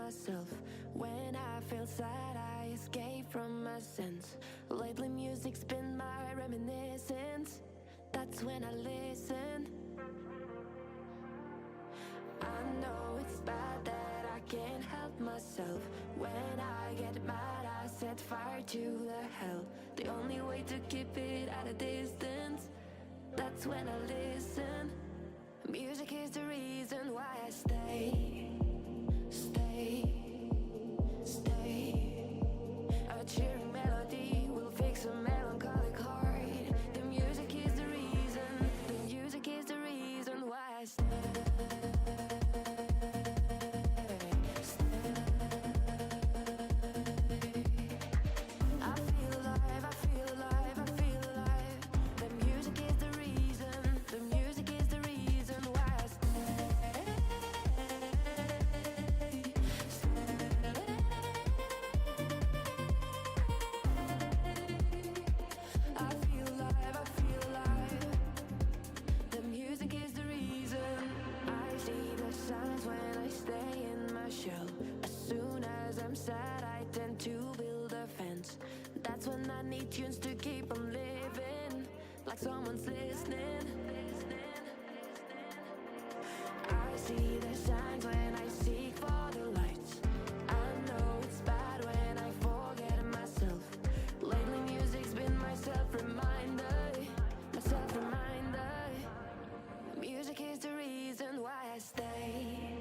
myself. When I feel sad, I escape from my sense. Lately music's been my reminiscence. That's when I listen. I know it's bad that I can't help myself. When I get mad, I set fire to the hell. The only way to keep it at a distance, that's when I listen. Music is the reason why I stay. A cheering melody will fix a melancholic heart. The music is the reason. The music is the reason why I stay. That's when I need tunes to keep on living, like someone's listening. I see the signs when I seek for the lights. I know it's bad when I forget myself. Lately music's been my self-reminder, my self-reminder. Music is the reason why I stay.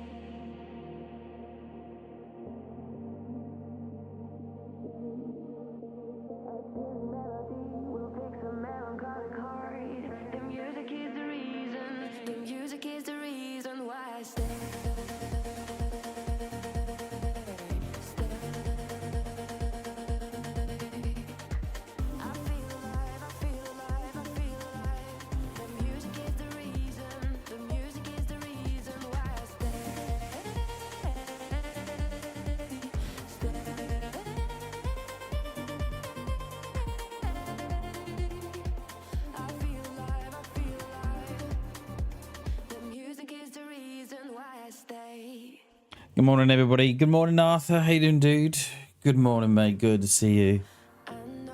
Good morning, everybody. Good morning, Arthur. How you doing, dude? Good morning, mate. Good to see you.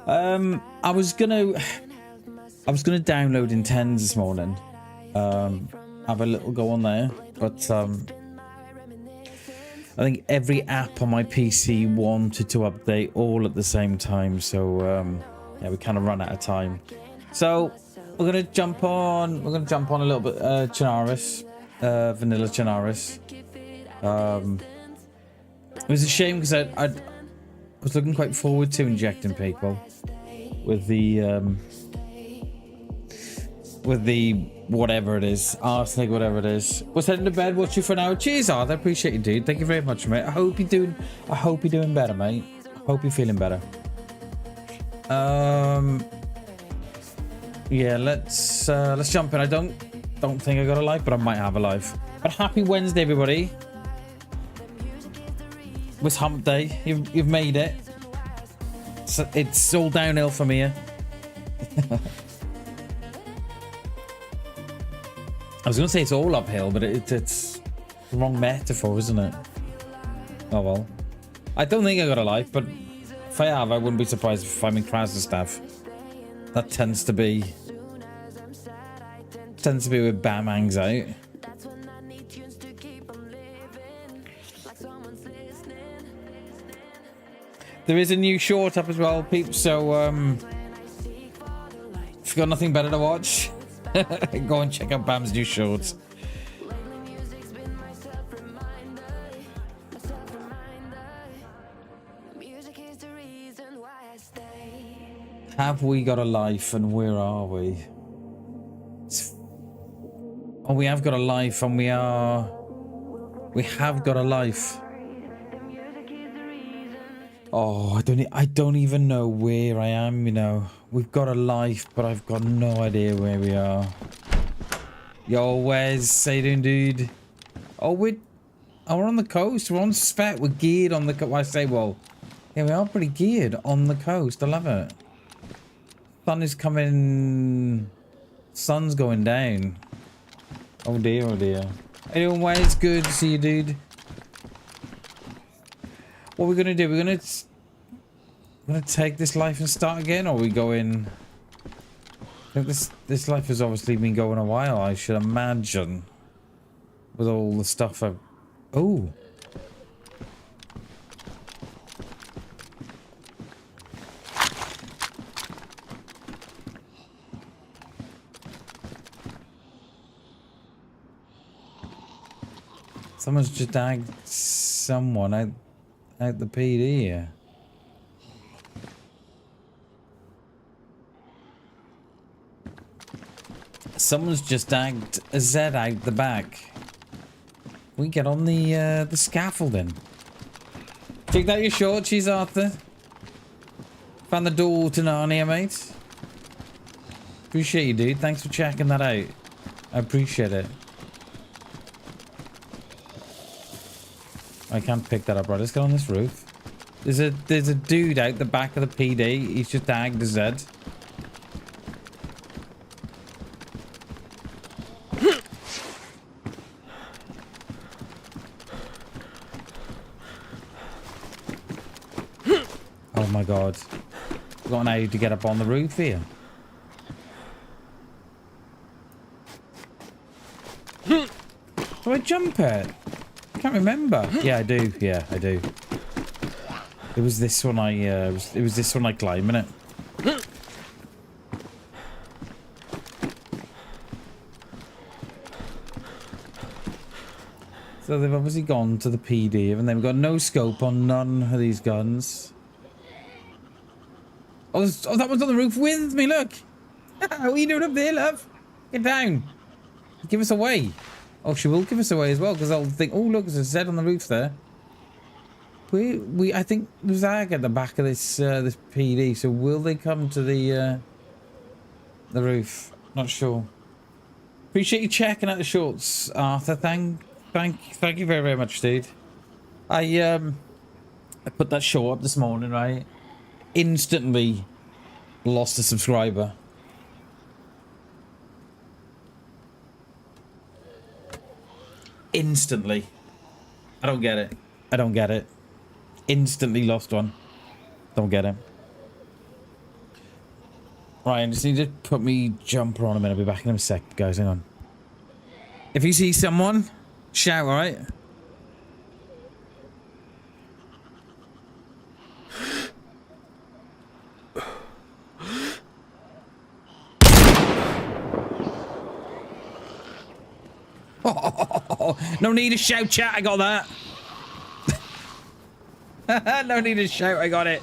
I was gonna download Intens this morning. Have a little go on there, but I think every app on my PC wanted to update all at the same time, so yeah, we kind of run out of time. So we're gonna jump on. We're gonna jump on a little bit. Chernarus, vanilla Chernarus. It was a shame because I was looking quite forward to injecting people with the whatever it is, arsenic, whatever it is. Was heading to bed. Watch you for now. Cheers, Arthur. Appreciate you, dude. Thank you very much, mate. I hope you're doing better, mate. I hope you're feeling better. Yeah, let's jump in. I don't think I got a live, but I might have a live. But happy Wednesday, everybody. It was hump day. You've made it. So it's all downhill from here. I was going to say it's all uphill, but it's the wrong metaphor, isn't it? Oh well. I don't think I got a life, but if I have, I wouldn't be surprised if I'm in Kraz and stuff. That tends to be with Bam hangs out. There is a new short up as well, peeps, so if you've got nothing better to watch, go and check out Bam's new shorts. Have we got a life, and where are we? Oh, we have got a life, and we have got a life. Oh, I don't even know where I am, you know. We've got a life, but I've got no idea where we are. Yo, Wes, how you doing, dude? Oh, we're on the coast. We're on spec. We're geared on the coast. Well, I say, well, yeah, we are pretty geared on the coast. I love it. Sun is coming. Sun's going down. Oh dear, oh dear. Anyway, it's good to see you, dude. What are we gonna do? We're gonna take this life and start again, or are we going? I think this life has obviously been going a while, I should imagine. With all the stuff I've... Oh! Someone's just tagged someone out the PD here. Someone's just tagged a Z out the back. We get on the scaffolding. Check out your shorties, Arthur. Found the door to Narnia, mate. Appreciate you, dude. Thanks for checking that out. I appreciate it. I can't pick that up, right? Let's get on this roof. There's a dude out the back of the PD. He's just tagged a Z. Oh my god. I've got an aid to get up on the roof here. Do I jump it? I can't remember. Yeah, I do. Yeah, I do. It was this one it was this one I climbed, innit? So they've obviously gone to the PD, and they've got no scope on none of these guns. Oh, that one's on the roof with me, look! What are you doing up there, love? Get down! Give us away! Oh, she will give us away as well, because I'll think, oh look, there's a Z on the roof there. I think there's ag at the back of this this PD, so will they come to the roof? Not sure. Appreciate you checking out the shorts, Arthur. Thank you very, very much, dude. I put that short up this morning, right? Instantly lost a subscriber. Instantly. I don't get it. I don't get it. Instantly lost one. Don't get it. Right, I just need to put me jumper on a minute. I'll be back in a sec, guys. Hang on. If you see someone, shout, alright? Oh, no need to shout, chat. I got that. No need to shout. I got it.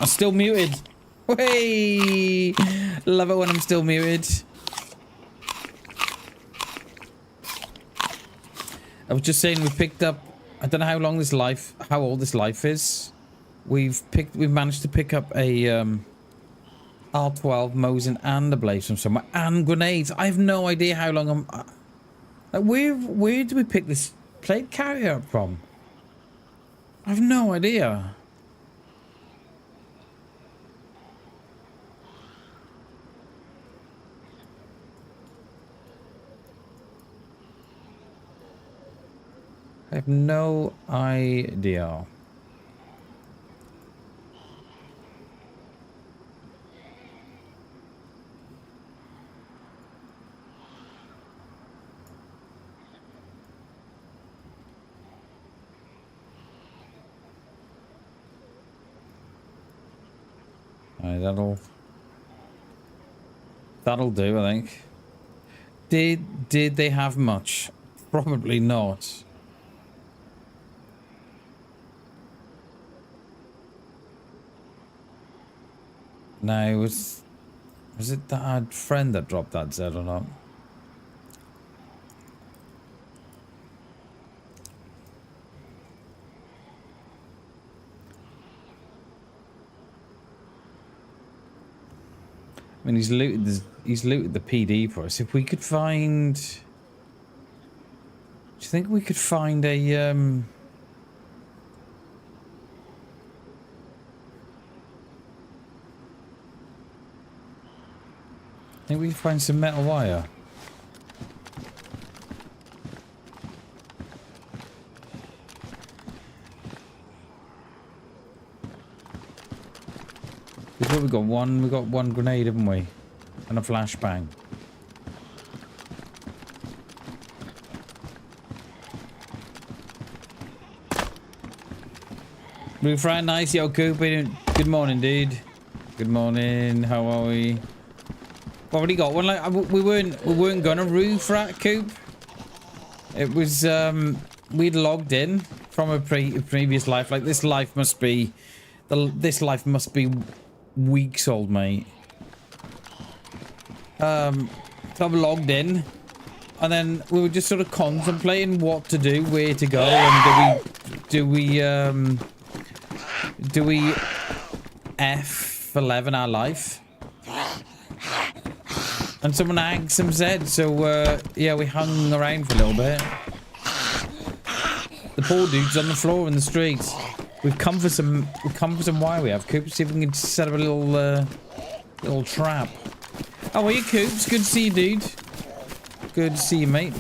I'm still muted. Hey, love it when I'm still muted. I was just saying we picked up, I don't know how long this life, how old this life is. We've managed to pick up a R12 Mosin and a blaze from somewhere and grenades. I have no idea how long I'm like, where do we pick this plate carrier up from? I have no idea. I have no idea. Alright, that'll do, I think. Did they have much? Probably not. Now, was it that friend that dropped that Z or not? I mean, he's looted the PD for us. If we could find, do you think we could find a I think we can find some metal wire. Because we got one grenade, haven't we? And a flashbang. Blue Fry, nice. Yo, Coop. Good morning, dude. Good morning. How are we? Already got one. Like we weren't gonna roof rat Coop. It was we'd logged in from a previous life. Like this life must be weeks old, mate. So I logged in, and then we were just sort of contemplating what to do, where to go, and do we F11 our life? And someone agged some Z, so yeah, we hung around for a little bit. The poor dude's on the floor in the streets. We've come for some wire. We have Coops. See if we can set up a little trap. Oh, are you Coops? Good to see you, dude. Good to see you, mate.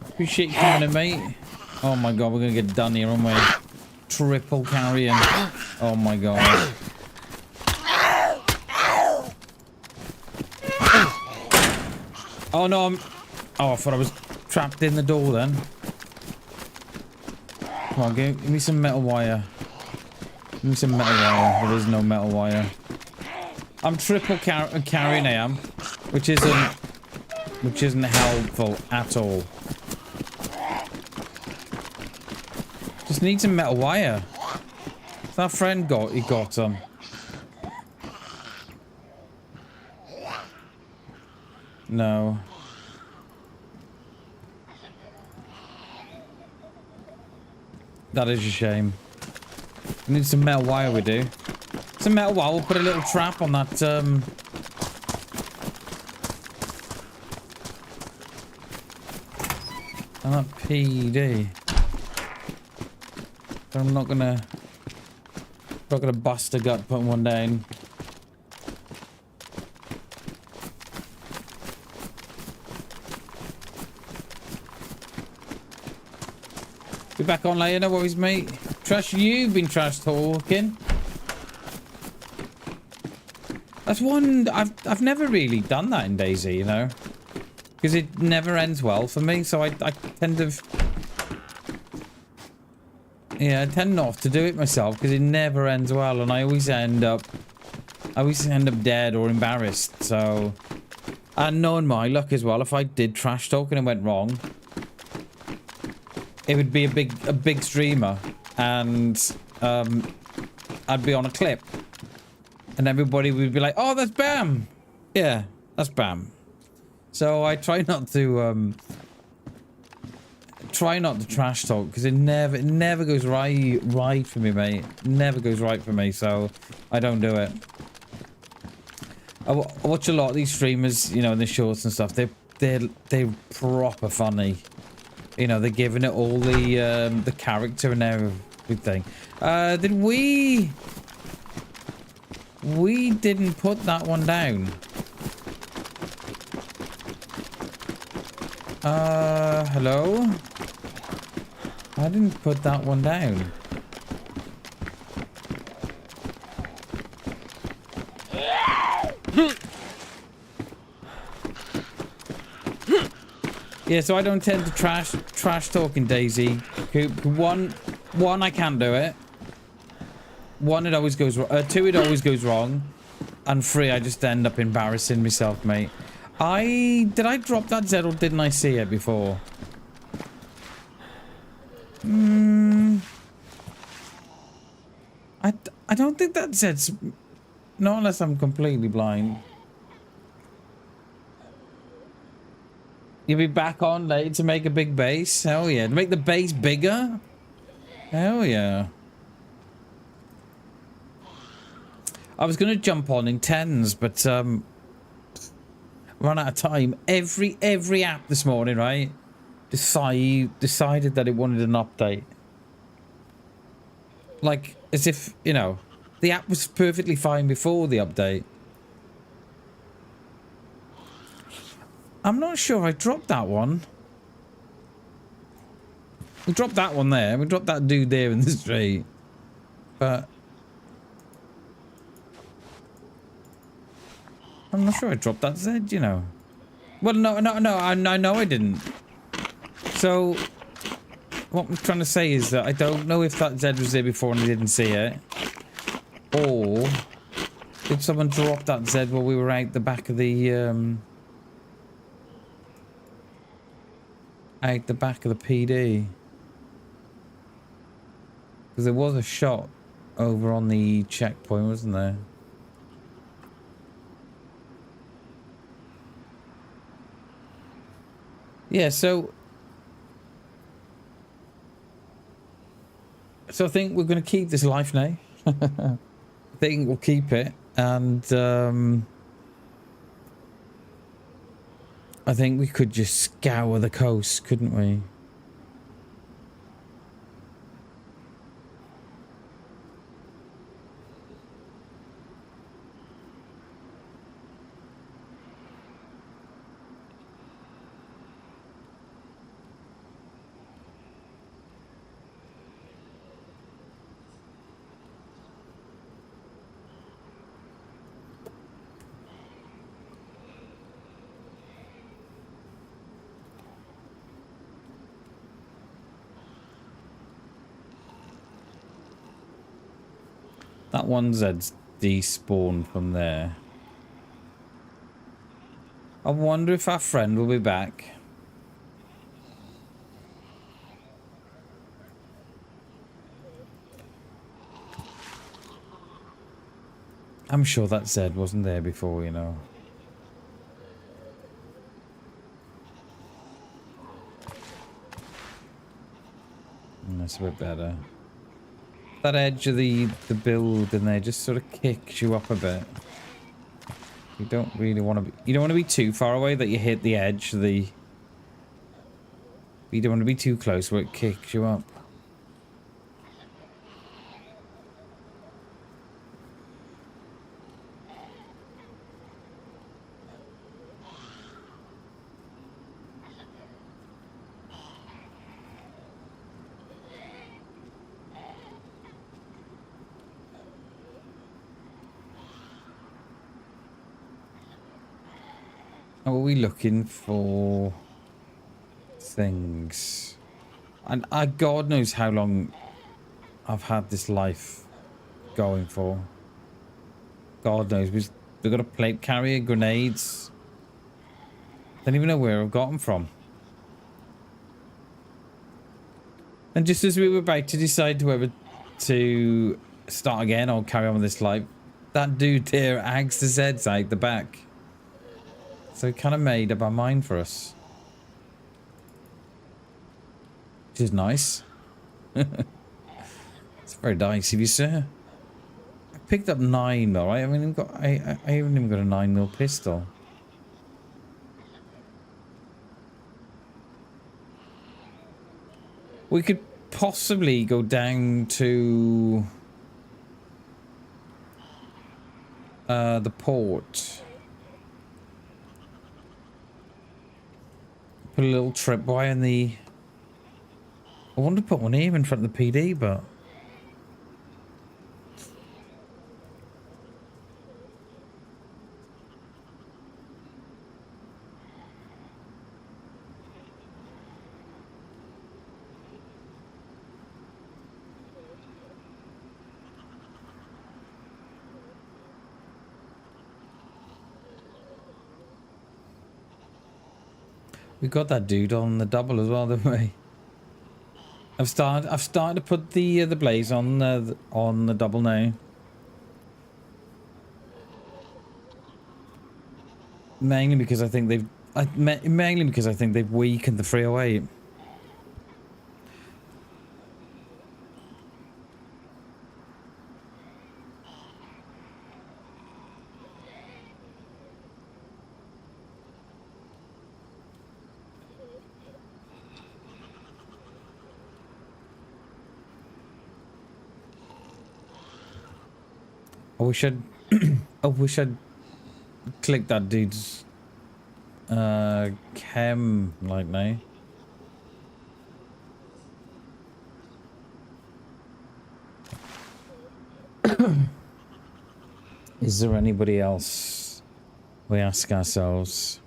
Appreciate you coming in, mate. Oh my god, we're gonna get done here, aren't we? Triple carrying. Oh my god. Oh no, oh, I thought I was trapped in the door then. Come on, give me some metal wire. Give me some metal wire. There is no metal wire. I'm triple carrying, I am, which isn't helpful at all. Just need some metal wire. That friend got some. No. That is a shame. We need some metal wire, we do. Some metal wire, we'll put a little trap on that, on that PD. But I'm not gonna bust a gut putting one down. Be back on later, no worries, mate. Trash, you've been trash talking. That's one I've never really done that in DayZ, you know, because it never ends well for me. So I tend to, yeah, I tend not to do it myself because it never ends well, and I always end up dead or embarrassed. So, and knowing my luck as well, if I did trash talk and it went wrong, it would be a big streamer, and I'd be on a clip, and everybody would be like, "Oh, that's Bam." Yeah, that's Bam. So I try not to trash talk because it never goes right for me, mate. Never goes right for me, so I don't do it. I watch a lot of these streamers, you know, in the shorts and stuff. They're proper funny. You know, they're giving it all the character and everything. Did we? We didn't put that one down. Hello? I didn't put that one down. Yeah, so I don't tend to trash talk in DayZ. One, I can't do it. One, it always goes wrong. Two, it always goes wrong. And three, I just end up embarrassing myself, mate. Did I drop that Z or didn't I see it before? I don't think that Z's... Not unless I'm completely blind. You'll be back on late to make a big base? Hell yeah. To make the base bigger? Hell yeah. I was going to jump on in 10s, but run out of time. Every app this morning, right? Decided that it wanted an update. Like, as if, you know, the app was perfectly fine before the update. I'm not sure I dropped that one. We dropped that one there. We dropped that dude there in the street. But... I'm not sure I dropped that Z, you know. Well, no, I know I didn't. So, what I'm trying to say is that I don't know if that Z was there before and I didn't see it. Or, did someone drop that Z while we were out the back of the, out the back of the PD? Because there was a shot over on the checkpoint, wasn't there? Yeah, so I think we're going to keep this life now. I think we'll keep it, and I think we could just scour the coast, couldn't we? That one Z's despawned from there. I wonder if our friend will be back. I'm sure that Z wasn't there before, you know. That's a bit better. That edge of the build in there just sort of kicks you up a bit. You don't really want to be... You don't want to be too far away that you hit the edge of the... You don't want to be too close where it kicks you up. Are we looking for things? And God knows how long I've had this life going for. God knows. We've got a plate carrier, grenades. Don't even know where I've got them from. And just as we were about to decide whether to start again or carry on with this life, that dude there ags the Zeds out the back. So it kind of made up our mind for us. Which is nice. It's very nice of you, sir. I picked up 9 though, right? I mean, I haven't even got a 9mm pistol. We could possibly go down to the port. Put a little tripwire in the... I wanted to put one here in front of the PD, but... we got that dude on the double as well, didn't we? I've started to put the blaze on the double now. Mainly because I think they've weakened the 308. I wish I'd clicked that dude's chem like now. Is there anybody else? We ask ourselves.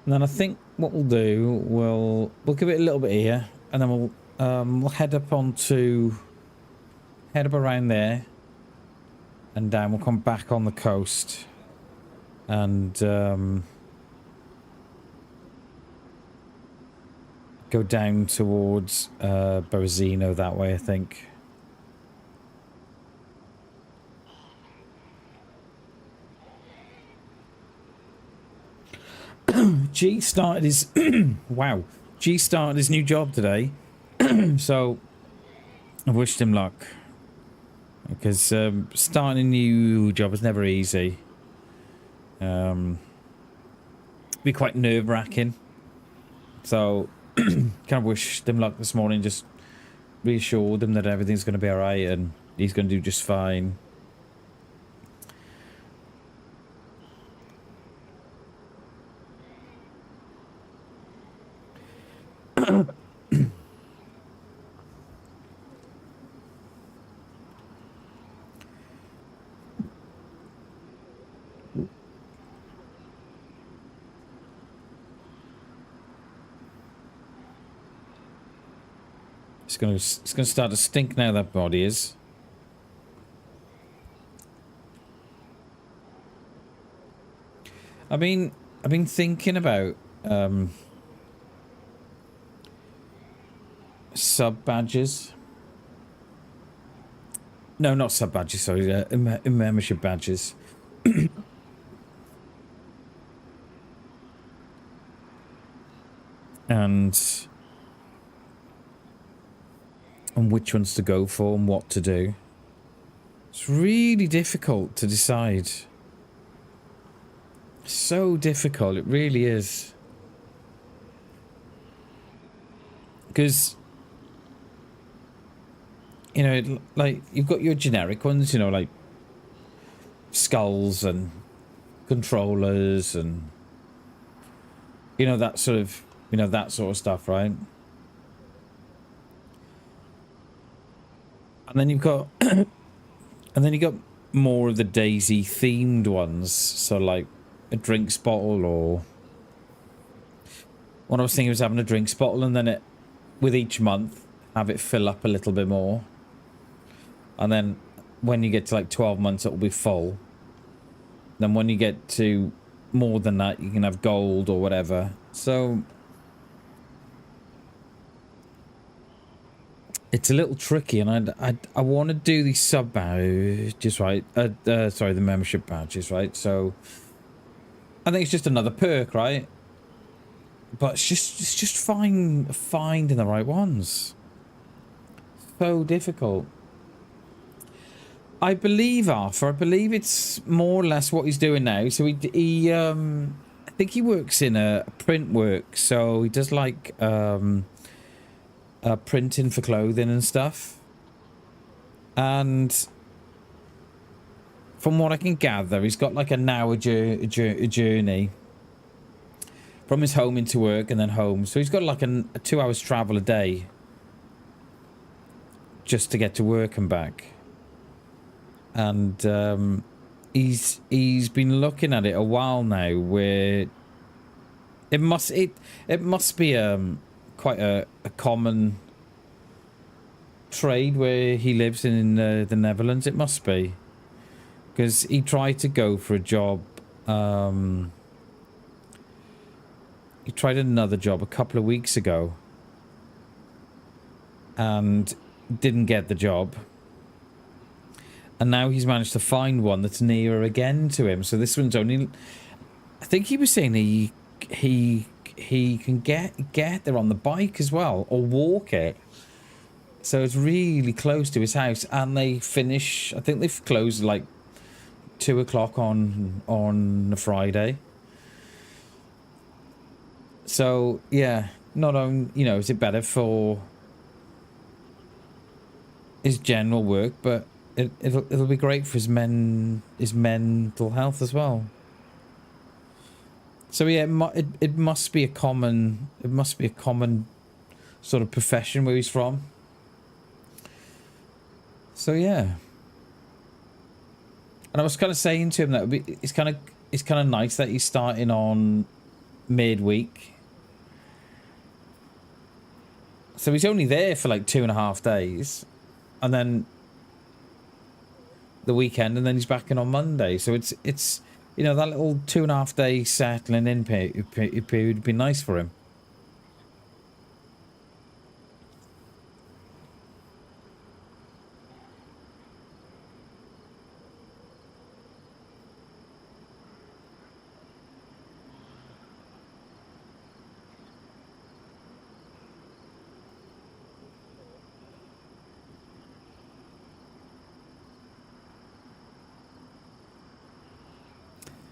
And then I think what we'll do, we'll give it a little bit here, and then we'll head up around there and down. We'll come back on the coast and go down towards Berezino that way, I think. G started his wow. G started his new job today. So I wished him luck. Because starting a new job is never easy. Be quite nerve-wracking. So kind of wished him luck this morning. Just reassured him that everything's going to be alright and he's going to do just fine. It's gonna start to stink now, that body is. I've been thinking about sub badges. No, not sub badges, sorry, membership badges. and which ones to go for and what to do. It's really difficult to decide. So difficult, it really is. Because, you know, like, you've got your generic ones, you know, like skulls and controllers and, you know, that sort of stuff, right? And then you've got, more of the DayZ themed ones. So like a drinks bottle, or what I was thinking was having a drinks bottle, and then with each month, have it fill up a little bit more. And then when you get to like 12 months, it will be full. Then when you get to more than that, you can have gold or whatever. So it's a little tricky, and I want to do the sub badges, right? Sorry, the membership badges, right? So I think it's just another perk, right? But it's just finding the right ones. So difficult. I believe Arthur. I believe it's more or less what he's doing now. So he I think he works in a print work. So he does like printing for clothing and stuff. And from what I can gather, he's got like an hour journey from his home into work and then home. So he's got like a 2 hours travel a day just to get to work and back. And he's been looking at it a while now, where it must be quite a common trade where he lives in the Netherlands. It must be, because he tried to go for a job. He tried another job a couple of weeks ago and didn't get the job. And now he's managed to find one that's nearer again to him. So this one's only... I think he was saying he can get there on the bike as well, or walk it. So it's really close to his house. And they finish... I think they've closed like 2 o'clock on a Friday. So, yeah. Not only, you know, is it better for his general work, but it'll be great for his mental health as well. So yeah, it must be a common sort of profession where he's from. So yeah, and I was kind of saying to him that it's kind of nice that he's starting on midweek. So he's only there for like 2.5 days, and then the weekend, and then he's back in on Monday. So it's you know, that little 2.5 day settling in period would be nice for him.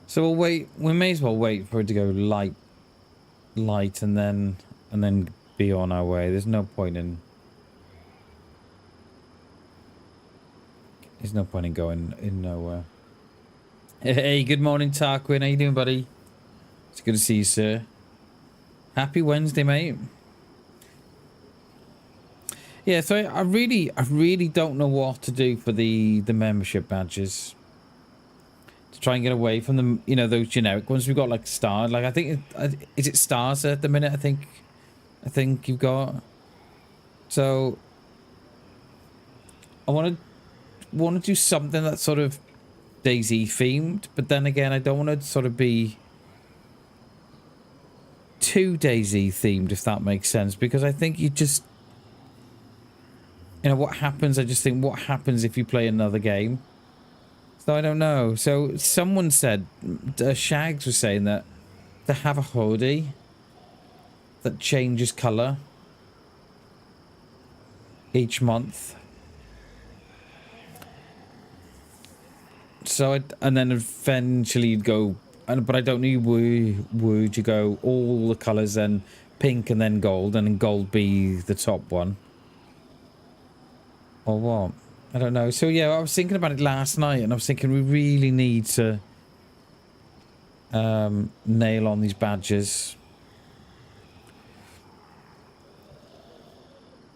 So we'll wait. We may as well wait for it to go light, and then be on our way. There's no point in. There's no point in going in nowhere. Hey, good morning, Tarquin. How you doing, buddy? It's good to see you, sir. Happy Wednesday, mate. Yeah, so I really don't know what to do for the membership badges. To try and get away from them, you know, those generic ones. We've got like star, like I think is it stars at the minute? I think you've got. So I want to do something that's sort of DayZ themed, but then again, I don't want to sort of be too DayZ themed, if that makes sense, because I think you just, you know, what happens? I just think, what happens if you play another game? So I don't know. So someone said, Shags was saying that to have a hoodie that changes colour each month. So and then eventually you'd go, but I don't know, would you go all the colours and pink and then gold be the top one? Or what? I don't know. So yeah, I was thinking about it last night, and I was thinking we really need to nail on these badges.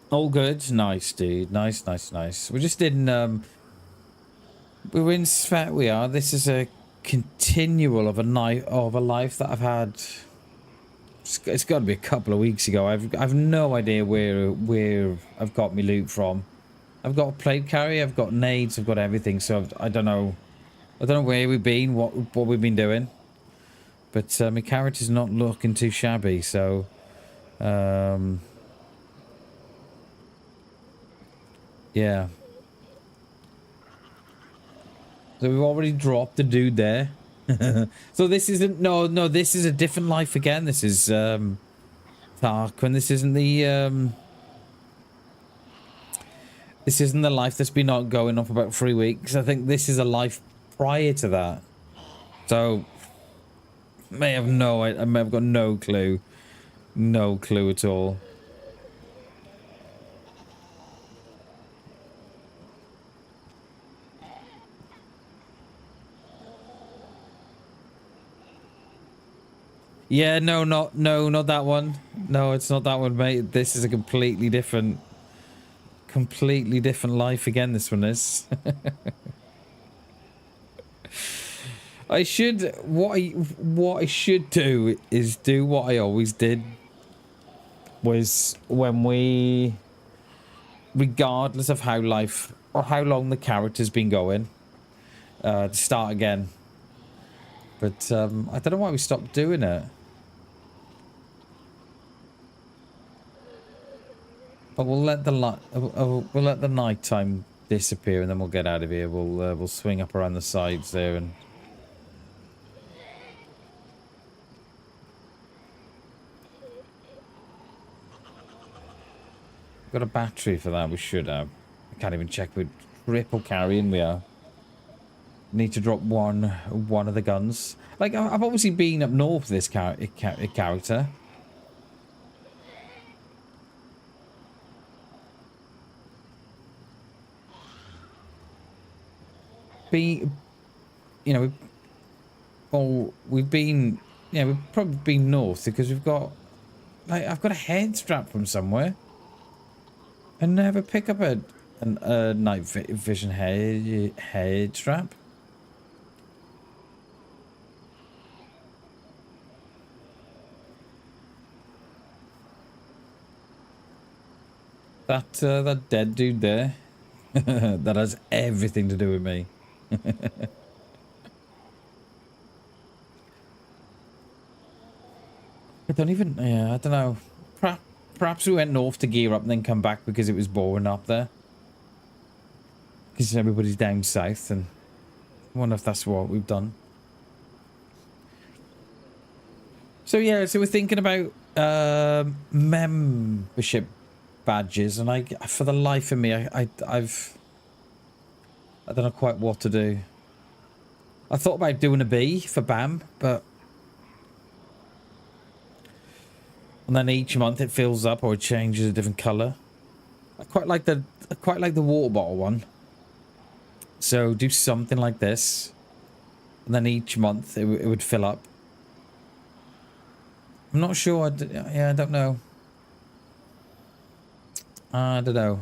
All good. Nice, dude. Nice. We're just in we're in Svet. We are. This is a continual of a life that I've had. It's got to be a couple of weeks ago. I've no idea where I've got my loot from. I've got a plate carrier, I've got nades, I've got everything. So I don't know where we've been, what we've been doing. But my character's not looking too shabby. So Yeah. So we've already dropped the dude there. So this isn't... No, this is a different life again. This is, Tarquin. This isn't the, This isn't the life that's been going on for about 3 weeks. I think this is a life prior to that. So... I may have got no clue. No clue at all. Yeah, no, not that one. No, it's not that one, mate. This is a completely different life again, this one is. What I should do is do what I always did, was when we, regardless of how life or how long the character's been going, to start again. But I don't know why we stopped doing it. But we'll let the nighttime disappear, and then we'll get out of here. We'll swing up around the sides there and. Got a battery for that. We should have. I can't even check with triple carrying we are. Need to drop one of the guns. Like, I've obviously been up north with this character. You know, we've been, yeah, we've probably been north because we've got, like, I've got a head strap from somewhere. I never pick up a night vision head strap. That dead dude there, that has everything to do with me. I don't even, yeah, I don't know. Perhaps we went north to gear up and then come back because it was boring up there. Because everybody's down south, and I wonder if that's what we've done. So yeah, so we're thinking about membership badges, and for the life of me, I don't know quite what to do. I thought about doing a bee for BAM, but and then each month it fills up or it changes a different color. I quite like the water bottle one. So do something like this, and then each month it would fill up. I'm not sure. Yeah, I don't know. I don't know.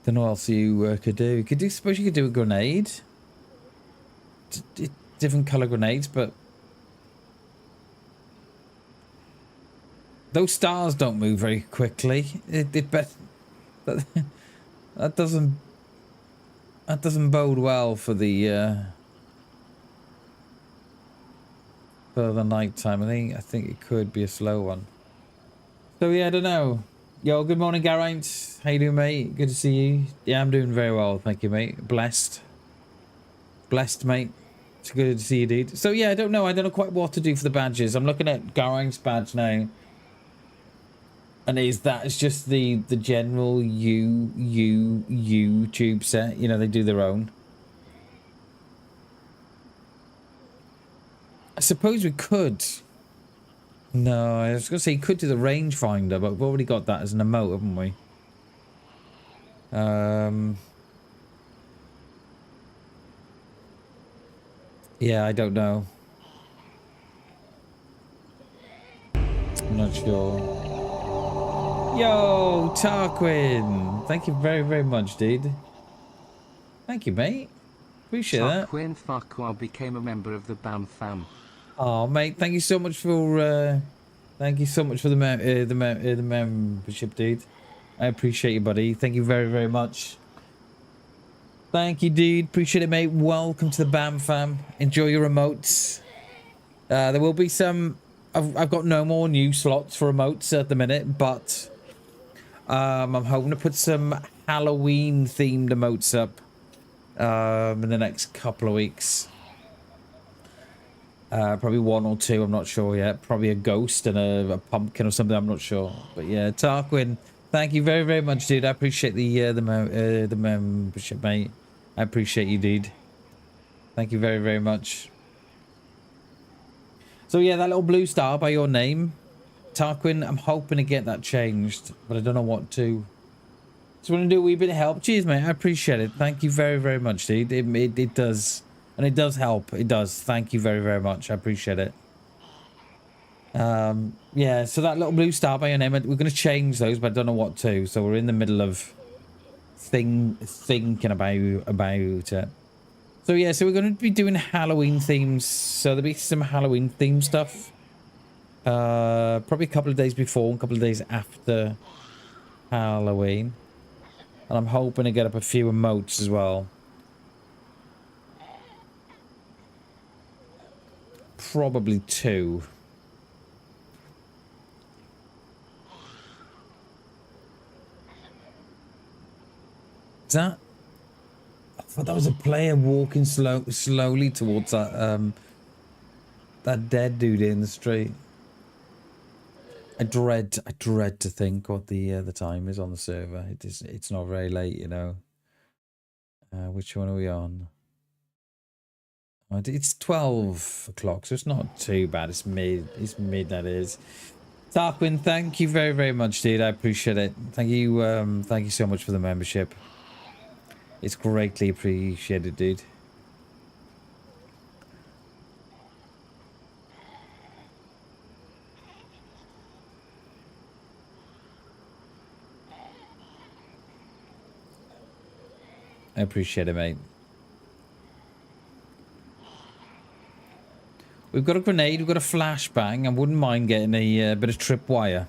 Don't know what else you could do. Suppose you could do a grenade. Different color grenades, but those stars don't move very quickly. That doesn't bode well for the night time. I think it could be a slow one. So yeah, I don't know. Yo, good morning, Geraint. How you doing, mate? Good to see you. Yeah, I'm doing very well, thank you, mate. Blessed, mate. It's good to see you, dude. So yeah, I don't know quite what to do for the badges. I'm looking at Geraint's badge now. And it's just the general YouTube set. You know, they do their own. I suppose we could. No, I was going to say you could do the rangefinder, but we've already got that as an emote, haven't we? Yeah, I don't know. I'm not sure. Yo, Tarquin! Thank you very, very much, dude. Thank you, mate. Appreciate that. Tarquin Farquhar became a member of the BAM fam. Oh, mate, thank you so much for the membership, dude. I appreciate you, buddy. Thank you very, very much. Thank you, dude. Appreciate it, mate. Welcome to the BAM fam. Enjoy your emotes. There will be some. I've got no more new slots for emotes at the minute, but I'm hoping to put some Halloween themed emotes up in the next couple of weeks. Probably one or two, I'm not sure yet. Probably a ghost and a pumpkin or something, I'm not sure. But yeah, Tarquin, thank you very, very much, dude. I appreciate the membership, mate. I appreciate you, dude. Thank you very, very much. So yeah, that little blue star by your name, Tarquin, I'm hoping to get that changed, but I don't know what to. Just want to do a wee bit of help. Cheers, mate. I appreciate it. Thank you very, very much, dude. It does. And it does help. It does. Thank you very, very much. I appreciate it. Yeah, so that little blue star by your name, we're going to change those, but I don't know what to. So we're in the middle of thinking about it. So yeah, so we're going to be doing Halloween themes. So there'll be some Halloween theme stuff. Probably a couple of days before and a couple of days after Halloween. And I'm hoping to get up a few emotes as well. Probably 2. Is that? I thought that was a player walking slowly towards that that dead dude in the street. I dread to think what the time is on the server. It's not very late, you know. Which one are we on? It's 12 o'clock, so it's not too bad. It's mid, that is. Tarquin, thank you very, very much, dude. I appreciate it. Thank you so much for the membership. It's greatly appreciated, dude. I appreciate it, mate. We've got a grenade, we've got a flashbang. I wouldn't mind getting a bit of tripwire.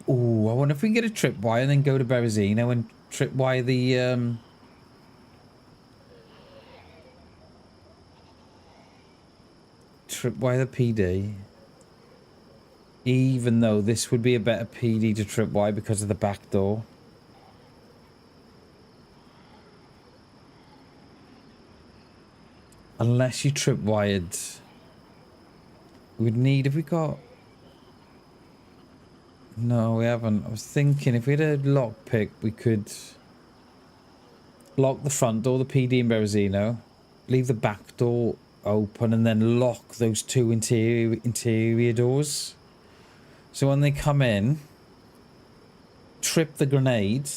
Ooh, I wonder if we can get a tripwire and then go to Berezino and tripwire the PD. Even though this would be a better PD to tripwire because of the back door. Unless you tripwired. We'd need, if we got... No, we haven't. I was thinking if we had a lockpick, we could lock the front door, the PD in Berezino, leave the back door open, and then lock those 2 interior doors. So when they come in, trip the grenade,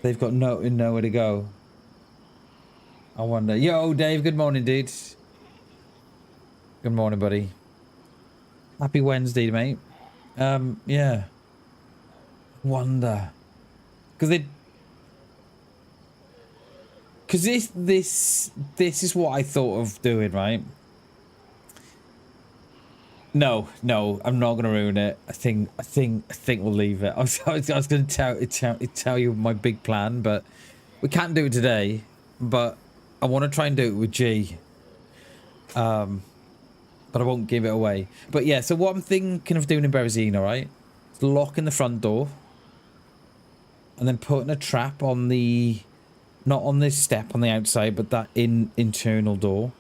they've got nowhere to go. I wonder. Yo, Dave, good morning, dude. Good morning, buddy. Happy Wednesday, mate. Yeah. Wonder. Because this is what I thought of doing, right? No, I'm not gonna ruin it. I think we'll leave it. I was gonna tell you my big plan, but we can't do it today. But I want to try and do it with G. But I won't give it away. But yeah, so what I'm thinking of doing in Berezino, right? Is locking the front door. And then putting a trap on the... Not on this step on the outside, but that internal door.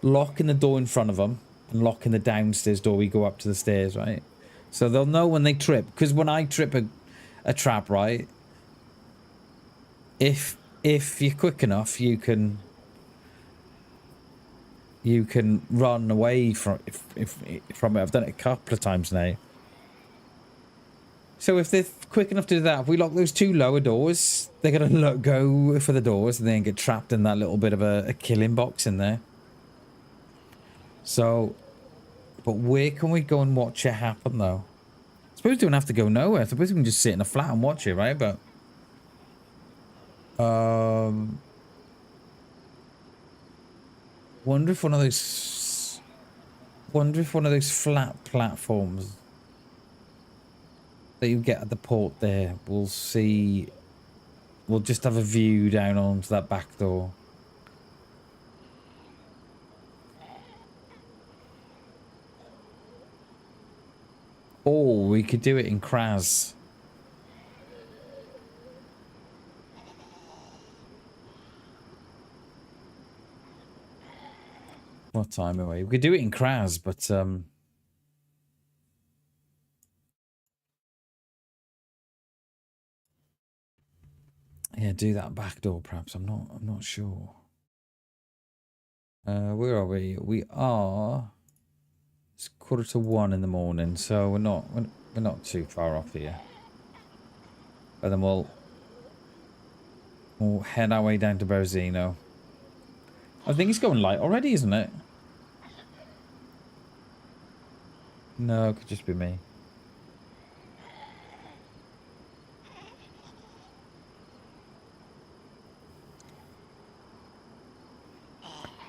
Locking the door in front of them. And locking the downstairs door, we go up to the stairs, right? So they'll know when they trip. Because when I trip a trap, right? If you're quick enough, you can run away from it. I've done it a couple of times now. So if they're quick enough to do that, if we lock those 2 lower doors, they're gonna go for the doors and then get trapped in that little bit of a killing box in there. So, but where can we go and watch it happen though? I suppose we don't have to go nowhere. I suppose we can just sit in a flat and watch it, right? But wonder if one of those flat platforms that you get at the port there, we'll just have a view down onto that back door. we could do it in Kraz. What time are we? We could do it in Kraz, but yeah, do that back door perhaps. I'm not sure. Where are we? We are. It's 1:45 in the morning, so we're not too far off here. And then we'll head our way down to Berezino. I think it's going light already, isn't it? No, it could just be me.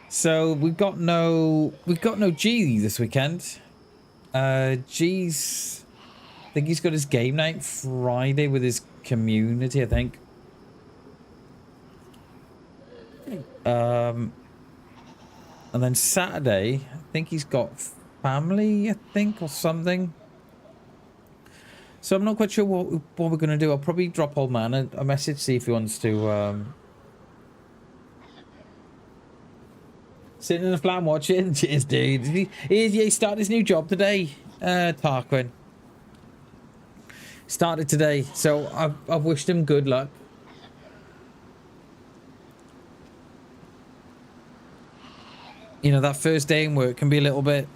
So we've got no G this weekend. G's, I think he's got his game night Friday with his community, I think. And then Saturday, I think he's got family, I think, or something. So I'm not quite sure what we're going to do. I'll probably drop old man a message, see if he wants to sit in the flat and watch it. Cheers, dude. He started his new job today, Tarquin. Started today, so I've wished him good luck. You know, that first day in work can be a little bit...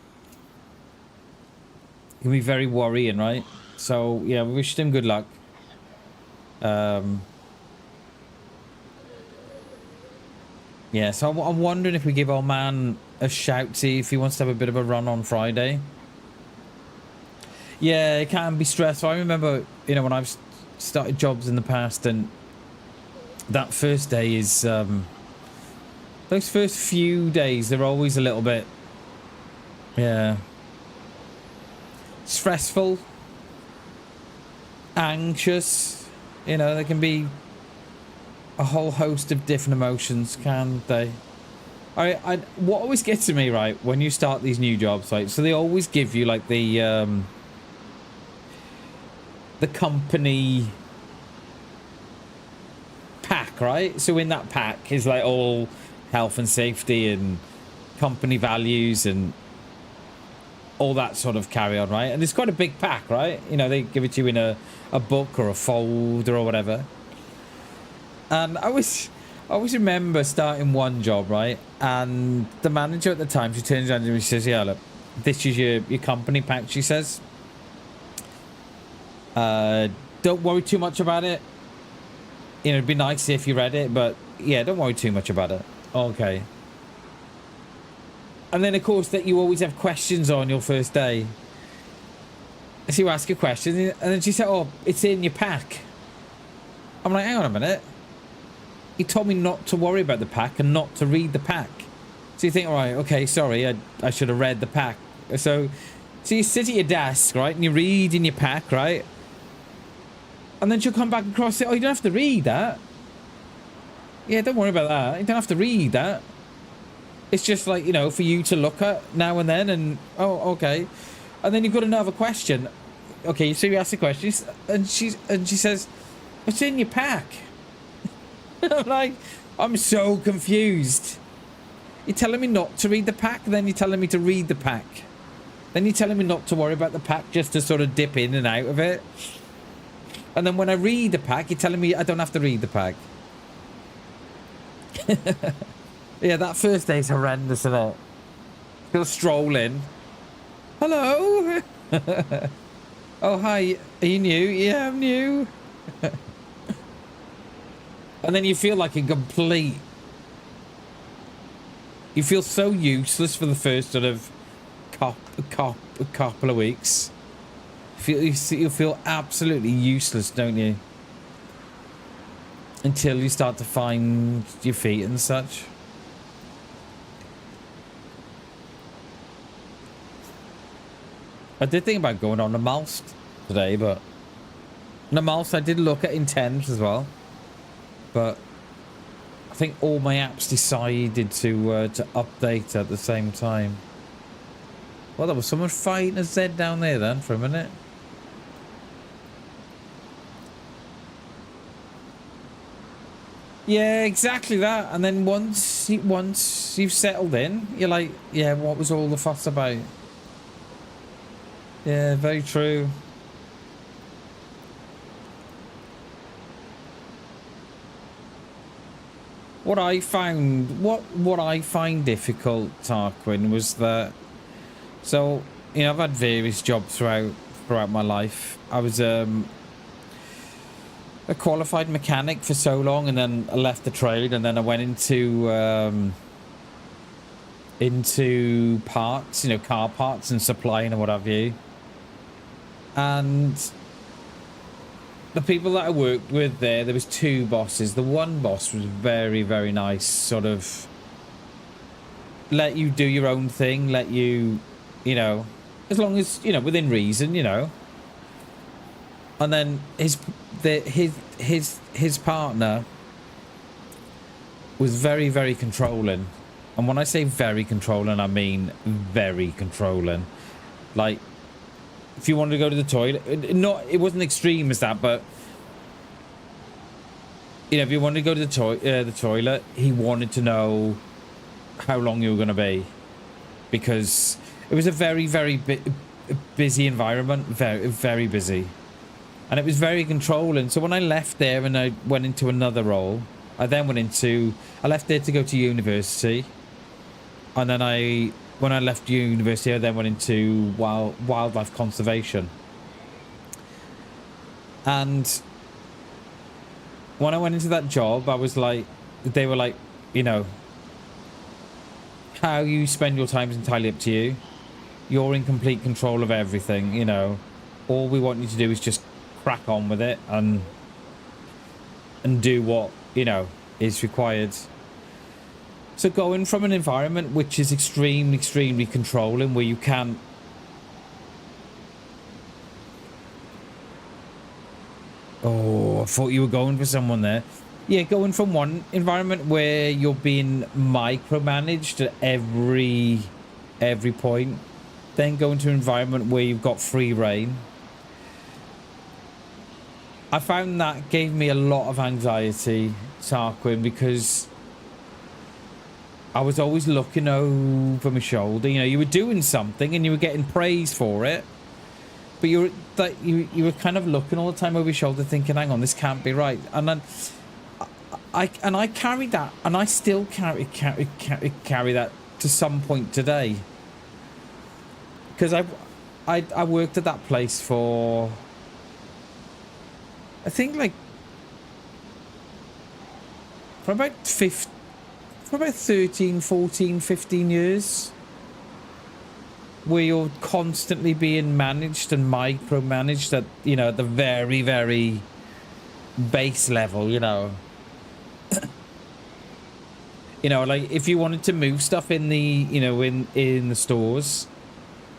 can be very worrying, right? So, yeah, we wished him good luck. Yeah, so I'm wondering if we give old man a shout, see if he wants to have a bit of a run on Friday. Yeah, it can be stressful. I remember, you know, when I've started jobs in the past, and that first day is... those first few days, they're always a little bit... yeah... stressful. Anxious. You know, they can be a whole host of different emotions, can't they? What always gets to me, right, when you start these new jobs, like, so they always give you, like, the company pack, right? So in that pack is, like, all health and safety and company values and all that sort of carry on, right? And it's quite a big pack, right? You know, they give it to you in a book or a folder or whatever. And I always remember starting one job, right? And the manager at the time, she turns around to me and she says, yeah, look, this is your company pack, she says. Don't worry too much about it. You know, it'd be nice if you read it, but yeah, don't worry too much about it. Okay. And then, of course, that you always have questions on your first day. So you ask a question, and then she said, oh, it's in your pack. I'm like, hang on a minute. He told me not to worry about the pack and not to read the pack. So you think, all right, okay, sorry, I should have read the pack. So you sit at your desk, right, and you read in your pack, right? And then she'll come back across and say, oh, you don't have to read that. Yeah, don't worry about that. You don't have to read that. It's just like, you know, for you to look at now and then, and oh, okay. And then you've got another question. Okay, so you ask the question, and she says, it's in your pack. I'm like, I'm so confused. You're telling me not to read the pack, then you're telling me to read the pack. Then you're telling me not to worry about the pack, just to sort of dip in and out of it. And then when I read the pack, you're telling me I don't have to read the pack. Yeah, that first day's horrendous, isn't it? You'll stroll in. Hello. Oh, hi. Are you new? Yeah, I'm new. And then you feel like a complete... you feel so useless for the first sort of couple of weeks. You feel absolutely useless, don't you? Until you start to find your feet and such. I did think about going on the Malst today, but... the Malst I did look at in Thames as well. But I think all my apps decided to update at the same time. Well, there was someone fighting a Z down there then for a minute. Yeah, exactly that. And then once you've settled in, you're like, yeah, what was all the fuss about? Yeah, very true. What I find difficult, Tarquin, was that, so, you know, I've had various jobs throughout my life. I was a qualified mechanic for so long, and then I left the trade, and then I went into parts, you know, car parts and supplying and what have you. And the people that I worked with there was two bosses. The one boss was very, very nice, sort of let you do your own thing, let you, you know, as long as, you know, within reason, you know. And then his partner was very, very controlling. And when I say very controlling, I mean very controlling. Like, if you wanted to go to the toilet, it wasn't extreme as that, but you know, if you wanted to go to the toilet, he wanted to know how long you were going to be, because it was a very, very busy environment, very, very busy, and it was very controlling. So when I left there and I went into another role, I left there to go to university, and then when I left university, I then went into wildlife conservation. And when I went into that job, I was like, they were like, you know, how you spend your time is entirely up to you. You're in complete control of everything, you know. All we want you to do is just crack on with it and do what, you know, is required. So going from an environment which is extremely, extremely controlling, where you can't... Oh, I thought you were going for someone there. Yeah, going from one environment where you're being micromanaged at every point, then going to an environment where you've got free reign. I found that gave me a lot of anxiety, Tarquin, because I was always looking over my shoulder. You know, you were doing something and you were getting praise for it, but you were kind of looking all the time over your shoulder, thinking, "Hang on, this can't be right." And then I carried that, and I still carry that to some point today, because I worked at that place for, I think, like, for about 13, 14, 15 years, where you're constantly being managed and micromanaged at, you know, at the very, very base level, you know. You know, like, if you wanted to move stuff in the, you know, in the stores,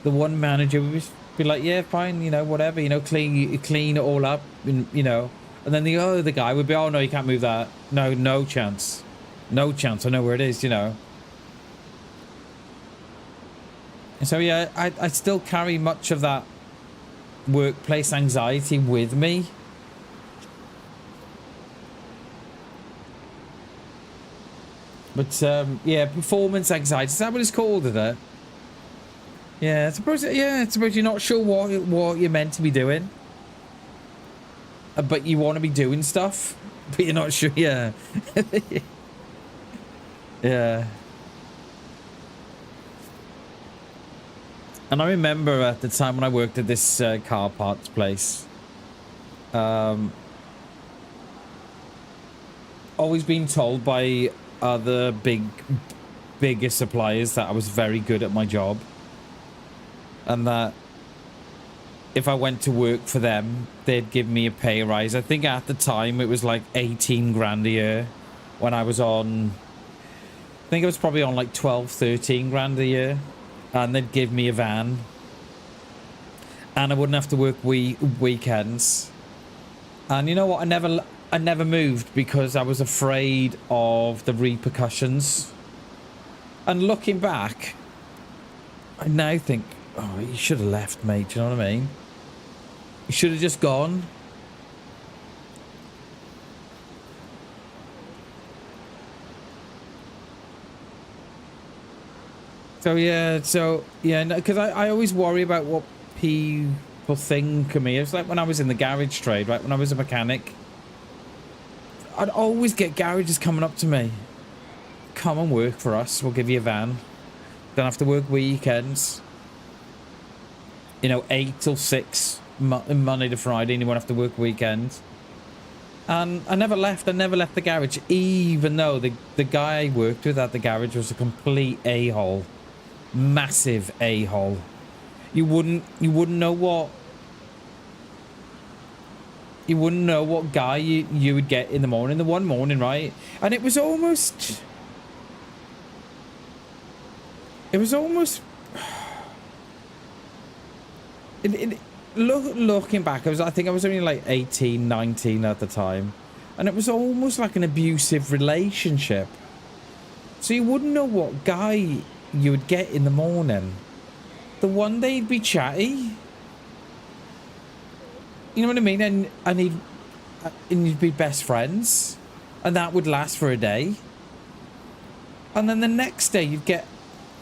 the one manager would be like, yeah, fine, you know, whatever, you know, clean it all up, and, you know. And then the other guy would be, oh, no, you can't move that. No chance. No chance. I know where it is, you know. And so, yeah, I still carry much of that workplace anxiety with me. But, yeah, performance anxiety. Is that what it's called, is it? Yeah, I suppose you're not sure what you're meant to be doing. But you want to be doing stuff, but you're not sure, yeah. Yeah. And I remember at the time when I worked at this car parts place, always being told by other bigger suppliers that I was very good at my job, and that if I went to work for them, they'd give me a pay rise. I think at the time it was like 18 grand a year, when I was on, I think I was probably on like 12, 13 grand a year. And they'd give me a van, and I wouldn't have to work weekends. And you know what? I never moved, because I was afraid of the repercussions. And looking back, I now think, oh, you should have left, mate. Do you know what I mean? You should have just gone. yeah, because I always worry about what people think of me. It's like when I was in the garage trade, right? When I was a mechanic, I'd always get garages coming up to me. Come and work for us. We'll give you a van. Don't have to work weekends. You know, 8 till 6, Monday to Friday, and you won't have to work weekends. And I never left. I never left the garage, even though the guy I worked with at the garage was a complete a-hole. Massive a-hole. You wouldn't know what guy you would get in the morning. The one morning, right? And it was almost looking back, I think I was only like 18, 19 at the time, and it was almost like an abusive relationship. So you wouldn't know what guy you would get in the morning. The one day he'd be chatty, you know what I mean, and you'd be best friends, and that would last for a day. And then the next day you'd get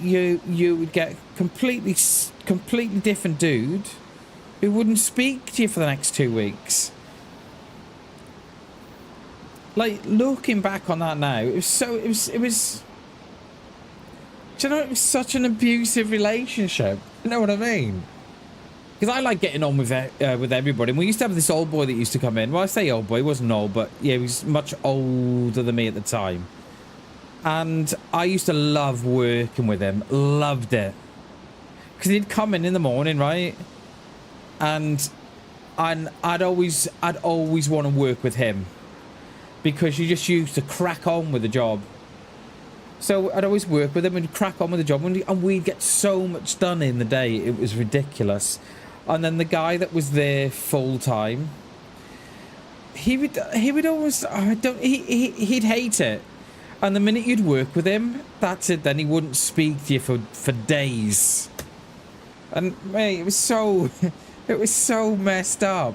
you would get completely different dude who wouldn't speak to you for the next 2 weeks. Like, looking back on that now, it was do you know, it was such an abusive relationship. You know what I mean? Because I like getting on with everybody. And we used to have this old boy that used to come in. Well, I say old boy, he wasn't old, but yeah, he was much older than me at the time. And I used to love working with him. Loved it. Because he'd come in the morning, right? And I'd always want to work with him. Because you just used to crack on with the job. So I'd always work with him and crack on with the job. And we'd get so much done in the day. It was ridiculous. And then the guy that was there full time, he would always, he'd hate it. And the minute you'd work with him, that's it. Then he wouldn't speak to you for days. And mate, it was so messed up.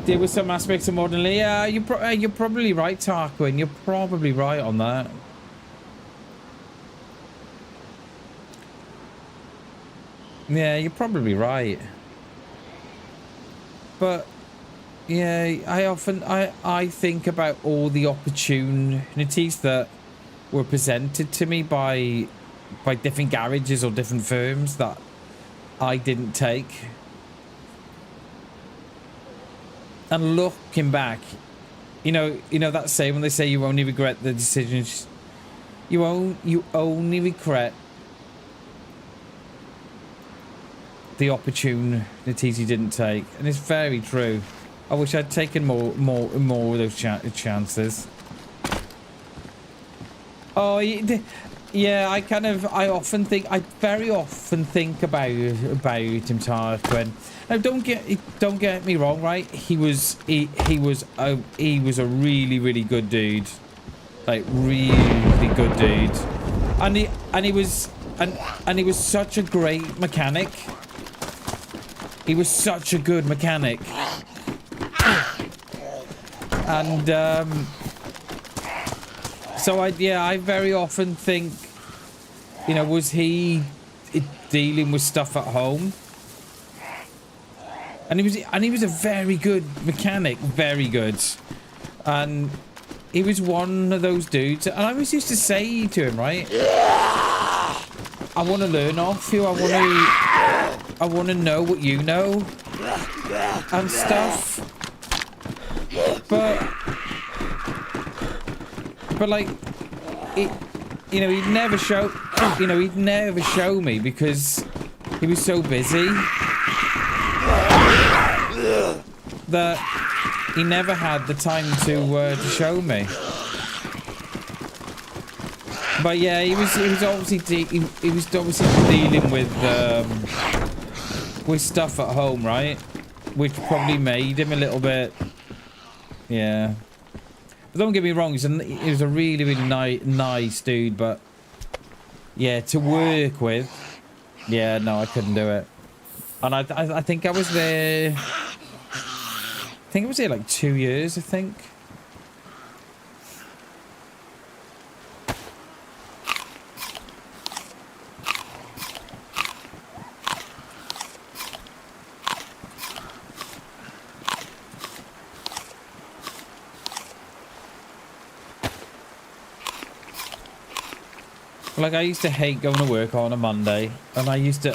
There were some aspects of modern. Yeah, you're probably right, Tarquin. You're probably right on that. Yeah, you're probably right. But yeah, I think about all the opportunities that were presented to me by different garages or different firms that I didn't take. And looking back, you know that saying when they say you only regret the decisions, you only regret the opportunities you didn't take, and it's very true. I wish I'd taken more of those chances. Oh yeah, I very often think about him, Tarquin. Now don't get me wrong, right? He was a really good dude, like really good dude, and he was such a great mechanic. He was such a good mechanic, and so I very often think, was he dealing with stuff at home? And he was a very good mechanic, very good. And he was one of those dudes. And I always used to say to him, right, I want to learn off you. I want to know what you know and stuff. But like, he'd never show me because he was so busy that he never had the time to show me. But yeah, he was obviously dealing with stuff at home, right? Which probably made him a little bit, yeah. But don't get me wrong, he was a really nice dude, but yeah, to work with, yeah, no, I couldn't do it. And I think I was there. I think I was there like 2 years, I think. Like, I used to hate going to work on a Monday, and I used to,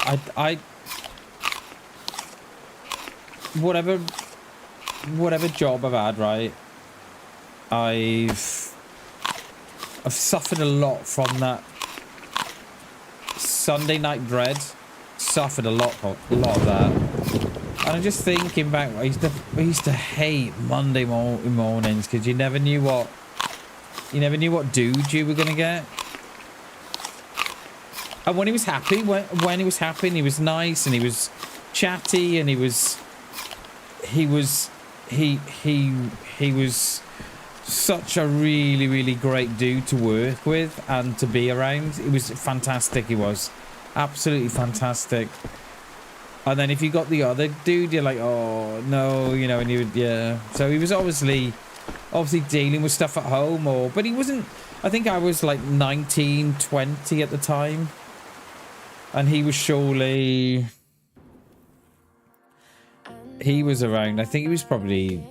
whatever job I've had, right, I've suffered a lot from that Sunday night dread. Suffered a lot of that. And I'm just thinking back, I used to hate Monday mornings because you never knew what dude you were gonna get. And when he was happy, when he was happy, and he was nice, and he was chatty, and he was such a really, really great dude to work with and to be around. It was fantastic. He was absolutely fantastic. And then if you got the other dude, you're like, oh no, you know, and you would, yeah. So he was obviously dealing with stuff at home, but he wasn't. I think I was like 19, 20 at the time. And he was surely... He was around, I think he was probably...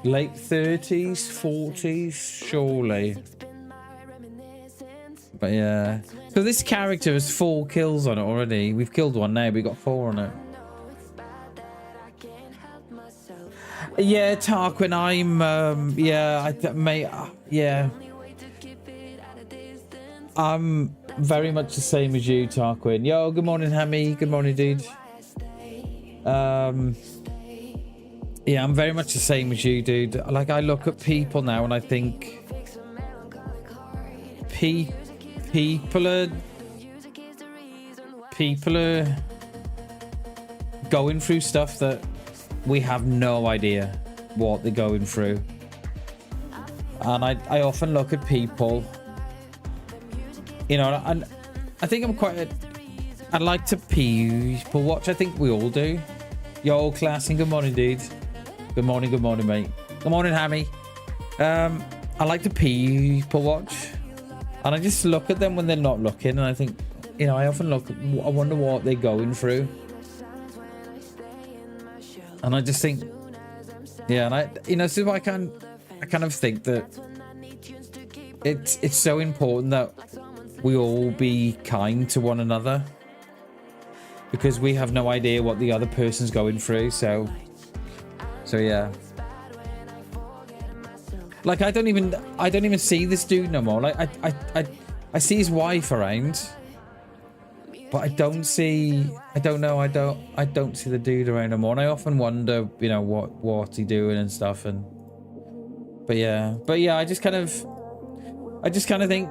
late 30s, 40s, surely. But yeah. So this character has 4 kills on it already. We've killed one now, we got 4 on it. Yeah, Tarquin, I'm... yeah, yeah. I'm very much the same as you, Tarquin. Yo, good morning, Hammy. Good morning, dude. Yeah, I'm very much the same as you, dude. Like, I look at people now and I think people are going through stuff that we have no idea what they're going through. And I often look at people, you know, and I think I'm quite I like to people watch. I think we all do. Yo, class, and good morning, dude. Good morning, mate. Good morning, Hammy. I like to people watch, and I just look at them when they're not looking, and I think, you know, I often look, I wonder what they're going through, and I just think, yeah, and I, you know, so I kind of think that it's so important that we all be kind to one another, because we have no idea what the other person's going through. So yeah. Like, I don't even see this dude no more. Like, I see his wife around, but I don't see the dude around no more. And I often wonder, you know, what's he doing and stuff. And but yeah, I just kind of think,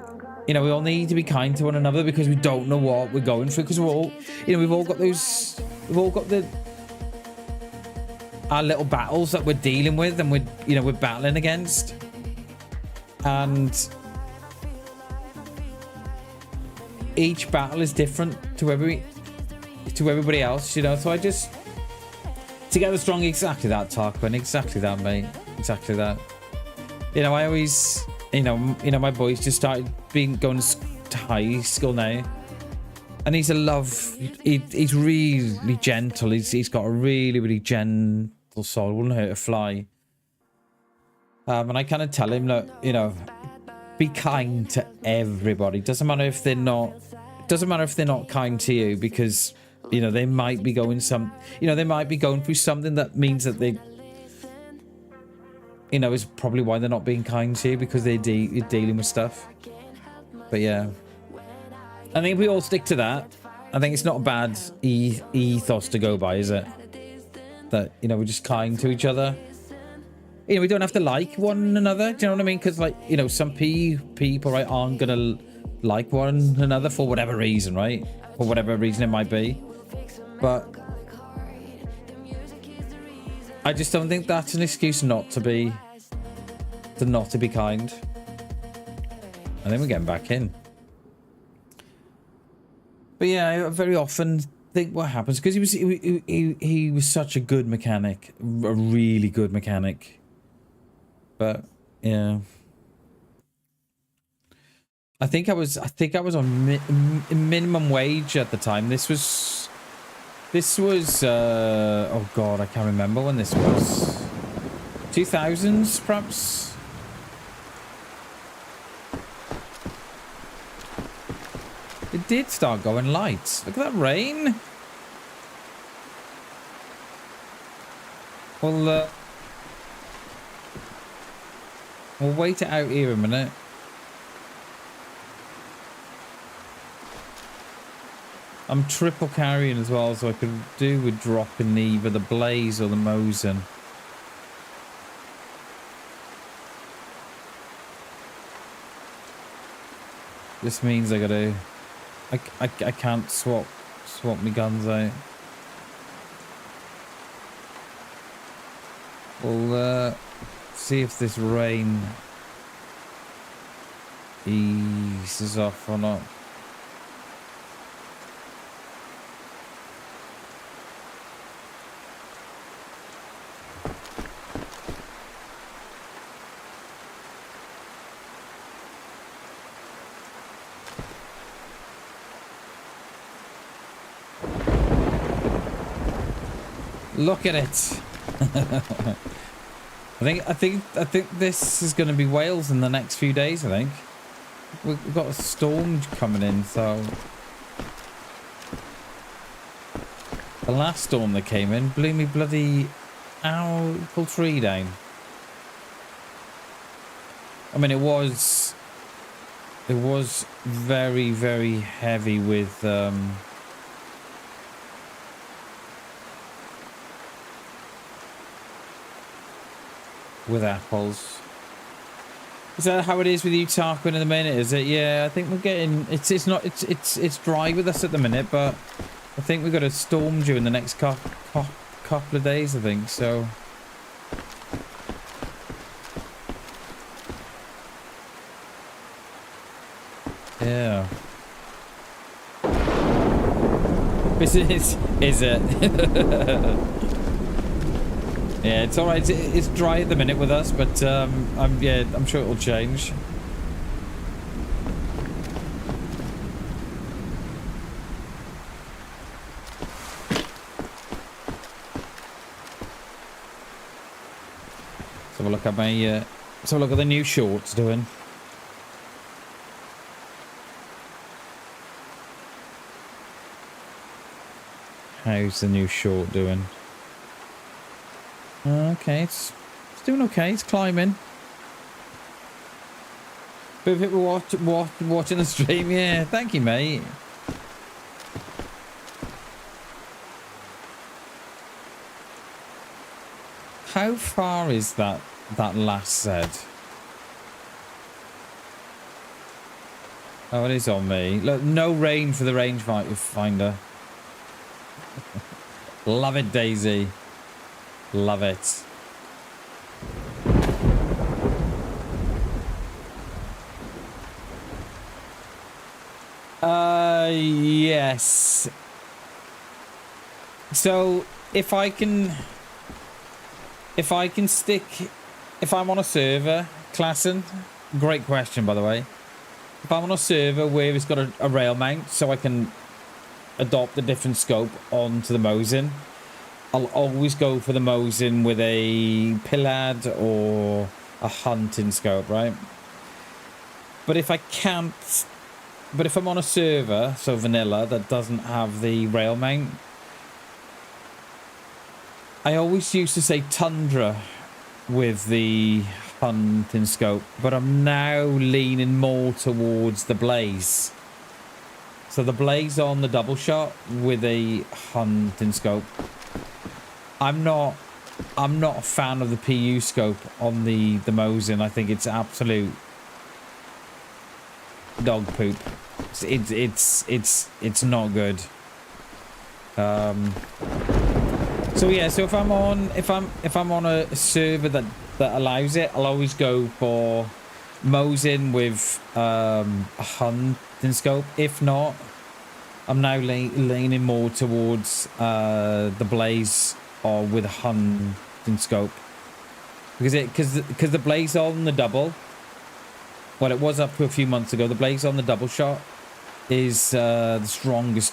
you know, we all need to be kind to one another, because we don't know what we're going through, because we're all, you know, we've all got our little battles that we're dealing with, and we're battling against, and each battle is different to everybody else, you know. So I just, together strong, exactly that, Tarquin, exactly that, mate, exactly that. You know, I always, you know, my boys just started going to high school now, and he's he's really gentle. He's got a really, really gentle soul. Wouldn't hurt a fly. And I kind of tell him, look, you know, be kind to everybody. Doesn't matter if they're not kind to you, because, you know, they might be going through something that means that they, you know, is probably why they're not being kind to you, because you're dealing with stuff. But yeah, I think if we all stick to that, I think it's not a bad ethos to go by, is it? That, you know, we're just kind to each other. You know, we don't have to like one another. Do you know what I mean? Because, like, you know, some people, right, aren't gonna like one another for whatever reason, right? For whatever reason it might be. But I just don't think that's an excuse not to be kind. I think we're getting back in. But yeah, I very often think what happens, because he was such a good mechanic, a really good mechanic. But yeah, I think I was on minimum wage at the time. This was oh god, I can't remember when this was. 2000s perhaps. did start going light. Look at that rain. Well, we'll wait it out here a minute. I'm triple carrying as well, so I could do with dropping either the Blaze or the Mosin. This means I gotta... I can't swap my guns out. We'll see if this rain eases off or not. Look at it. I think this is going to be Wales in the next few days. I think we've got a storm coming in. So the last storm that came in blew me bloody full tree down. I mean, it was very, very heavy with apples. Is that how it is with you, Tarquin, in the minute? Is it? Yeah, I think we're getting... It's dry with us at the minute, but I think we've got a storm due in the next couple of days, I think, so... Yeah. Is it? Yeah, it's alright. It's dry at the minute with us, but I'm sure it'll change. Let's have a look at my let's have a look at the new shorts doing. How's the new short doing? Okay, it's doing okay. It's climbing. But if it were watching the stream, yeah. Thank you, mate. How far is that last set? Oh, it is on me. Look, no rain for the rangefinder. Love it, DayZ. Love it. Yes. So if I'm on a server, Klassen, great question by the way. If I'm on a server where it's got a rail mount, so I can adopt a different scope onto the Mosin, I'll always go for the Mosin with a Pillad or a hunting scope, right? But if I can't... But if I'm on a server, so vanilla, that doesn't have the rail mount, I always used to say Tundra with the hunting scope, but I'm now leaning more towards the Blaze. So the Blaze on the double shot with a hunting scope. I'm not a fan of the PU scope on the Mosin. I think it's absolute dog poop. It's not good. So yeah, so if I'm on a server that allows it, I'll always go for Mosin with a hunting scope. If not, I'm now leaning more towards the Blaze or with a hunting scope, because the Blaze on the double, well, it was up to a few months ago, the Blaze on the double shot is the strongest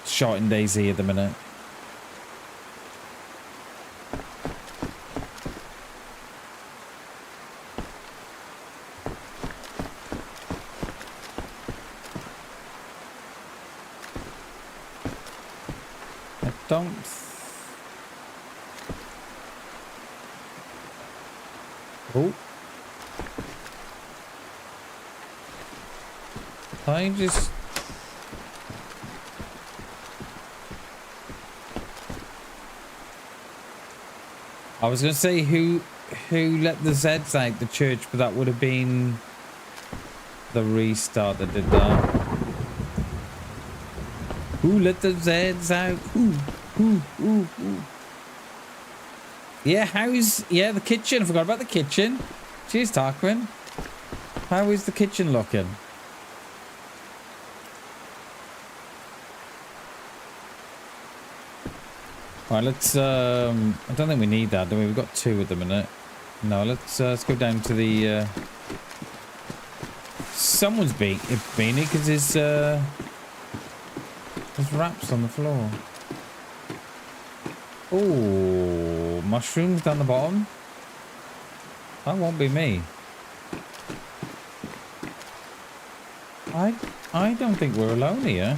shot in DayZ at the minute. don't... Oh. I just... I was going to say who let the Zeds out the church, but that would have been the restart that did that. Who let the Zeds out? Ooh. Yeah, the kitchen. I forgot about the kitchen. Cheers, Tarquin. How is the kitchen looking? Alright, let's, I don't think we need that, do we? We've got 2 at the minute. No, let's go down to the, someone's beanie, because his wraps on the floor. Oh, mushrooms down the bottom? That won't be me. I don't think we're alone here.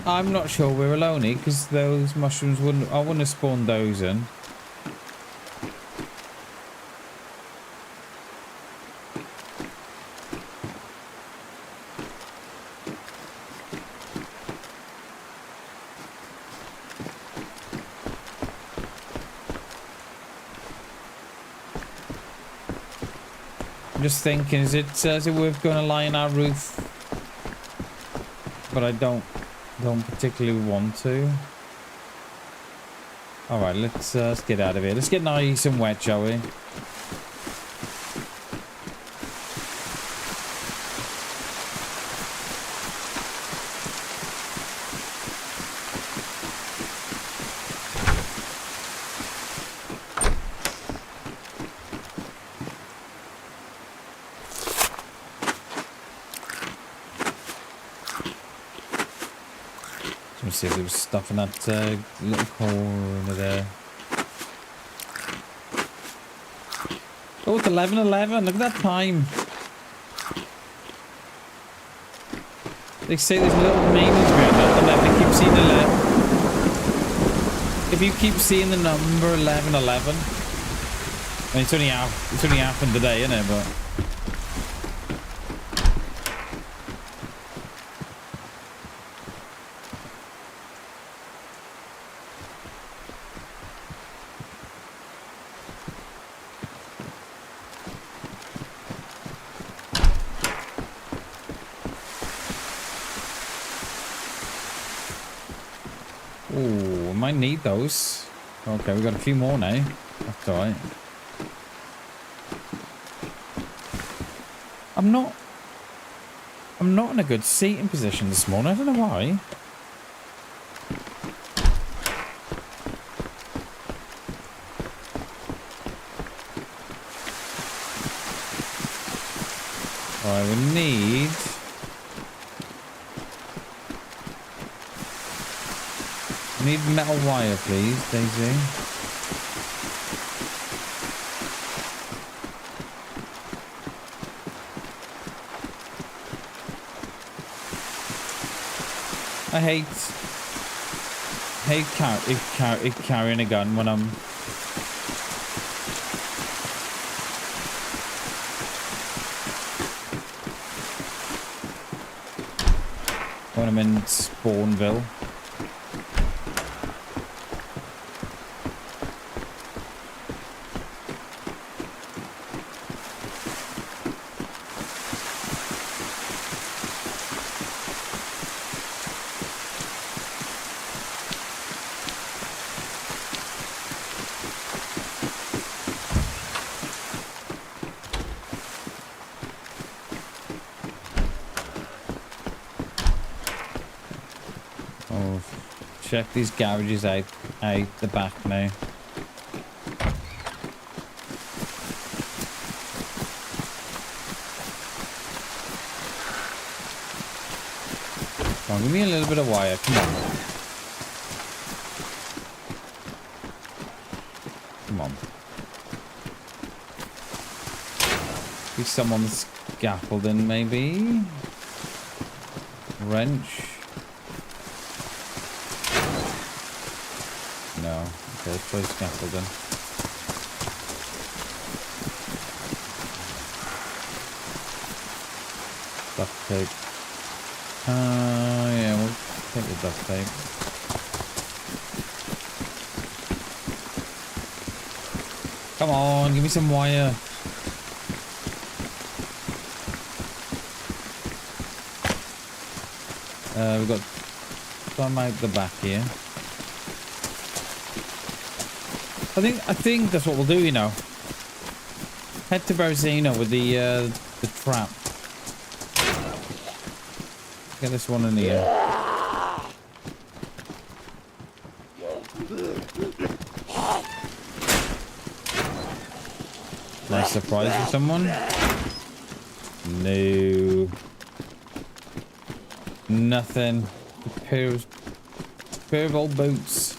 I'm not sure we're alone here because those mushrooms I wouldn't have spawned those in. I'm just thinking, is it worth going to lie on our roof? But I don't particularly want to. Alright, let's get out of here. Let's get nice and wet, shall we? See if there was stuff in that little corner there. Oh, it's 11:11. Look at that time. They say there's little maintenance behind that 11. I keep seeing 11. If you keep seeing the number 11:11, I mean, it's only happened today, isn't it? But. Need those. Okay, we've got a few more now. That's alright. I'm not in a good seating position this morning. I don't know why. Alright, we need... Need metal wire, please, DayZ. I hate carrying a gun when I'm in Spawnville. Check these garages out the back now. Come on, give me a little bit of wire. Come on. Come on. Be someone scaffolding, maybe. Wrench. No. Okay, let's try scaffolding. Duct tape. Yeah, we'll take the duct tape. Come on, give me some wire. We've got some out the back here. I think that's what we'll do, you know. Head to Berzino with the trap. Get this one in here. Nice surprise for someone. No. Nothing. Pair of old boots.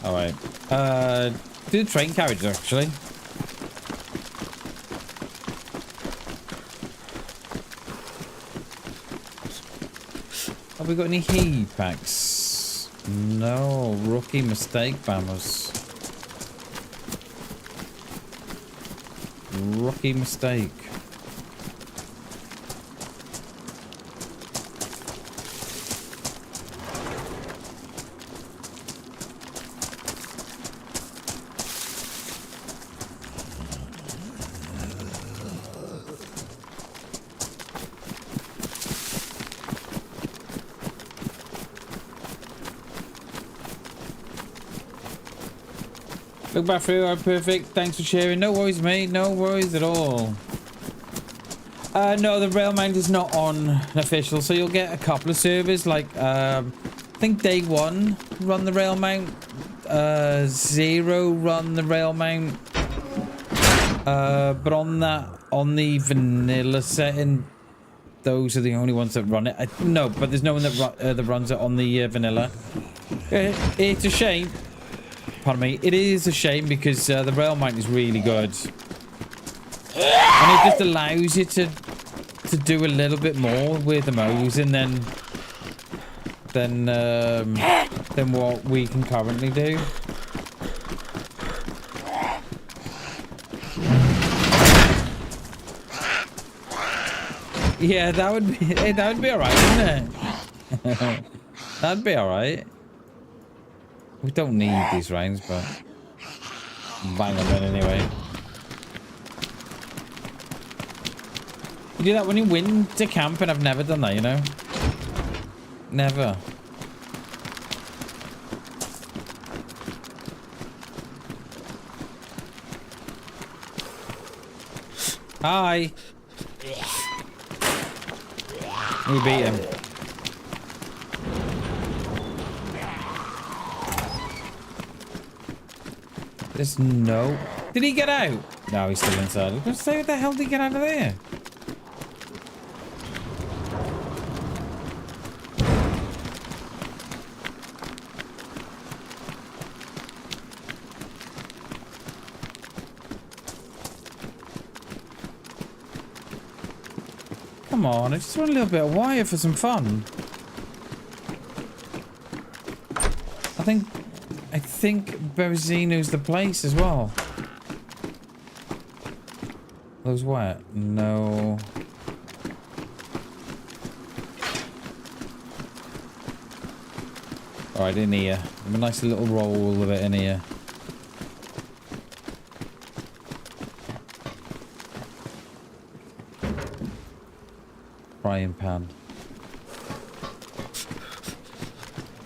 Alright. Do the train carriage actually. Have we got any heat packs? No. Rookie mistake, Bammers. Rookie mistake. Look back through, I'm perfect. Thanks for sharing. No worries, mate. No worries at all. No, the rail mount is not on official, so you'll get a couple of servers. Like, I think day 1 run the rail mount. 0 run the rail mount. But on the vanilla setting, those are the only ones that run it. No, but there's no one that runs it on the vanilla. It's a shame. Pardon me. It is a shame because the rail mount is really good, and it just allows you to do a little bit more with the mosing than what we can currently do. Yeah, that would be alright, wouldn't it? That'd be alright. We don't need these rounds, but bang them in anyway. You do that when you win to camp, and I've never done that, you know? Never. Hi. We beat him. There's no... Did he get out? No, he's still inside. I was going to say, what the hell did he get out of there? Come on, I just want a little bit of wire for some fun. I think Berzino's the place as well. Those wet? No. Alright, in here. Have a nice little roll of it in here. Frying pan.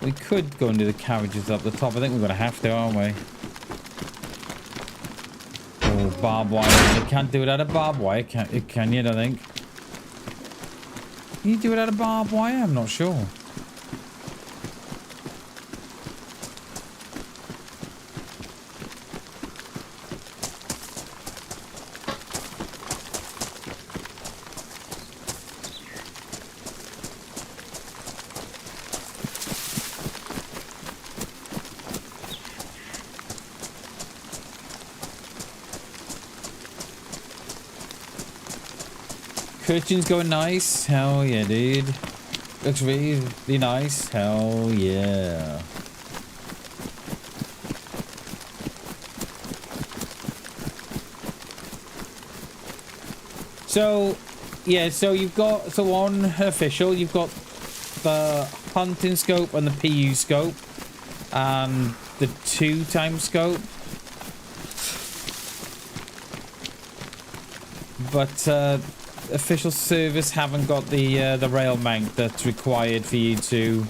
We could go and do the carriages up the top. I think we're going to have to, aren't we? Oh, barbed wire. You can't do it out of barbed wire, can you? I don't think. Can you do it out of barbed wire? I'm not sure. Curtains going nice. Hell yeah, dude. Looks really, really nice. Hell yeah. So, yeah, so you've got, so on official, you've got the hunting scope and the PU scope and the 2x scope. But official service haven't got the rail mount that's required for you to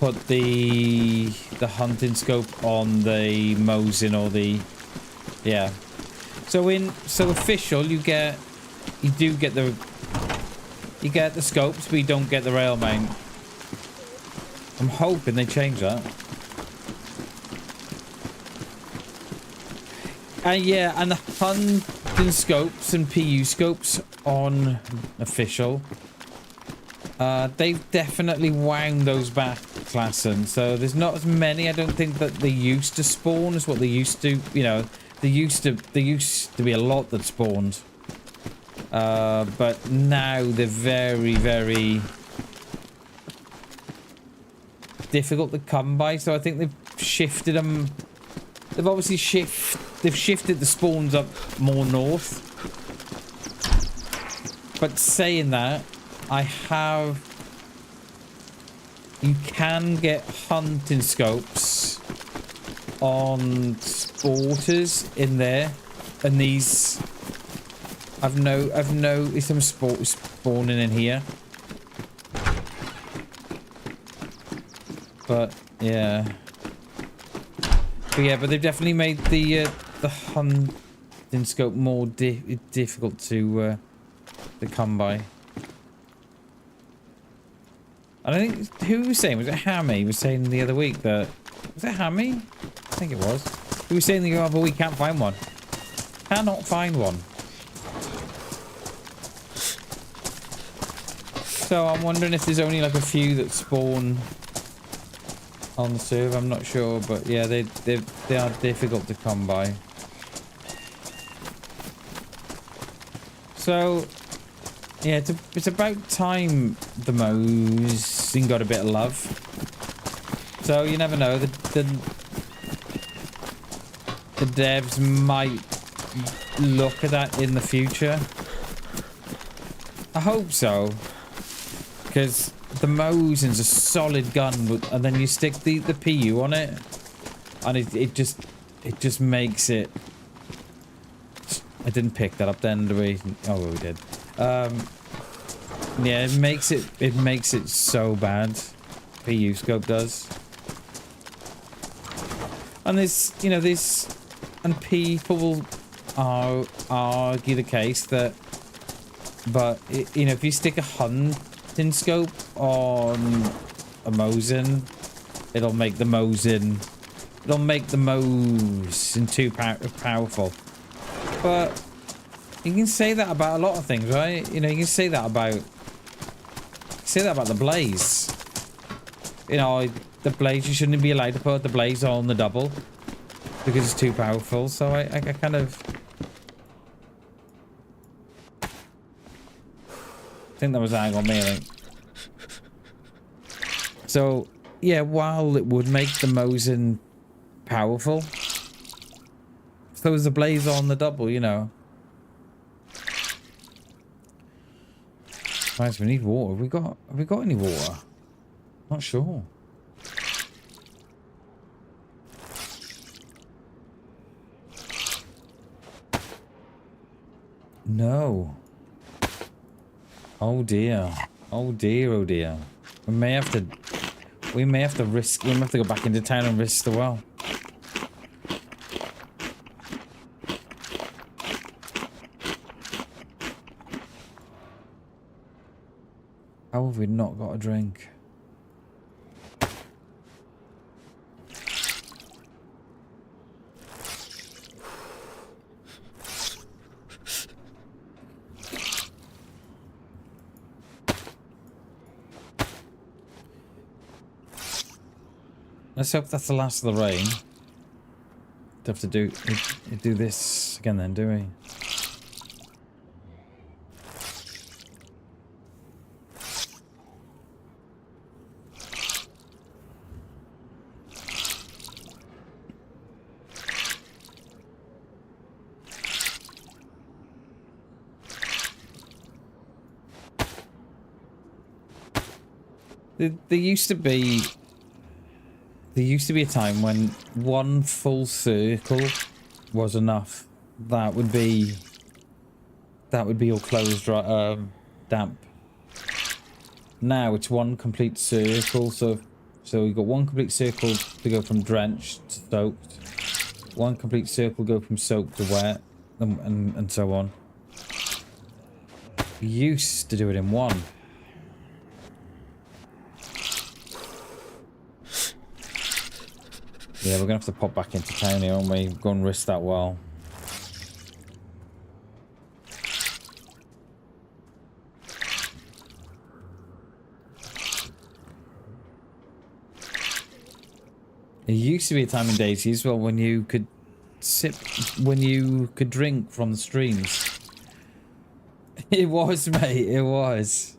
put the hunting scope on the Mosin or the, yeah. So official you do get the scopes, but you don't get the rail mount. I'm hoping they change that. And yeah, and the hunting scopes and PU scopes on official, they've definitely wound those back, Klassen. So there's not as many. I don't think that they used to spawn as what they used to. You know, there used to be a lot that spawned. But now they're very, very difficult to come by. So I think they've shifted them. They've obviously shifted the spawns up more north. But saying that, you can get hunting scopes on sporters in there, and these I've noticed them spawning in here. But yeah. But yeah, but they've definitely made the hunting scope more difficult to come by. I don't think, who was saying, was it Hammy? Was saying the other week that, was it Hammy? I think it was. He was saying the other week can't find one. Cannot find one. So I'm wondering if there's only like a few that spawn on the server. I'm not sure, but yeah, they are difficult to come by. So yeah, it's about time the Mosin got a bit of love. So you never know, the devs might look at that in the future. I hope so, because the Mosin's a solid gun, and then you stick the PU on it, and it just makes it. I didn't pick that up then, did we? Oh, well, we did. Yeah, it makes it so bad. PU scope does. And there's, you know, and people argue the case that, but you know, if you stick a hunting scope on a Mosin, it'll make the Mosin too powerful. But you can say that about a lot of things, right? You know, you can say that about the Blaze. You know, the Blaze, you shouldn't be allowed to put the Blaze on the double because it's too powerful. So I kind of think that was ag on me, I think. So yeah, while it would make the Mosin powerful, so is the Blaze on the double, you know. Right, so we need water. Have we got any water? Not sure. No. Oh dear. Oh dear, oh dear. We may have to risk, we may have to go back into town and risk the well. How have we not got a drink? Let's hope that's the last of the rain. Don't have to do this again then, do we? There used to be a time when one full circle was enough. That would be all closed, damp. Now it's one complete circle, so you've got one complete circle to go from drenched to soaked, one complete circle go from soaked to wet, and so on. We used to do it in one. Yeah, we're gonna have to pop back into town here, aren't we? Go and risk that well. There used to be a time in DayZ as well when you could drink from the streams. It was, mate, it was.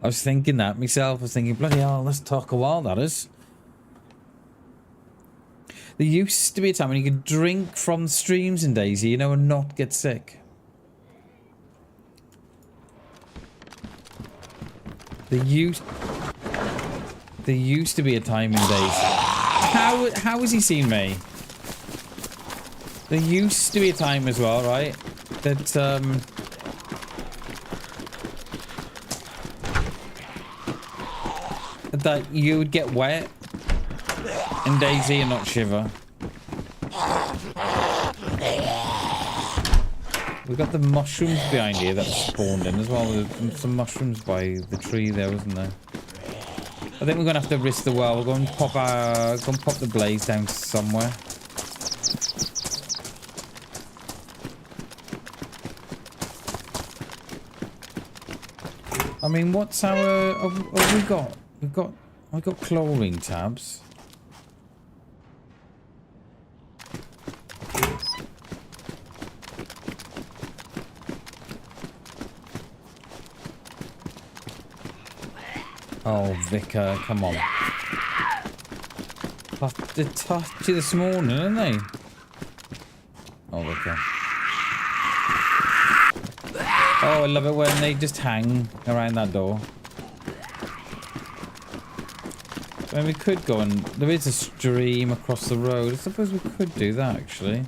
I was thinking that myself. I was thinking, bloody hell, let's talk a while, that is. There used to be a time when you could drink from the streams in DayZ, you know, and not get sick. There used to be a time in DayZ. How has he seen me? There used to be a time as well, right? That you would get wet in DayZ and not shiver. We've got the mushrooms behind here that spawned in as well. There's some mushrooms by the tree there, wasn't there? I think we're gonna have to risk the well. We're going to pop the blaze down somewhere. I mean, what's our? Have we got? I've got chlorine tabs. Oh, Vicar, come on. They touched you this morning, didn't they? Oh, Vicar. Oh, I love it when they just hang around that door. I mean, we could go and... There is a stream across the road. I suppose we could do that, actually.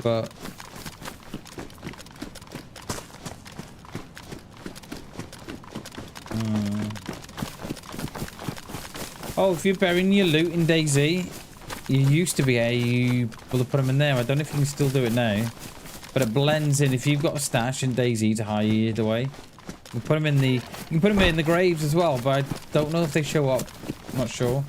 But... Oh, if you're burying your loot in DayZ, you used to be able to put them in there. I don't know if you can still do it now, but it blends in. If you've got a stash in DayZ to hide away, you can put them in the. You can put them in the graves as well, but I don't know if they show up. I'm not sure.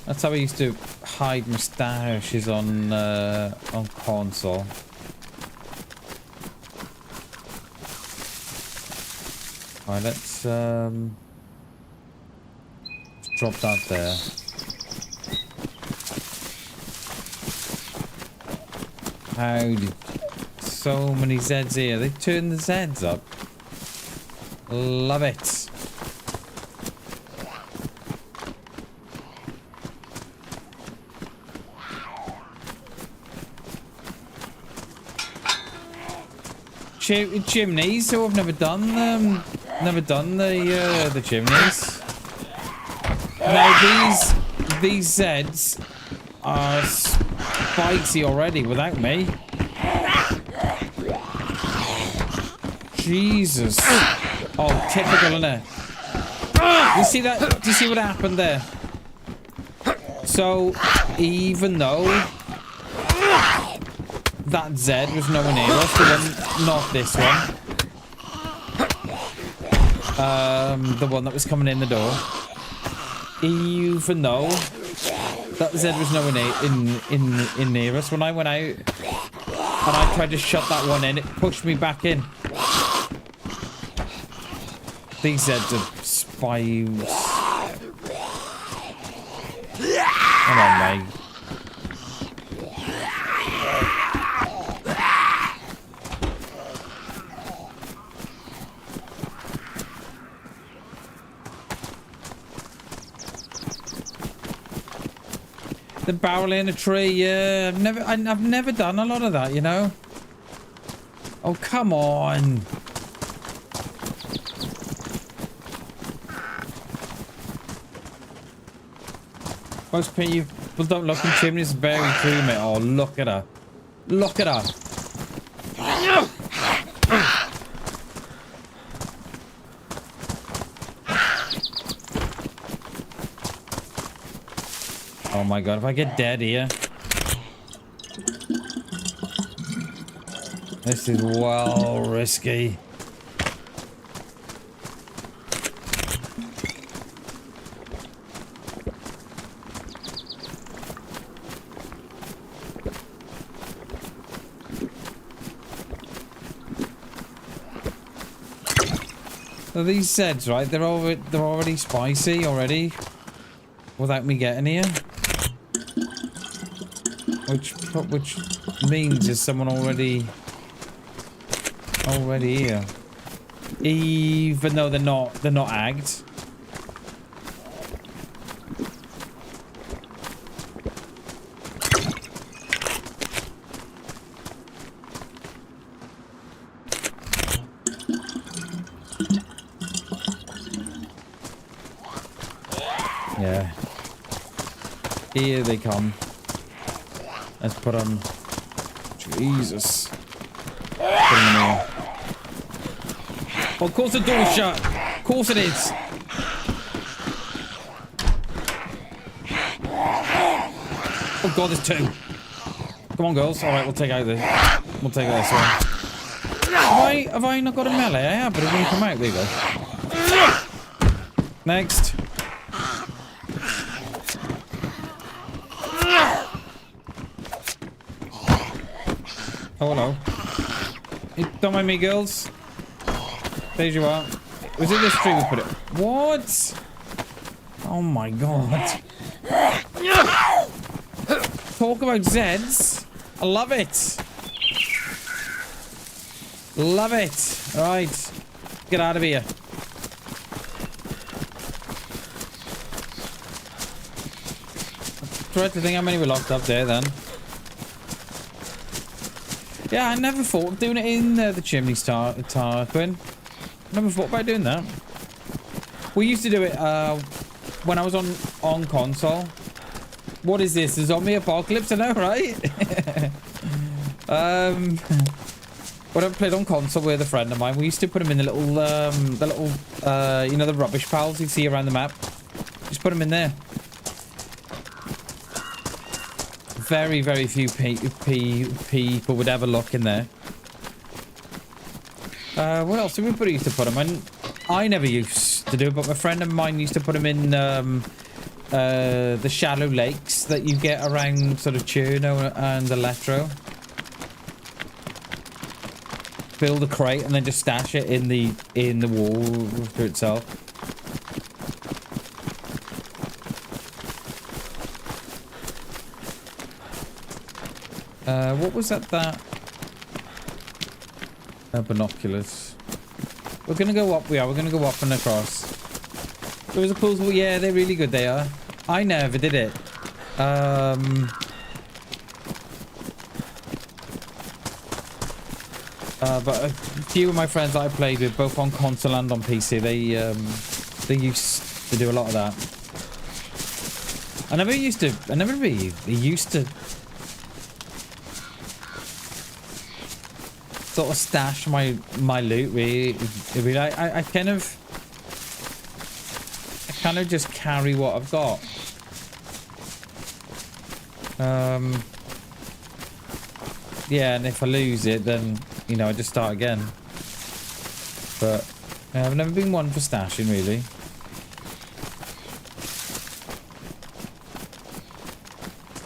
That's how I used to hide my stashes on console. Alright, let's drop that there. How did so many Zeds here? They turned the Zeds up. Love it. Chimneys, so I've never done the chimneys. Now these Zeds are spicy already without me. Jesus. Oh, typical, innit? You see that? Do you see what happened there? So even though that Z was nowhere near us, but not this one. The one that was coming in the door. Even though that Z was nowhere near near us, when I went out and I tried to shut that one in, it pushed me back in. These Zeds are spies. Come on, mate. The barrel in a tree, yeah. I've never done a lot of that, you know. Oh, come on. Most people don't look in chimneys. It's very true, mate. Oh, look at her. Look at her. Oh my god, if I get dead here. This is well risky. So these Zeds, right? They're already spicy already, without me getting here. Which means there's someone already here. Even though they're not agged. Yeah. Here they come. Let's put them. Jesus. Put them in there. Oh, of course the door's shut. Of course it is. Oh god, there's two. Come on, girls. All right, we'll take out this. We'll take out this one. Have I not got a melee? I have, but it won't come out. There you go. Next. Oh, hello. Don't mind me, girls. There you are. Was it this tree we put it? What? Oh my god. Talk about Zeds. I love it. Love it. Alright. Get out of here. Try to think how many were locked up there then. Yeah, I never thought of doing it in the chimney Tarquin. Never thought about doing that. We used to do it when I was on console. What is this? The zombie apocalypse? I know, right? When I played on console with a friend of mine, we used to put them in the little, you know, the rubbish piles you see around the map. Just put them in there. Very, very few people would ever look in there. What else did we used to put them in? I never used to do it, but my friend of mine used to put them in the shallow lakes that you get around sort of Cherno and Electro. Build a crate and then just stash it in the wall to itself. What was that? Binoculars. We're gonna go up. We're gonna go up and across. There was a pool. Yeah, they're really good. They are. I never did it. But a few of my friends that I played with, both on console and on PC, they used to do a lot of that. I never really used to sort of stash my loot. Really, I kind of just carry what I've got. Yeah, and if I lose it, then you know I just start again. But yeah, I've never been one for stashing, really.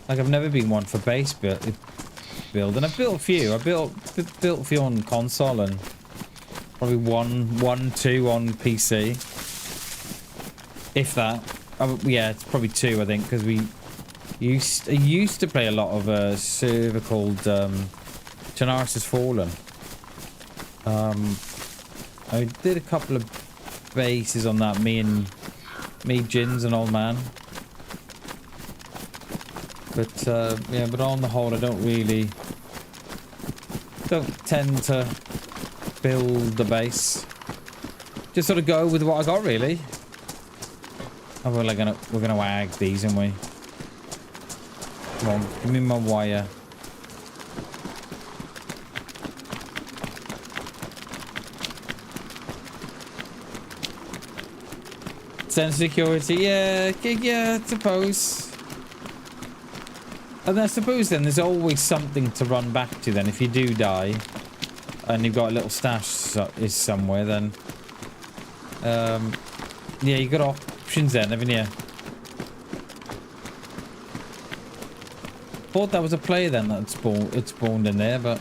Like I've never been one for base build, and I've built a few. I built a few on console and probably one, two on PC. If that, yeah, it's probably two, I think, because I used to play a lot of a server called Chernarus Has Fallen. I did a couple of bases on that. Me, Jins, and Old Man. But yeah, but on the whole, I don't tend to build the base. Just sort of go with what I got, really. Oh, we're gonna wag these, aren't we? Come on, give me my wire. Sense security, yeah, I suppose. And I suppose then there's always something to run back to then if you do die. And you've got a little stash is somewhere then. Yeah, you got options then, haven't you? Thought that was a player then that spawned in there, but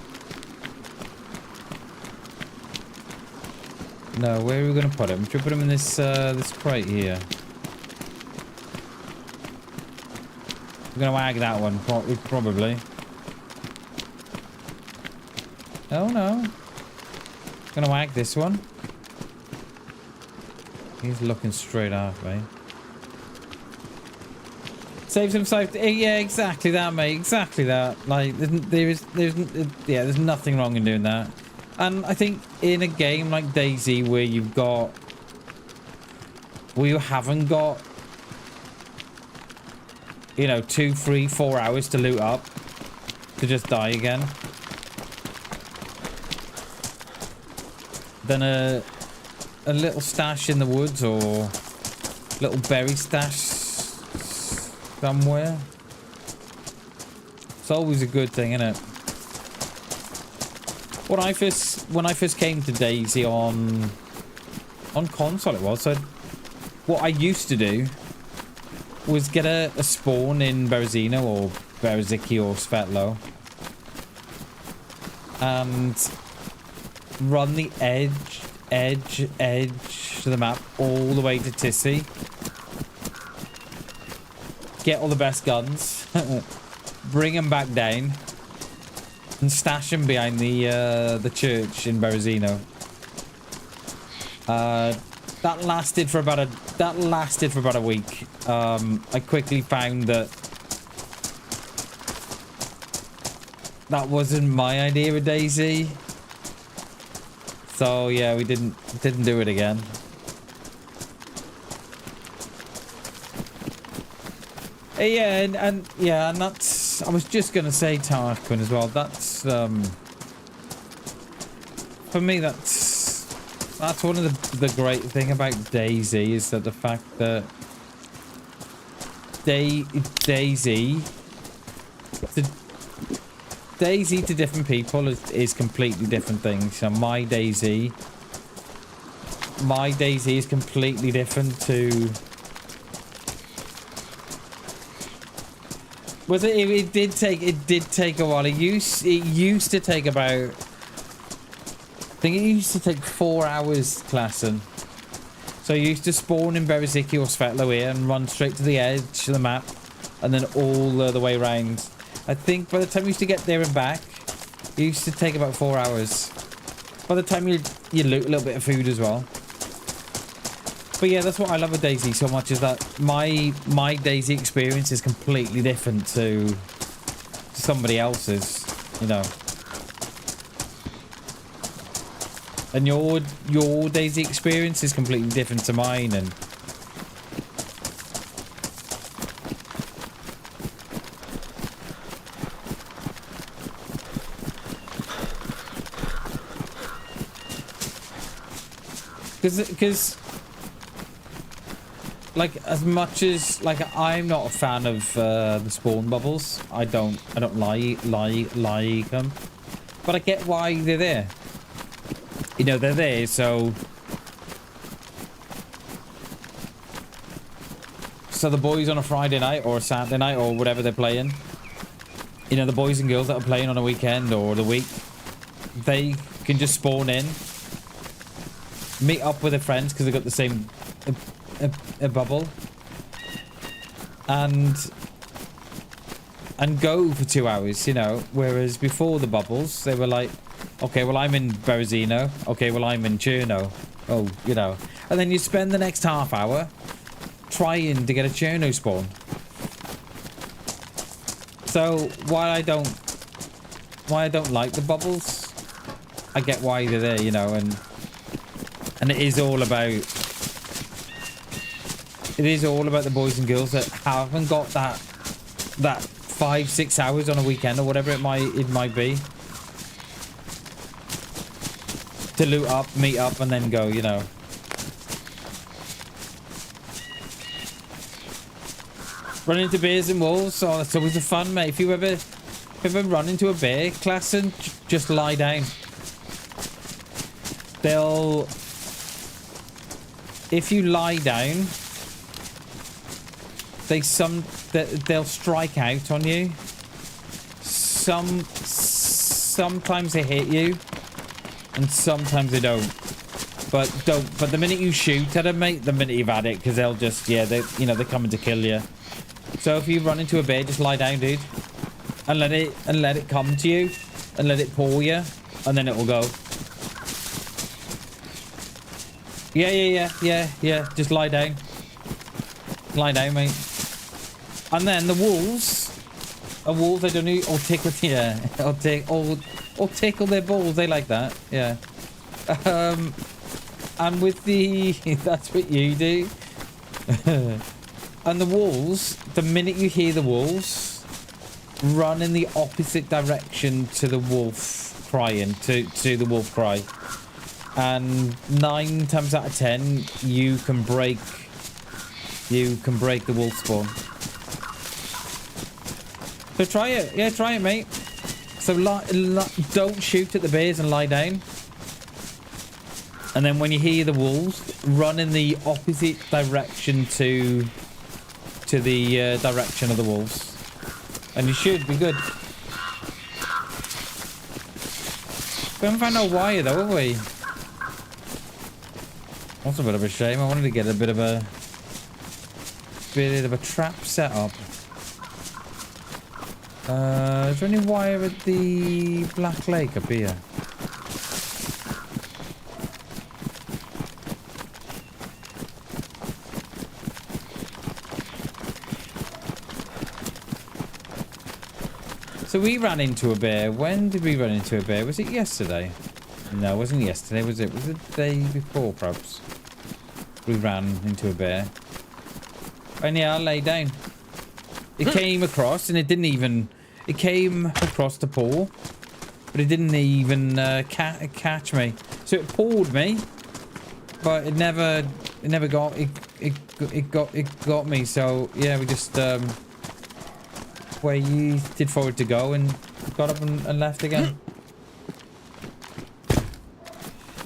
no. Where are we gonna put him? Should we put him in this this crate here? We're gonna wag that one, probably. Oh no. Gonna wag this one. He's looking straight at me. Saves him safe. Yeah, exactly that, mate. Exactly that. Like, there's nothing wrong in doing that. And I think in a game like DayZ where you haven't got, you know, 2, 3, 4 hours to loot up to just die again, then a little stash in the woods or little berry stash somewhere, it's always a good thing, isn't it? When I first came to DayZ on console, it was, so what I used to do was get a spawn in Berezino or Bereziki or Svetlo and run the edge to the map all the way to Tissy. Get all the best guns, bring them back down, and stash them behind the church in Berezino. That lasted for about a week. I quickly found that wasn't my idea of DayZ. So yeah, we didn't do it again. Yeah, and that's, I was just gonna say Tarquin as well. That's for me, that's one of the great thing about DayZ is that the fact that DayZ to different people is completely different things. So my DayZ is completely different to. Was it? It did take a while. It used to take about. I think it used to take 4 hours, Klassen. So you used to spawn in Bereziki or Svetlo here and run straight to the edge of the map, and then all the way around. I think by the time you used to get there and back, it used to take about 4 hours. By the time you loot a little bit of food as well. But yeah, that's what I love with DayZ so much, is that my DayZ experience is completely different to somebody else's, you know. And your DayZ experience is completely different to mine, and because like, as much as, like, I'm not a fan of the spawn bubbles. I don't like them, but I get why they're there. You know, they're there so the boys on a Friday night or a Saturday night or whatever they're playing, you know, the boys and girls that are playing on a weekend or the week, they can just spawn in, meet up with their friends because they've got the same a bubble, and go for 2 hours, you know. Whereas before the bubbles, they were like, okay, well, I'm in Berezino. Okay, well, I'm in Cherno. Oh, you know. And then you spend the next half hour trying to get a Cherno spawn. So while I don't like the bubbles, I get why they're there, you know, and it is all about the boys and girls that haven't got that 5-6 hours on a weekend or whatever it might be to loot up, meet up, and then go, you know. Run into bears and wolves. Oh, that's always a fun, mate. If you ever run into a bear, class, and just lie down. If you lie down, they'll strike out on you. Sometimes they hit you, and sometimes they don't. But the minute you shoot at them, mate, the minute you've had it, because they'll just, yeah, they're coming to kill you. So if you run into a bear, just lie down, dude, and let it come to you, and let it paw you, and then it will go. Yeah. Just lie down. Lie down, mate. And then the wolves, I don't know, or tickle, yeah, or tickle their balls. They like that, yeah. And with the, that's what you do. And the wolves, the minute you hear the wolves, run in the opposite direction to the wolf crying, to the wolf cry. And 9 times out of 10, you can break the wolf spawn. So try it. Yeah, try it, mate. So don't shoot at the bears and lie down. And then when you hear the wolves, run in the opposite direction to the direction of the wolves. And you should be good. We haven't found no wire though, have we? That's a bit of a shame. I wanted to get a bit of a trap set up. Is there any wire at the Black Lake up here? So we ran into a bear. When did we run into a bear? Was it yesterday? No, it wasn't yesterday, was it? Was it the day before, perhaps? We ran into a bear. And yeah, I lay down. It came across and it didn't even... It came across the paw, but it didn't even catch me. So it pawed me, but it never got... It got me. So yeah, we just where you did forward to go and got up and left again.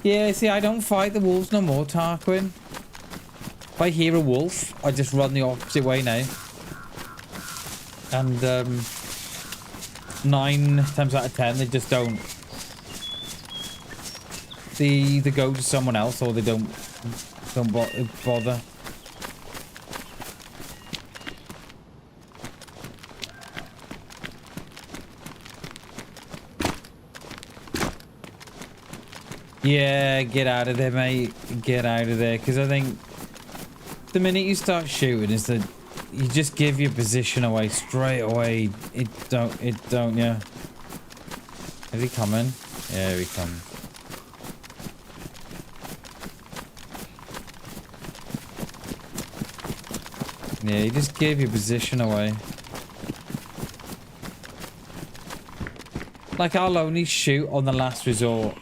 Yeah, see, I don't fight the wolves no more, Tarquin. If I hear a wolf, I just run the opposite way now. And 9 times out of 10, they just don't. They either go to someone else or they don't bother. Yeah, get out of there, mate. Get out of there. Because I think the minute you start shooting is that you just give your position away straight away. It don't, yeah. Is he coming? Yeah, here he comes. Yeah, you just gave your position away. Like, I'll only shoot on the last resort.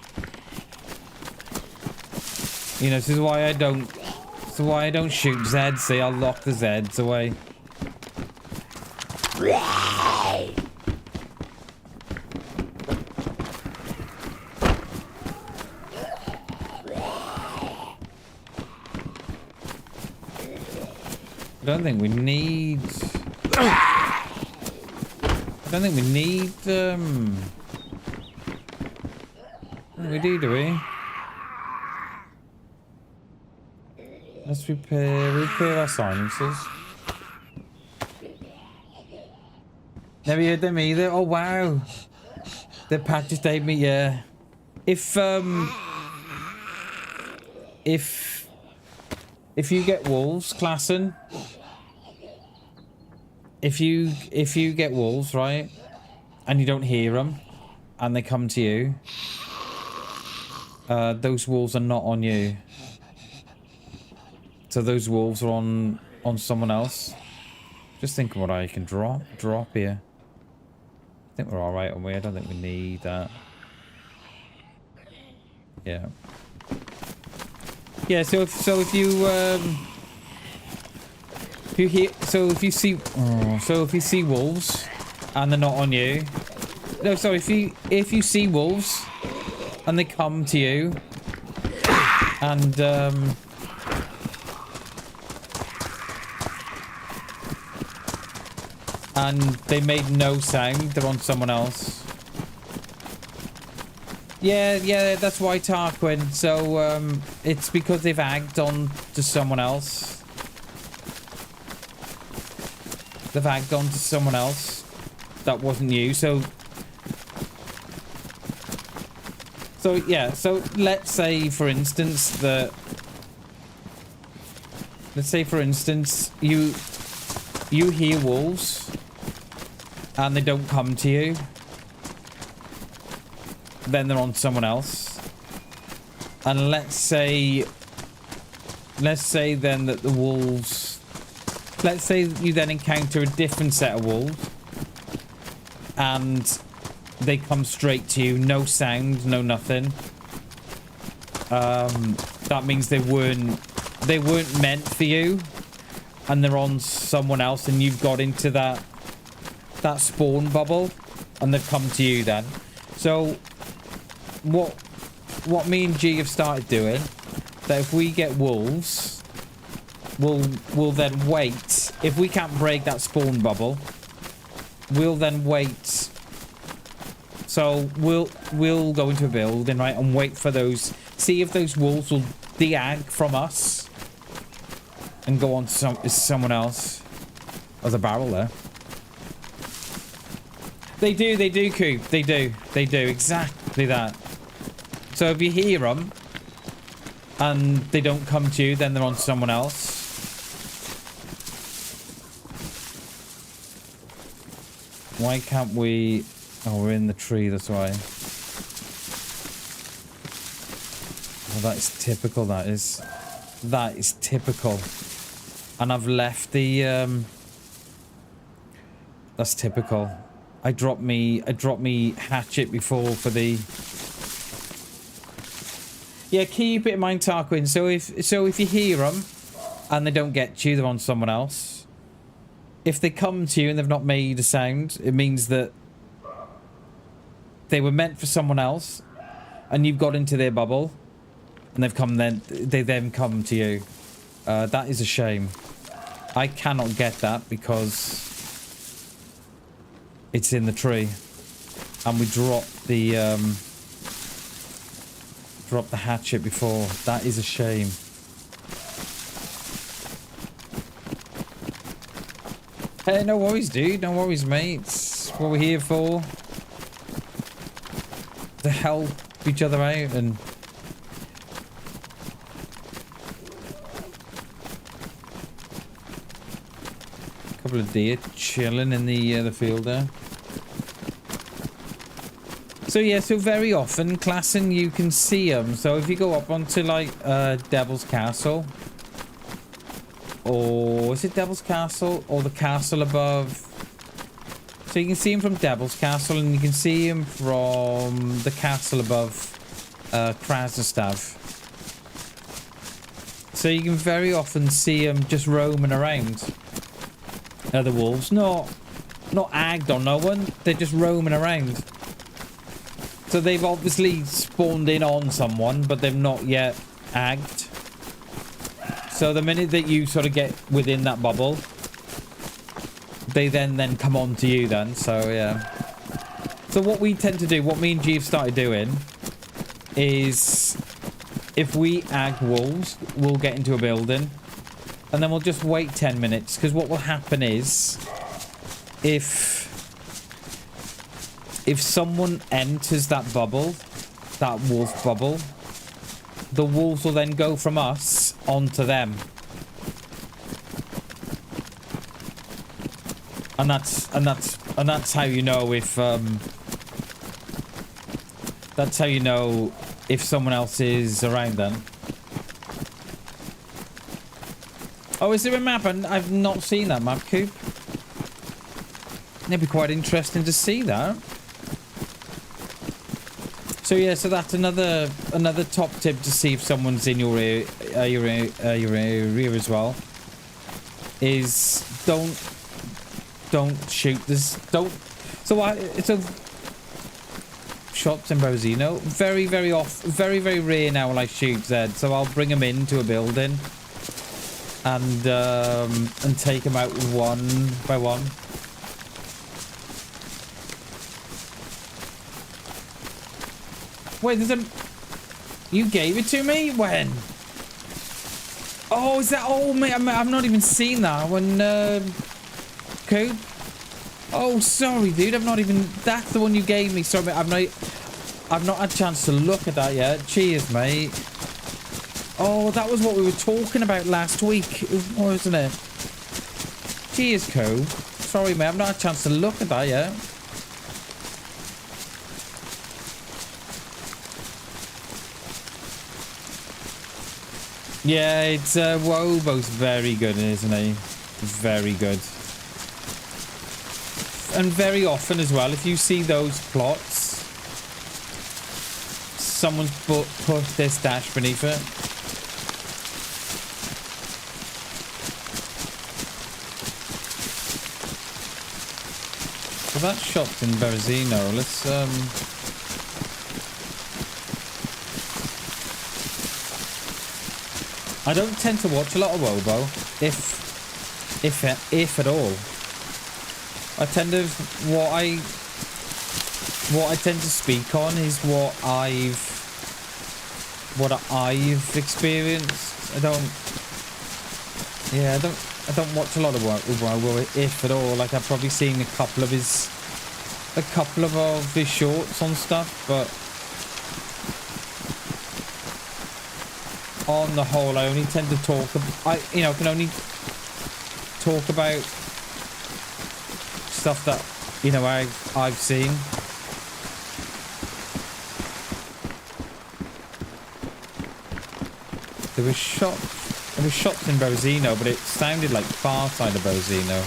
You know, this is why I don't... This is why I don't shoot Zeds. See, I'll lock the Zeds away. I don't think we need... I don't think we need... We do we? Let's repair our silencers. Never heard them either. Oh wow. The pack just ate me, yeah. If you get wolves, Klassen, if you get wolves, right, and you don't hear them, and they come to you, those wolves are not on you. So those wolves are on someone else. Just think what I can drop here. I think we're all right, aren't we? I don't think we need that. Yeah. Yeah. So if you see wolves and they're not on you. No, sorry. If you see wolves and they come to you and they made no sound, they're on someone else. Yeah, that's why Tarquin. So it's because they've agged on to someone else. They've agged on to someone else. That wasn't you. So yeah. So let's say, for instance, that. Let's say, for instance, you hear wolves, and they don't come to you. Then they're on someone else. And let's say then that the wolves, let's say you then encounter a different set of wolves and they come straight to you, no sound, no nothing. That means they weren't meant for you, and they're on someone else, and you've got into that spawn bubble, and they've come to you then. So what me and G have started doing, that if we get wolves, we'll then wait. If we can't break that spawn bubble, we'll then wait. So we'll go into a building, right, and wait for those. See if those wolves will de-ag from us and go on to someone else. There's a barrel there. They do, Coop. They do exactly that. So if you hear them and they don't come to you, then they're on someone else. Why can't we... Oh, we're in the tree, that's why. Oh, that is typical, that is. That is typical. And I've left the... That's typical. I dropped me hatchet before for the... Yeah, keep it in mind, Tarquin. So if you hear them and they don't get you, they're on someone else. If they come to you and they've not made a sound, it means that they were meant for someone else, and you've got into their bubble, and they then come to you. That is a shame. I cannot get that because it's in the tree, and we dropped the hatchet before. That is a shame. Hey, no worries, dude. No worries, mate. It's what we're here for. To help each other out and... A couple of deer chilling in the field there. So yeah, so very often, Klassen, you can see them. So if you go up onto like Devil's Castle, or is it Devil's Castle or the castle above? So you can see him from Devil's Castle, and you can see him from the castle above Krasnostav. So you can very often see him just roaming around. The wolves, not agged on no one, they're just roaming around. So they've obviously spawned in on someone, but they've not yet agged. So the minute that you sort of get within that bubble, they then come on to you then. So yeah. So what we tend to do, what me and G have started doing, is if we ag wolves, we'll get into a building, and then we'll just wait 10 minutes. Because what will happen is, if someone enters that bubble, that wolf bubble, the wolves will then go from us onto them. And that's how you know if that's how you know if someone else is around then. Oh, is there a map? I've not seen that map, Coop. It'd be quite interesting to see that. So yeah, so that's another top tip to see if someone's in your area as well. Is don't shoot this. Don't. So it's a shots in Bozino. Very very rare now when I shoot Zed. So I'll bring them into a building and take them out one by one. Wait, there's a... You gave it to me? When? Oh, is that... Oh, mate, I've not even seen that when... Coop? Oh, sorry, dude. I've not even... That's the one you gave me. Sorry, mate. I've not had a chance to look at that yet. Cheers, mate. Oh, that was what we were talking about last week, wasn't it? Cheers, Coop. Sorry, mate. I've not had a chance to look at that yet. Yeah, it's Wobo's very good, isn't he? Very good. And very often as well, if you see those plots, someone's put their stash beneath it. So that shop's in Berezino. Let's I don't tend to watch a lot of Wobo, if at all. I tend to what I tend to speak on is what I've experienced. I don't watch a lot of Wobo, if at all. Like I've probably seen a couple of his shorts on stuff, but on the whole, I only tend to talk. I can only talk about stuff that I've seen. There was shots in Berezino, but it sounded like far side of Berezino.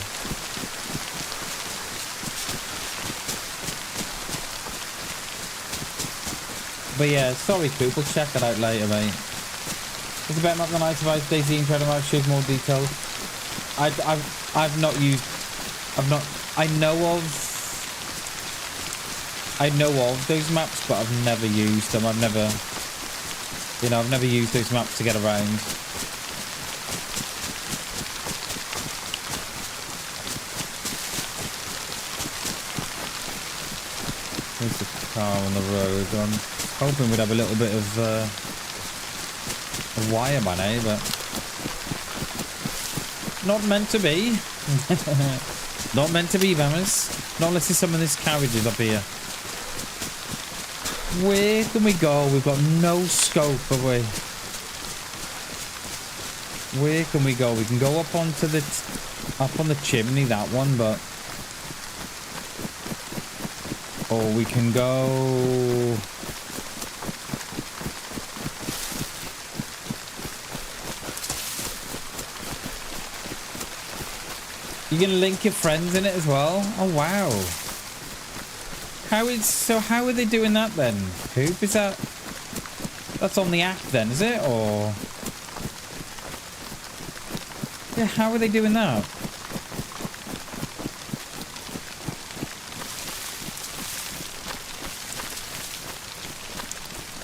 But yeah, sorry, Coop. We'll check that out later, mate. It's a better map than I devised. DayZ and Chernarus shows more details. I've not used. I know of those maps, but I've never used them. I've never used those maps to get around. There's the car on the road. I'm hoping we'd have a little bit of wire by now, but not meant to be. Not meant to be, Vammers. Not unless there's some of this carriages up here. Where can we go? We've got no scope, have we? Where can we go? We can go up onto the up on the chimney, that one, but or we can go. You gonna link your friends in it as well? Oh wow! How are they doing that then? Coop, is that's on the app then? Is it or? Yeah, how are they doing that?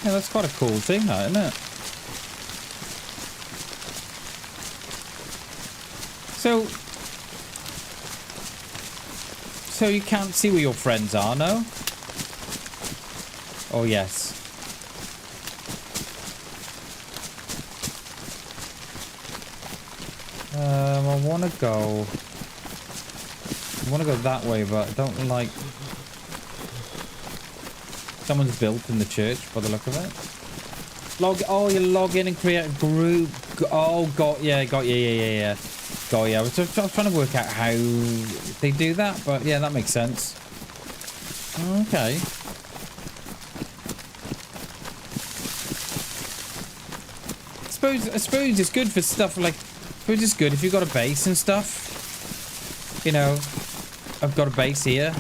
Yeah, that's quite a cool thing, that, isn't it? So you can't see where your friends are, no? Oh, yes. I want to go that way, but I don't like... Someone's built in the church by the look of it. You log in and create a group. Oh, got yeah. God, yeah, I was trying to work out how they do that, but yeah, that makes sense. Okay. I suppose it's good for stuff like... I suppose it's good if you've got a base and stuff. You know, I've got a base here.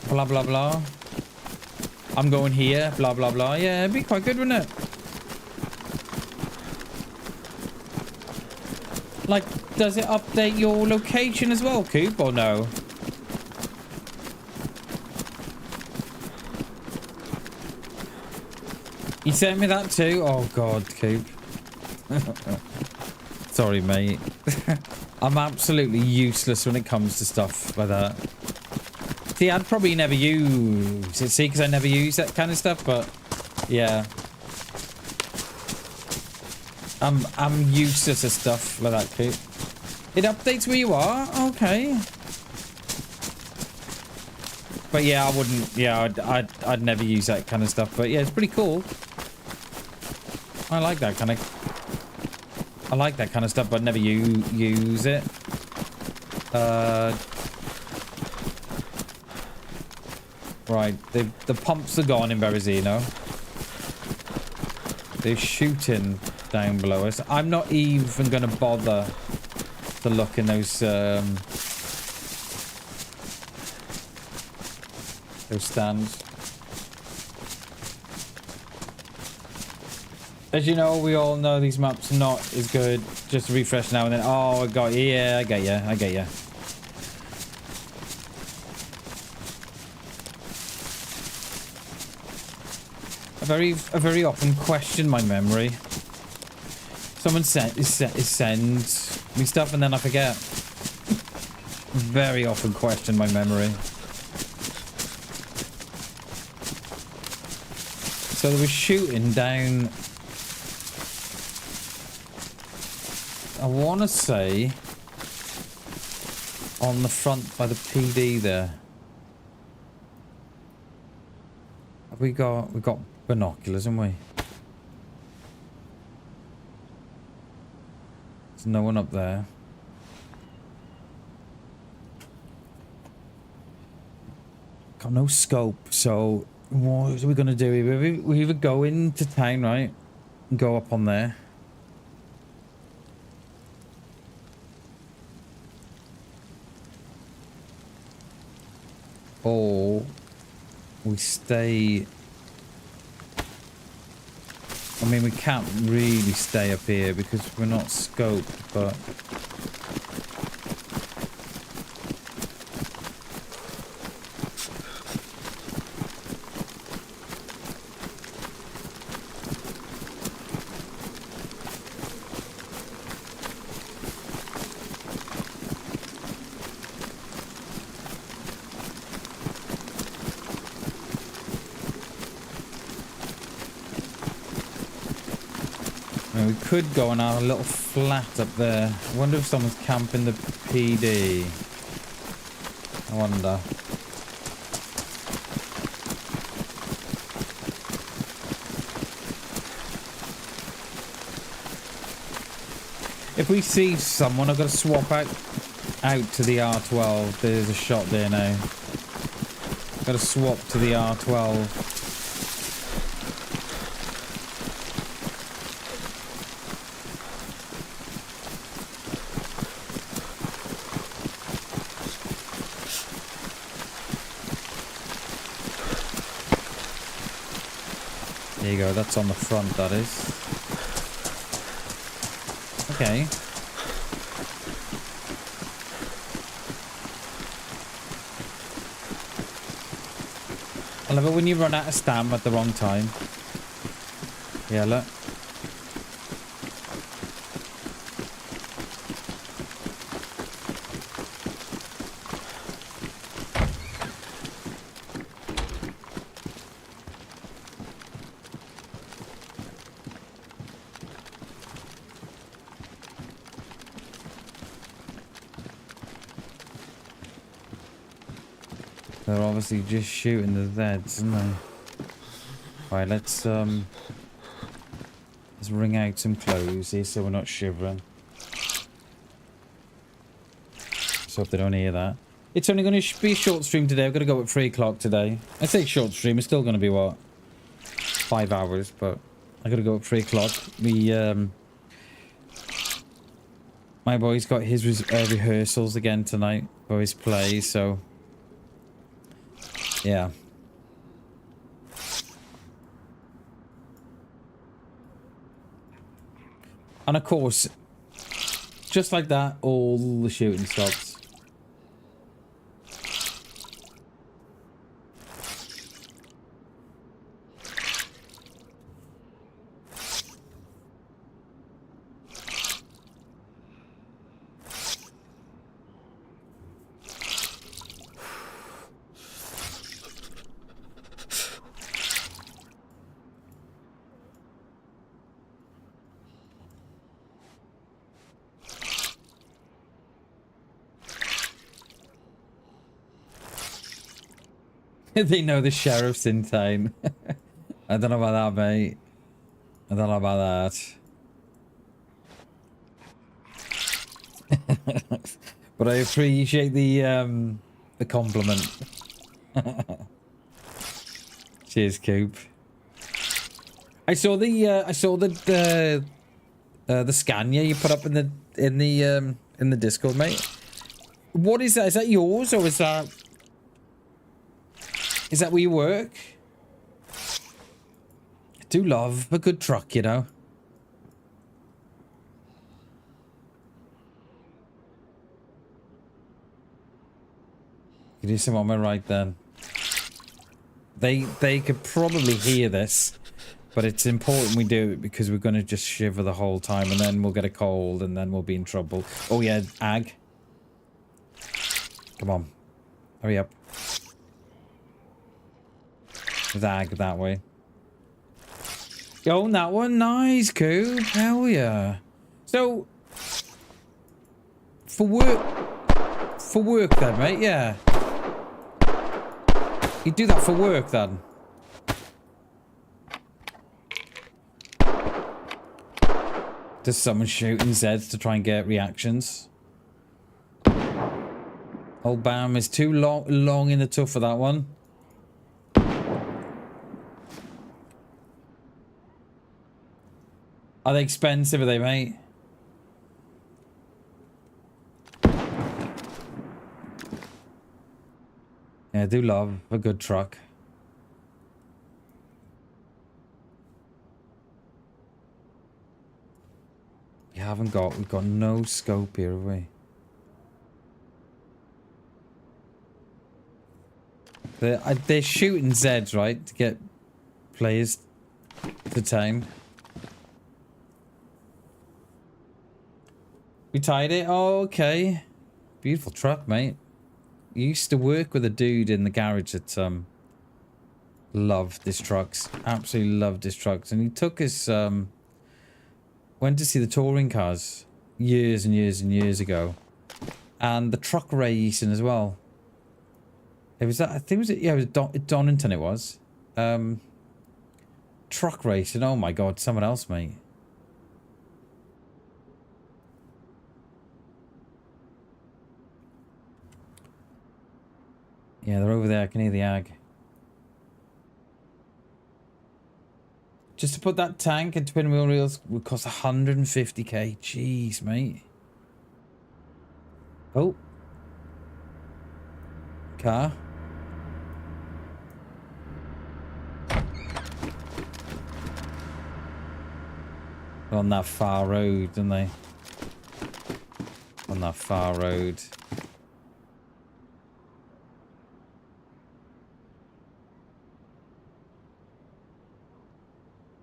Blah, blah, blah. I'm going here. Blah, blah, blah. Yeah, it'd be quite good, wouldn't it? Like, does it update your location as well, Coop, or no? You sent me that too? Oh, God, Coop. Sorry, mate. I'm absolutely useless when it comes to stuff like that. See, I'd probably never use it, see, because I never use that kind of stuff, but yeah. I'm useless at stuff like that, Coop. It updates where you are? Okay. But yeah, I wouldn't, yeah, I'd never use that kind of stuff, but yeah, it's pretty cool. I like that kind of stuff, but never use it. Right, the pumps are gone in Berezino. They're shooting down below us. I'm not even gonna bother to look in those stands. As you know, we all know these maps are not as good. Just refresh now and then. Oh, I got you. Yeah, I get you. I get you. I very often question my memory. Someone send me stuff and then I forget. Very often question my memory. So they were shooting down... I want to say on the front by the PD there. We've got binoculars, haven't we? There's no one up there. Got no scope, so what are we gonna do? We either go into town, right? And go up on there. Or we stay... I mean, we can't really stay up here because we're not scoped, but... we could go on our little flat up there. I wonder if someone's camping the PD. I wonder. If we see someone, I've got to swap out to the R12. There's a shot there now. Got to swap to the R12. There you go, that's on the front, that is. Okay. I love it when you run out of stam at the wrong time. Yeah, look. They're obviously just shooting the Zeds, aren't they? Right, let's ring out some clothes here so we're not shivering. hope they don't hear that. It's only going to be a short stream today. I've got to go at 3 o'clock today. I say short stream. It's still going to be, what? 5 hours, but I got to go at 3 o'clock. My boy's got his rehearsals again tonight for his play, so... Yeah. And of course, just like that, all the shooting stops. They know the sheriff's in town. I don't know about that, mate. I don't know about that. But I appreciate the compliment. Cheers, Coop. I saw the scan you put up in the Discord, mate. What is that? Is that yours or is that where you work? I do love a good truck, you know. You do some on my right then. They could probably hear this, but it's important we do it because we're gonna just shiver the whole time and then we'll get a cold and then we'll be in trouble. Oh yeah, ag. Come on. Hurry up. Zag that way. Yo, that one, nice, Coop. Hell yeah. So, for work then, mate, yeah. You do that for work then. Does someone shooting Zeds to try and get reactions? Old Bam is too long in the tooth for that one. Are they expensive, are they, mate? Yeah, I do love a good truck. We've got no scope here, have we? They're shooting Zeds, right? To get players to town. We tied it? Oh, okay. Beautiful truck, mate. Used to work with a dude in the garage that loved his trucks. Absolutely loved his trucks. And he took us went to see the touring cars years and years and years ago. And the truck racing as well. It was that, I think it was, yeah, it was Donington it was. Truck racing, oh my god, someone else, mate. Yeah, they're over there, I can hear the ag. Just to put that tank and twin wheel reels would cost 150k. Jeez, mate. Oh. Car. On that far road, didn't they? On that far road.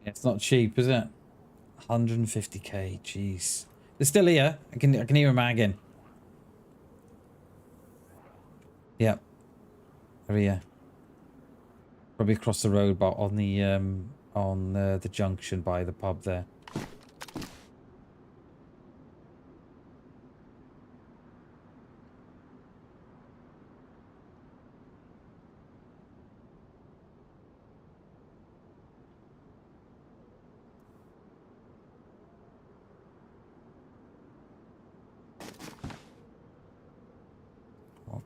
It's not cheap, is it? 150k, jeez. They're still here. I can hear them agging. Yep. They're here. Probably across the road, but on the junction by the pub there.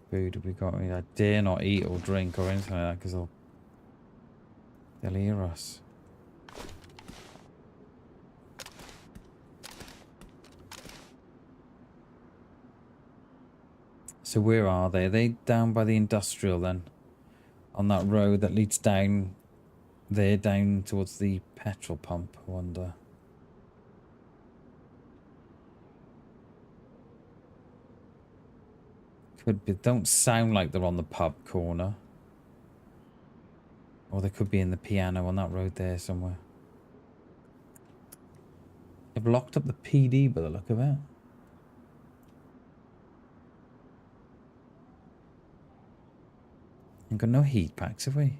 food have we got? I dare not eat or drink or anything like that because they'll hear us. So where are they? Are they down by the industrial then? On that road that leads down there, down towards the petrol pump, I wonder. Could be. Don't sound like they're on the pub corner. Or they could be in the piano on that road there somewhere. They've locked up the PD by the look of it. Ain't got no heat packs, have we?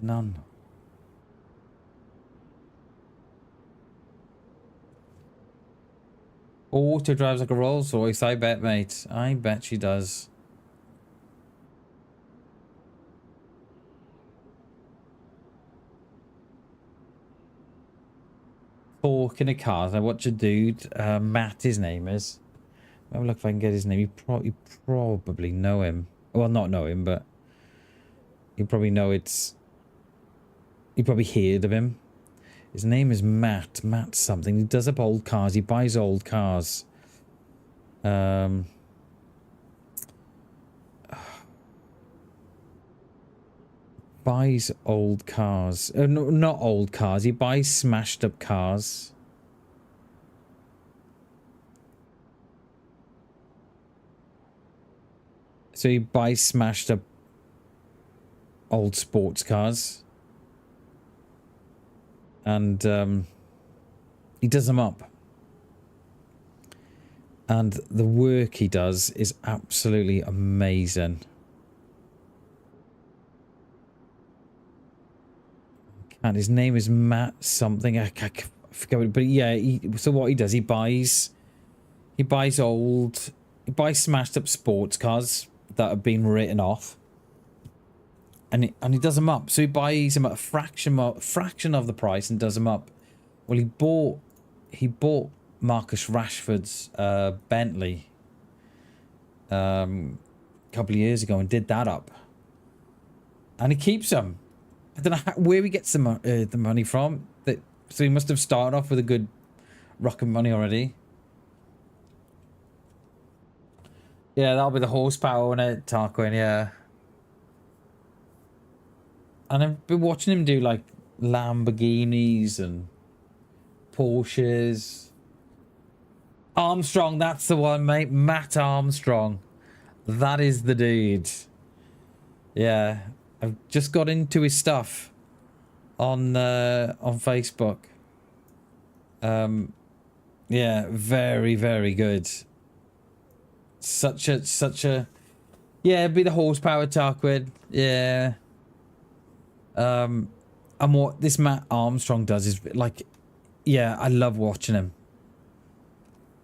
None. Auto drives like a Rolls Royce, I bet, mate. I bet she does. Talking of cars, I watch a dude, Matt his name is. Have a look if I can get his name. You probably know him. Well, not know him, but you probably know it's... You probably heard of him. His name is Matt. Matt something. He does up old cars. He buys old cars. Buys old cars. No, not old cars. He buys smashed up cars. So he buys smashed up old sports cars. And he does them up. And the work he does is absolutely amazing. And his name is Matt something. I forget, but yeah. So what he does, he buys smashed up sports cars that have been written off, and he does them up. So he buys them at a fraction of the price and does them up. Well, he bought Marcus Rashford's Bentley a couple of years ago and did that up, and he keeps them. I don't know where he gets the money from. So he must have started off with a good rock of money already. Yeah, that'll be the horsepower in it, Tarquin, yeah. And I've been watching him do like Lamborghinis and Porsches. Armstrong, that's the one, mate. Matt Armstrong. That is the dude. Yeah. I've just got into his stuff on Facebook. Yeah, very, very good. Such a yeah, it'd be the horsepower, Tarquin. Yeah. And what this Matt Armstrong does is like, yeah, I love watching him.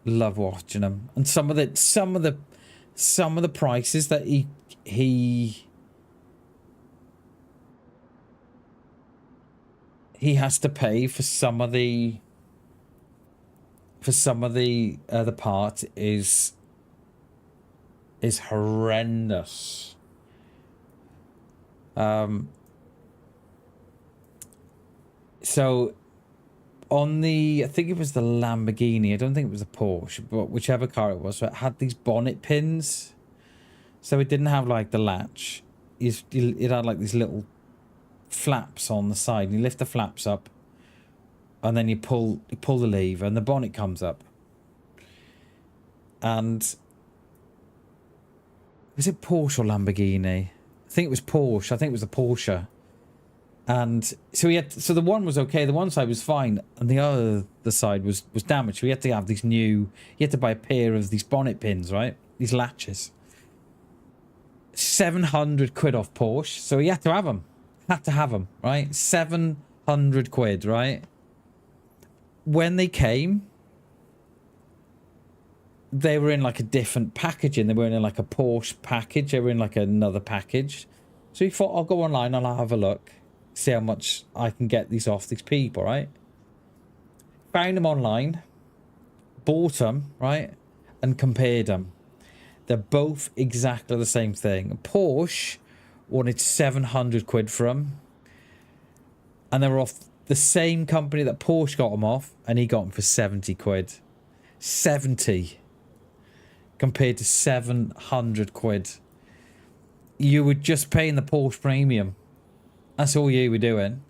Love watching him. And some of the prices that he has to pay for some of the parts is horrendous. So on the, I think it was the Lamborghini, I don't think it was the Porsche, but whichever car it was, so it had these bonnet pins. So it didn't have like the latch. It had like these little flaps on the side. You lift the flaps up and then you pull the lever and the bonnet comes up. And was it Porsche or Lamborghini? I think it was Porsche. I think it was the Porsche. And so so the one was okay, the one side was fine, and the side was damaged. So we had to have these you had to buy a pair of these bonnet pins, right? These latches. 700 quid off Porsche. So he had to have them. Had to have them, right? 700 quid, right? When they came, they were in like a different packaging. They weren't in like a Porsche package. They were in like another package. So he thought, I'll go online and I'll have a look. See how much I can get these off these people, right? Found them online. Bought them, right? and compared them. They're both exactly the same thing. Porsche wanted 700 quid for them. And they were off the same company that Porsche got them off. And he got them for 70 quid. 70. Compared to 700 quid. You were just paying the Porsche premium. That's all you were doing.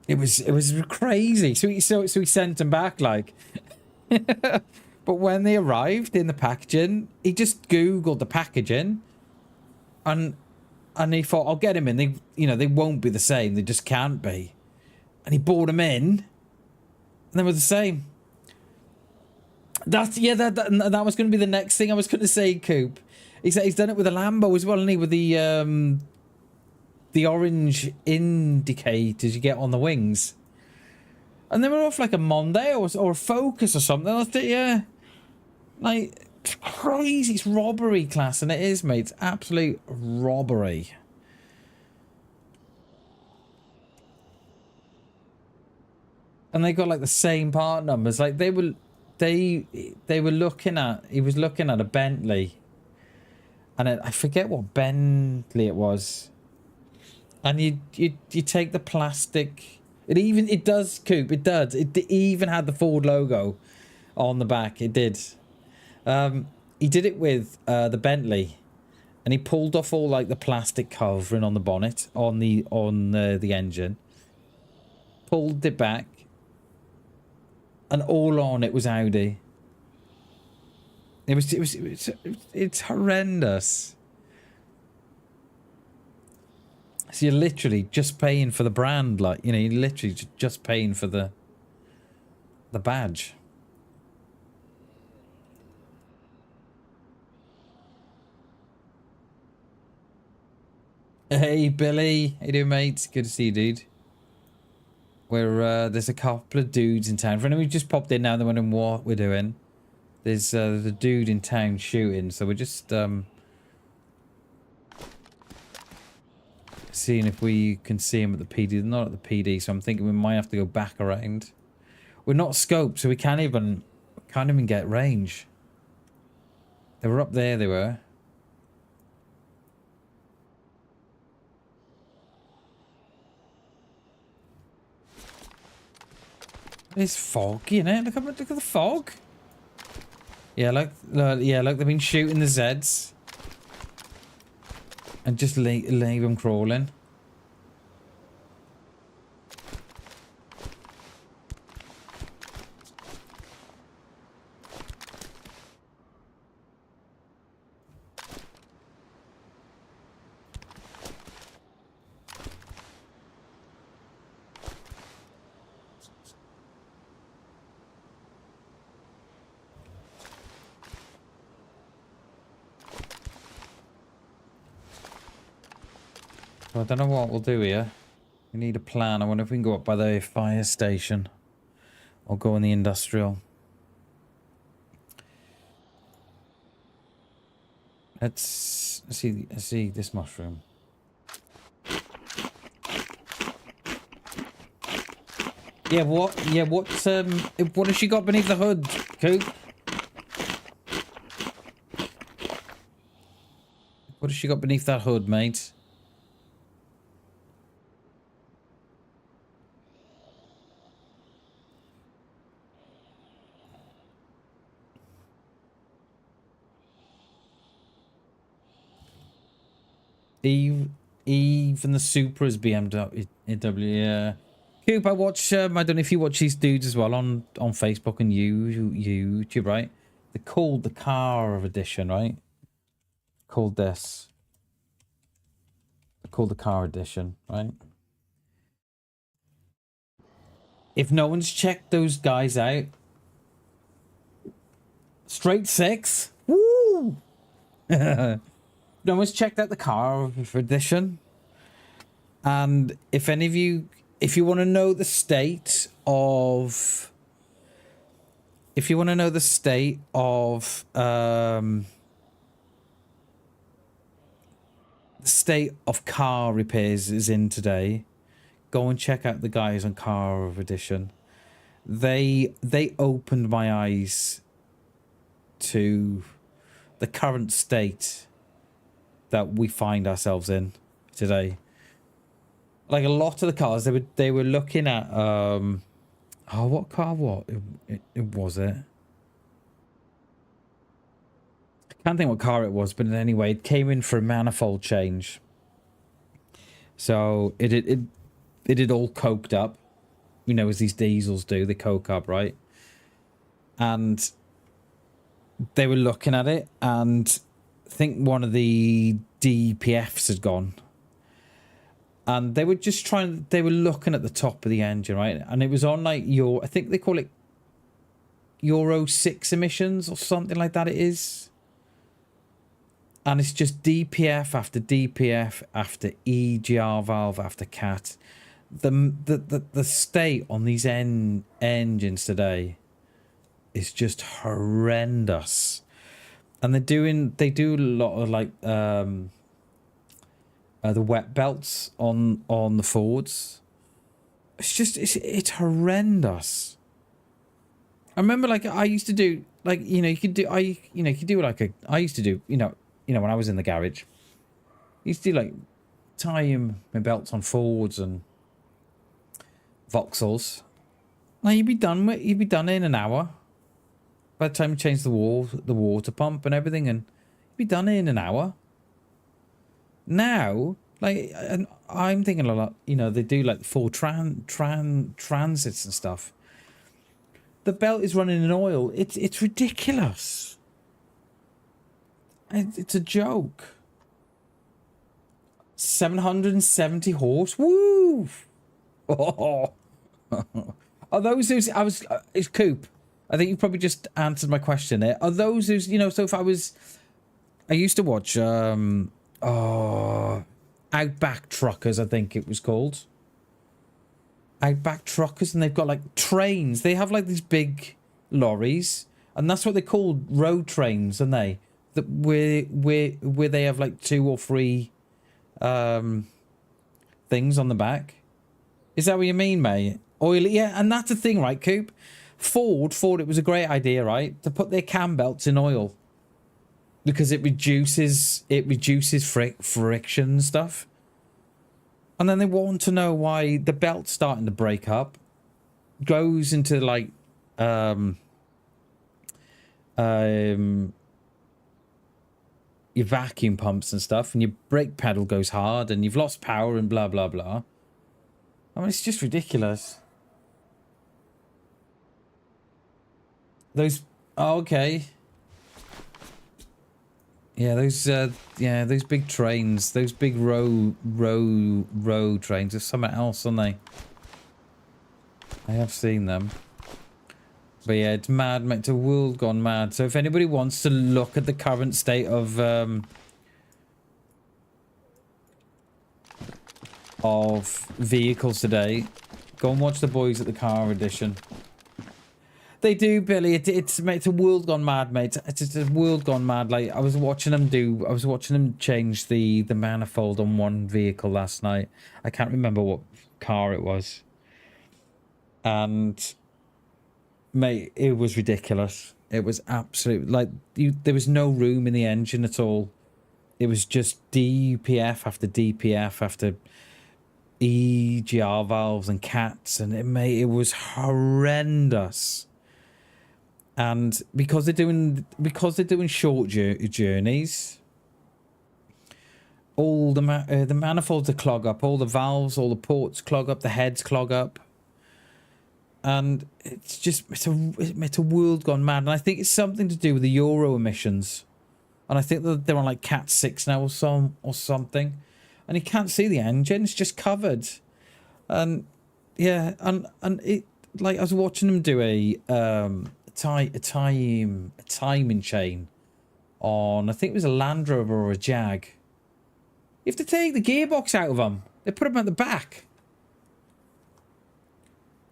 It was crazy. So he sent them back like... But when they arrived in the packaging, he just Googled the packaging, and he thought, "I'll get him in. They won't be the same. They just can't be." And he bought them in, and they were the same. That was going to be the next thing I was going to say, Coop. He's done it with a Lambo as well, hasn't he? With the orange indicators you get on the wings, and they were off like a Mondeo or a Focus or something. I thought, yeah. Like, it's crazy. It's robbery class, and it is, mate. It's absolute robbery. And they got like the same part numbers. Like they were looking at. He was looking at a Bentley, and I forget what Bentley it was. And you take the plastic. It does, Coop. It does. It even had the Ford logo on the back. It did. He did it with the Bentley, and he pulled off all like the plastic covering on the bonnet on the engine, pulled it back, and all on it was Audi. It's horrendous. So you're literally just paying for the brand, like, you know, you're literally just paying for the badge. Hey Billy, how you doing, mate? Good to see you, dude. There's a couple of dudes in town. For anyone who just popped in now, they're wondering what we're doing. There's the dude in town shooting, so we're just seeing if we can see him at the PD. They're not at the PD, so I'm thinking we might have to go back around. We're not scoped, so we can't even get range. They were up there. They were. It's foggy, innit? Look at the fog. Yeah, look, they've been shooting the Zeds. And just leave them crawling. So I don't know what we'll do here. We need a plan. I wonder if we can go up by the fire station. Or go in the industrial. Let's see this mushroom. Yeah, what has she got beneath the hood, Coop? What has she got beneath that hood, mate? Even the Supra is BMW. Yeah. Coop, I watch. I don't know if you watch these dudes as well on Facebook and YouTube, right? They're called the Car Edition, right? Called this. They're called the Car Edition, right? If no one's checked those guys out, straight 6. Woo! No one's checked out the Car Edition. And if any of you, if you want to know the state of, the state of car repairs is in today, go and check out the guys on Car Edition. They opened my eyes to the current state that we find ourselves in today. Like a lot of the cars, they were looking at oh, what car? What it was it? I can't think what car it was, but anyway, it came in for a manifold change. So it had all coked up, you know, as these diesels do. They coke up, right? And they were looking at it, and I think one of the DPFs had gone. And they were just they were looking at the top of the engine, right? And it was on like I think they call it Euro 6 emissions or something like that it is. And it's just DPF after DPF after EGR valve after CAT. The state on these engines today is just horrendous. And they do a lot of like the wet belts on the Fords. It's horrendous. I remember like I used to do like you know you could do I used to do when I was in the garage. I used to do like tying my belts on Fords and Vauxhalls. Now you'd be done in an hour. By the time you change the water pump and everything, and you'd be done in an hour. Now, like, and I'm thinking a lot, you know, they do like full transits and stuff. The belt is running in oil. It's ridiculous. It's a joke. 770 horse. Woo! Oh. Are those who's it's Coop? I think you probably just answered my question there. Are those who's, you know, so if I used to watch Outback Truckers, I think it was called. Outback Truckers, and they've got like trains. They have like these big lorries, and that's what they call road trains, aren't they? That where they have like 2 or 3 things on the back. Is that what you mean, mate? Oil, yeah, and that's the thing, right, Coop? Ford, it was a great idea, right, to put their cam belts in oil because it reduces friction and stuff. And then they want to know why the belt's starting to break up, goes into like your vacuum pumps and stuff, and your brake pedal goes hard, and you've lost power and blah blah blah. I mean, it's just ridiculous. Those, oh, okay. Yeah, those big trains, those big road trains are something else, aren't they? I have seen them. But yeah, it's mad, mate. It's a world gone mad. So if anybody wants to look at the current state of vehicles today, go and watch the boys at the car edition. They do, Billy. It's a world gone mad, mate. It's just a world gone mad. Like I was watching them change the manifold on one vehicle last night. I can't remember what car it was. And mate, it was ridiculous. It was absolute, like there was no room in the engine at all. It was just DPF after DPF after EGR valves and cats, and it was horrendous. And because they're doing short journeys, all the manifolds are clog up, all the valves, all the ports clog up, the heads clog up, and it's a world gone mad. And I think it's something to do with the Euro emissions, and I think that they're on like Cat 6 now or something, and you can't see the engine; it's just covered. And yeah, and it, like I was watching them do a timing chain on, I think it was a Land Rover or a Jag. You have to take the gearbox out of them. They put them at the back.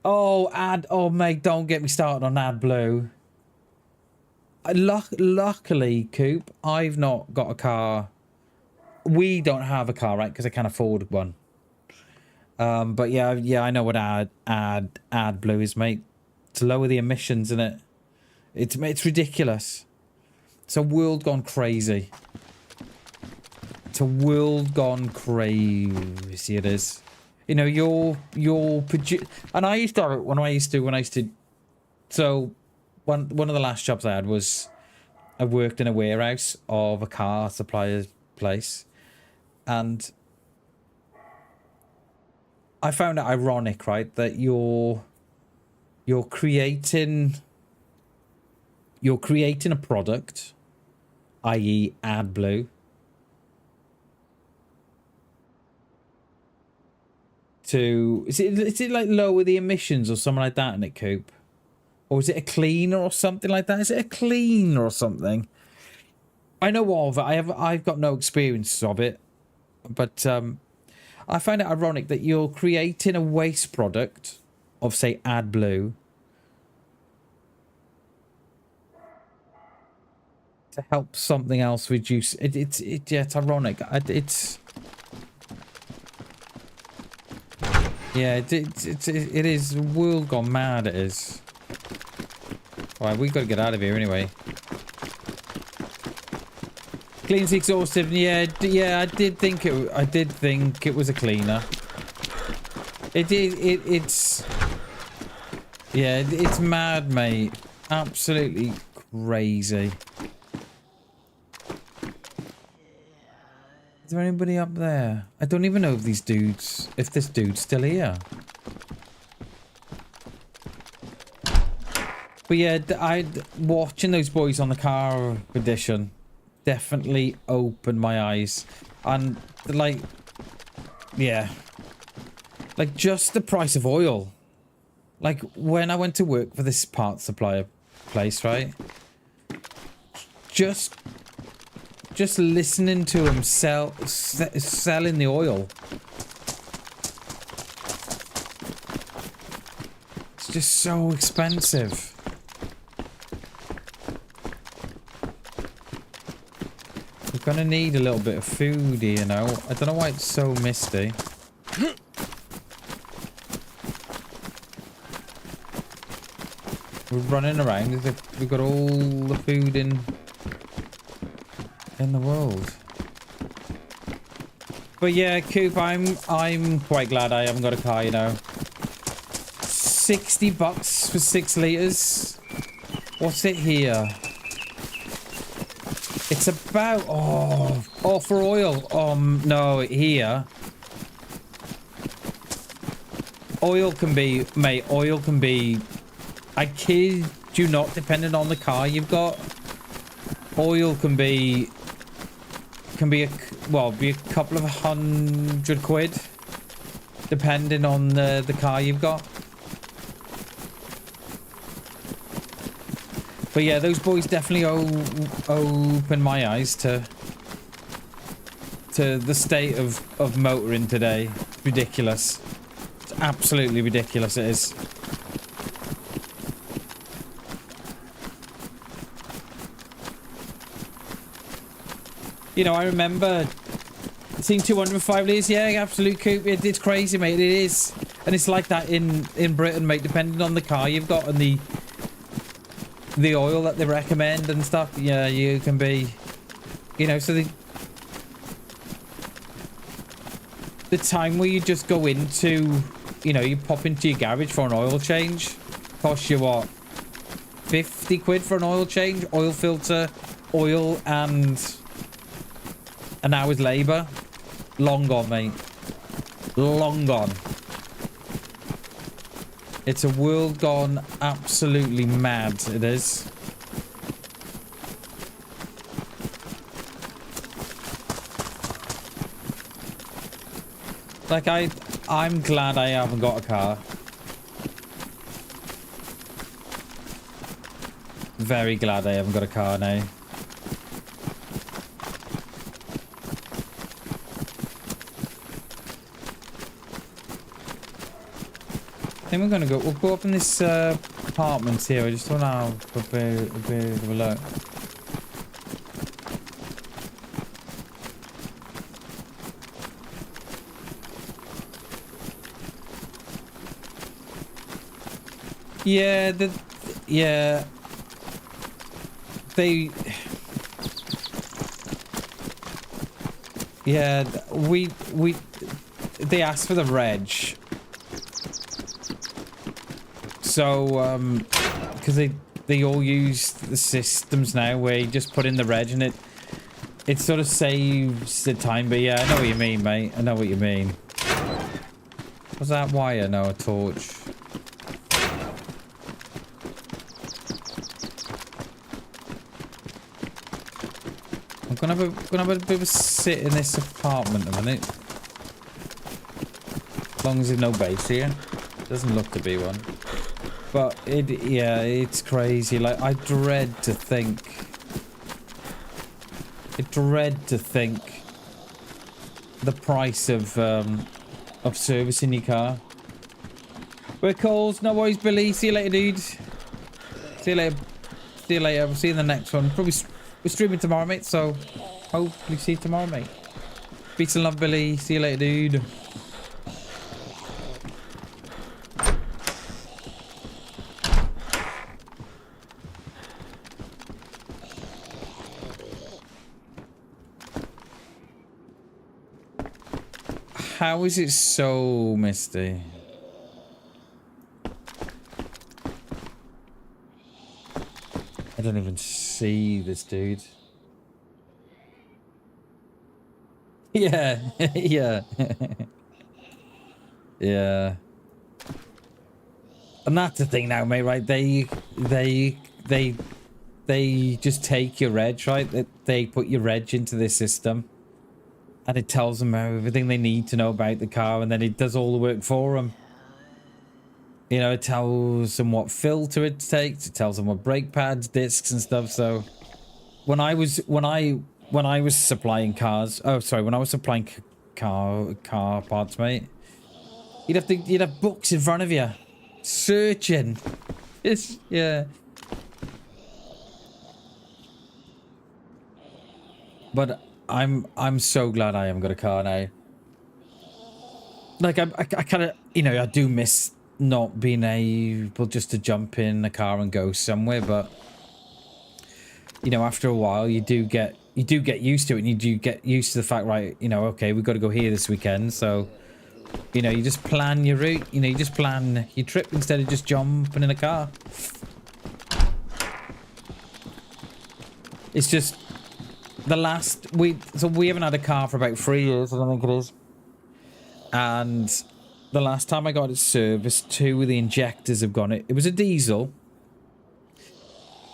Oh, mate, don't get me started on AdBlue. Luckily, Coop, I've not got a car. We don't have a car, right? Because I can't afford one. But yeah, I know what AdBlue is, mate. To lower the emissions in it. It's ridiculous. It's a world gone crazy. It's a world gone crazy. It is. You know, and I used to have it when I used to. So, one of the last jobs I had was I worked in a warehouse of a car supplier's place, and I found it ironic, right, that you're creating a product, i.e. AdBlue, to is it like lower the emissions or something like that in it, Coop? Or is it a cleaner or something like that? Is it a cleaner or something? I know of it. I've got no experience of it, but I find it ironic that you're creating a waste product of, say, AdBlue to help something else reduce. It's ironic. It is world gone mad. It is. Alright, we got to get out of here anyway. Cleans the exhaustive. Yeah. I did think it was a cleaner. It's mad, mate. Absolutely crazy. Is there anybody up there? I don't even know if this dude's still here. But yeah, watching those boys on the car edition definitely opened my eyes. And, like, yeah. Like, just the price of oil. Like, when I went to work for this parts supplier place, right? Just listening to him selling the oil. It's just so expensive. We're gonna need a little bit of food here, you know. I don't know why it's so misty. We're running around as if we've got all the food in the world. But yeah, Coop, I'm quite glad I haven't got a car, you know. $60 for 6 liters. What's it here? It's about for oil. No, here. Oil can be, mate. Oil can be. I kid you not. Depending on the car you've got, oil can be a couple of £100, depending on the car you've got. But yeah, those boys definitely opened my eyes to the state of motoring today. It's ridiculous. It's absolutely ridiculous, it is. You know, I remember seeing 205 litres. Yeah, absolute Coop. It's crazy, mate. It is. And it's like that in Britain, mate, depending on the car you've got and the oil that they recommend and stuff. Yeah, you can be, you know, so the time where you just go into, you know, you pop into your garage for an oil change, costs you what, £50 for an oil change, oil filter, oil, and an hour's labour. Long gone, mate. Long gone. It's a world gone absolutely mad, it is. Like, I'm glad I haven't got a car. Very glad I haven't got a car now. I think we'll go up in this apartment here. I just want to have a bit of a look. Yeah, Yeah, they asked for the reg. So, because they all use the systems now where you just put in the reg and it sort of saves the time. But yeah, I know what you mean, mate. I know what you mean. Was that wire? No, a torch. I'm gonna have a bit of a sit in this apartment a minute. As long as there's no base here. Doesn't look to be one. But yeah, it's crazy. Like, I dread to think the price of servicing your car. We're calls. No worries, Billy. See you later, dude. See you later. See you later. We'll see you in the next one. Probably we're streaming tomorrow, mate. So hopefully see you tomorrow, mate. Peace and love, Billy. See you later, dude. How is it so misty? I don't even see this dude. Yeah, yeah. Yeah. And that's the thing now, mate, right? They just take your reg, right? They put your reg into this system. And it tells them everything they need to know about the car, and then it does all the work for them. You know, it tells them what filter it takes, it tells them what brake pads, discs, and stuff. So, when I was supplying cars, when I was supplying car parts, mate, you'd have books in front of you, searching. Yeah. But I'm so glad I haven't got a car now. Like, I kind of, you know, I do miss not being able just to jump in a car and go somewhere, but you know, after a while you do get used to it, and you do get used to the fact, right, you know, okay, we've got to go here this weekend, so you know, you just plan your route, you know, you just plan your trip instead of just jumping in a car. It's just so we haven't had a car for about 3 years, I don't think it is. And the last time I got it serviced, 2 of the injectors have gone. It was a diesel,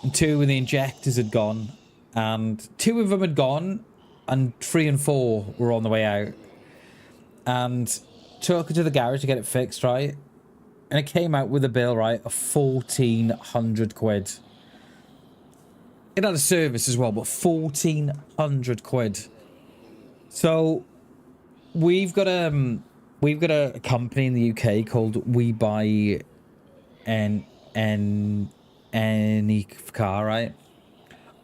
and 2 of the injectors had gone, and 2 of them had gone, and 3 and 4 were on the way out. And took it to the garage to get it fixed, right? And it came out with a bill, right, of 1,400 quid. It had a service as well, but 1,400 quid. So we've got a company in the UK called We Buy Any Car, right?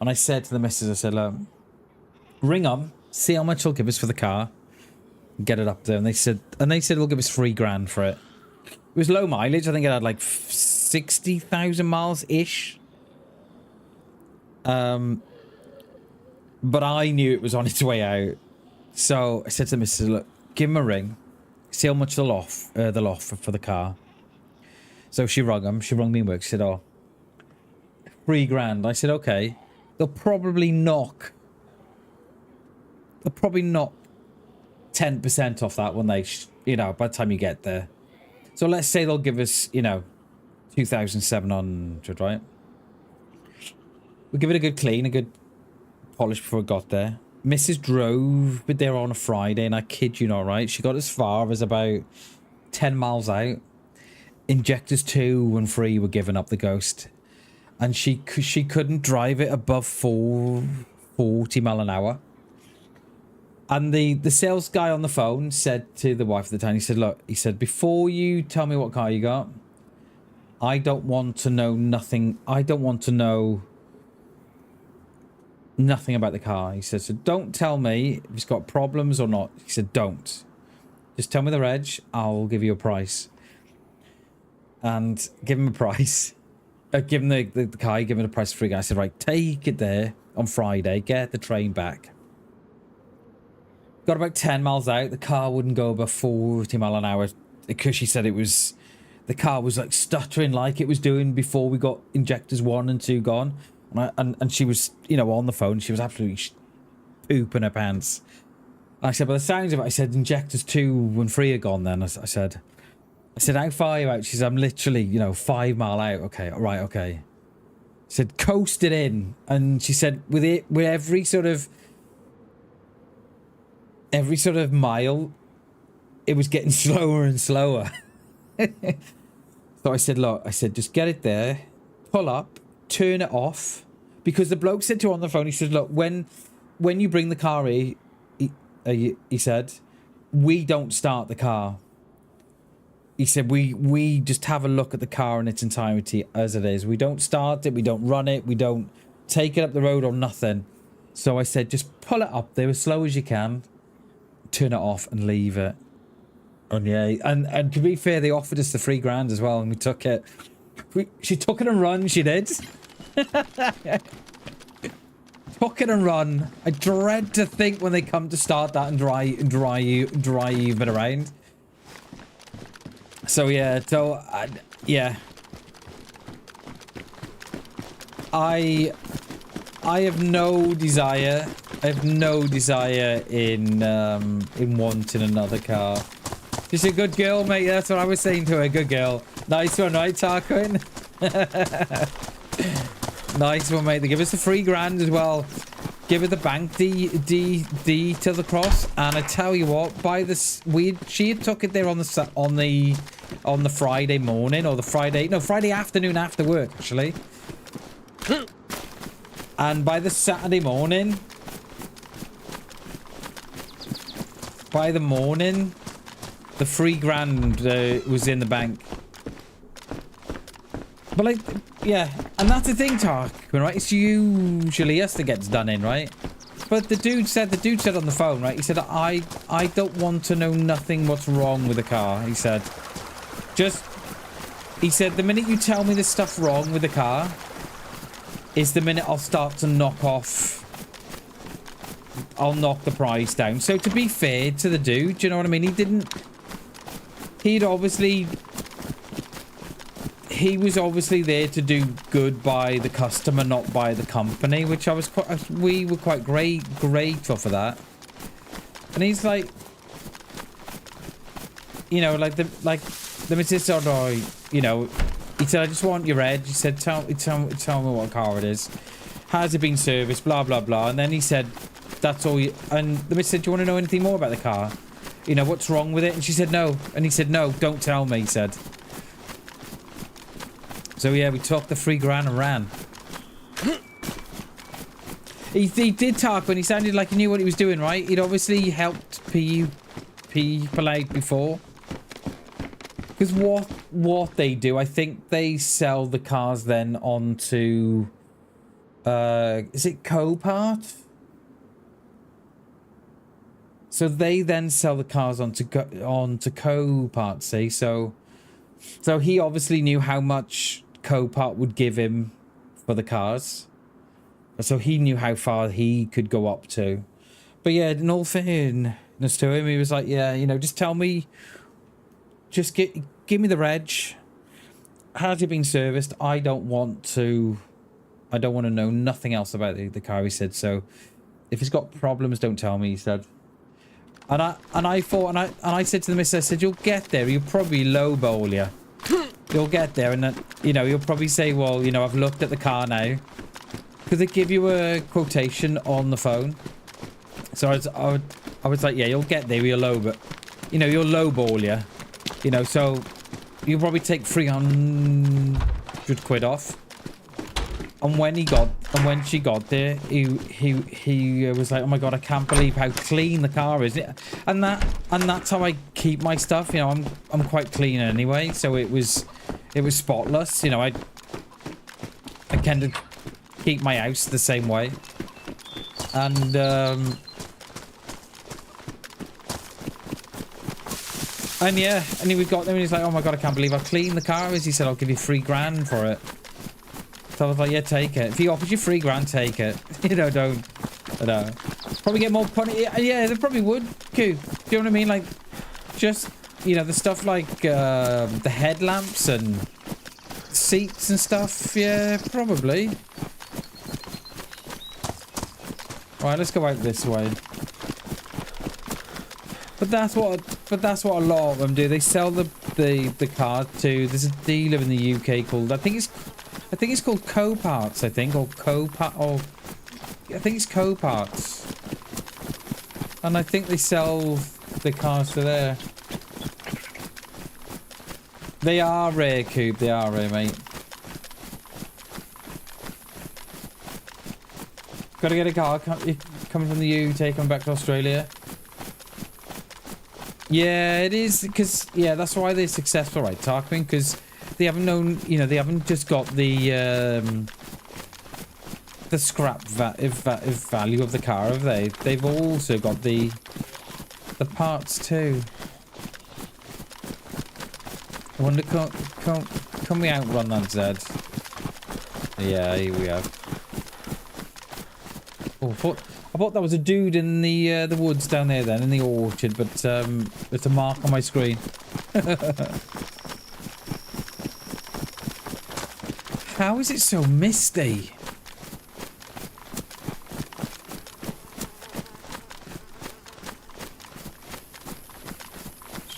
And I said to the missus, I said, look, ring them, see how much they'll give us for the car, get it up there. And they said they'll give us $3,000 for it. It was low mileage. I think it had like 60,000 miles ish. But I knew it was on its way out, so I said to the missus, look, give him a ring, see how much they'll offer for the car. So she rung him. She rung me in work. She said, oh, $3,000. I said, okay. They'll probably knock 10% off that when they, you know, by the time you get there. So let's say they'll give us, you know, 2,700, right? We'll give it a good clean, a good polish before it got there. Mrs. drove with there on a Friday, and I kid you not, right? She got as far as about 10 miles out. Injectors 2 and 3 were giving up the ghost. And she couldn't drive it above 40 mile an hour. And the sales guy on the phone said to the wife at the time, he said, look, he said, before you tell me what car you got, I don't want to know nothing. I don't want to know nothing about the car. He said, so don't tell me if it's got problems or not. He said, don't. Just tell me the reg. I'll give you a price. And give him a price. Give him the car, give him a price for $3,000. I said, right, take it there on Friday. Get the train back. Got about 10 miles out. The car wouldn't go above 40 mile an hour because she said the car was like stuttering like it was doing before we got injectors 1 and 2 gone. And she was, you know, on the phone. She was absolutely pooping her pants. I said, by the sounds of it, I said, injectors 2 and 3 are gone then. I said, how far are you out? She said, I'm literally, you know, 5 mile out. Okay, all right, okay. I said, coasted in. And she said, with every sort of mile, it was getting slower and slower. So I said, look, I said, just get it there, pull up, turn it off. Because the bloke said to her on the phone, he said, look, when you bring the car here, he said, we don't start the car. He said, we just have a look at the car in its entirety as it is. We don't start it, we don't run it, we don't take it up the road or nothing. So I said, just pull it up there as slow as you can, turn it off and leave it. And yeah, and to be fair, they offered us the $3,000 as well, and we took it. She took it and run, she did. Took it and run. I dread to think when they come to start that and drive it around. So yeah, yeah. I have no desire. I have no desire in wanting another car. She's a good girl, mate. That's what I was saying to her. Good girl. Nice one, right, Tarquin? Nice one, mate. They give us the $3,000 as well. Give her the bank D to the cross, and I tell you what, by this she had took it there on the Friday morning, or the Friday afternoon after work actually. And by the Saturday morning, the $3,000 was in the bank. But like, yeah, and that's the thing, Tarquin, right? It's usually us that gets done in, right? But the dude said on the phone, right? He said, I don't want to know nothing what's wrong with the car. He said, he said, the minute you tell me there's stuff wrong with the car is the minute I'll start to knock the price down. So to be fair to the dude, do you know what I mean? He was obviously there to do good by the customer, not by the company, which we were quite grateful for that. And he's like, you know, like the missus, you know, he said, I just want your reg. He said, tell me what car it is. Has it been serviced? Blah, blah, blah. And then he said, that's all and the missus said, do you want to know anything more about the car? You know, what's wrong with it? And she said, no. And he said, no, don't tell me, he said. So yeah, we took the $3,000 and ran. He did talk when he sounded like he knew what he was doing, right? He'd obviously helped people out before. Because what they do, I think they sell the cars then onto is it Copart? So they then sell the cars onto Copart, see? So he obviously knew how much Copart would give him for the cars. So he knew how far he could go up to. But yeah, in all fairness to him, he was like, yeah, you know, just tell me, just give me the reg. Has it been serviced? I don't want to know nothing else about the car, he said. So if it's got problems, don't tell me, he said. And I said to the missus, I said, you'll get there. You'll probably lowball you. You'll get there, and then, you know, you'll probably say, well, you know, I've looked at the car now. Because they give you a quotation on the phone. So I was like, yeah, you'll get there. You'll lowball you. You know, so you'll probably take 300 quid off. And when she got there, he was like, oh my god, I can't believe how clean the car is. And that's how I keep my stuff. You know, I'm quite clean anyway, so it was spotless. You know, I tend to keep my house the same way. And yeah, and we got there and he's like, oh my god, I can't believe how clean the car is. He said, I'll give you $3,000 for it. So I was like, yeah, take it. If he offers you $3,000, take it. You know, don't. Probably get more punny. Yeah, they probably would. Cool. Do you know what I mean? Like, just, you know, the stuff like the headlamps and seats and stuff. Yeah, probably. Right, let's go out this way. But that's what a lot of them do. They sell the car to. There's a dealer in the UK called, I think it's called Co-Parts, I think, or I think it's Co-Parts. And I think they sell the cars to there. They are rare, Coop. They are rare, mate. Gotta get a car coming from the UK, coming back to Australia. Yeah, it is, because, yeah, that's why they're successful, right, Tarquin? Because they haven't known, you know, they haven't just got the scrap value of the car, have they? They've also got the parts too. I wonder, can we outrun that Zed? Yeah, here we are. Oh, I thought that was a dude in the woods down there then, in the orchard, but it's a mark on my screen. How is it so misty?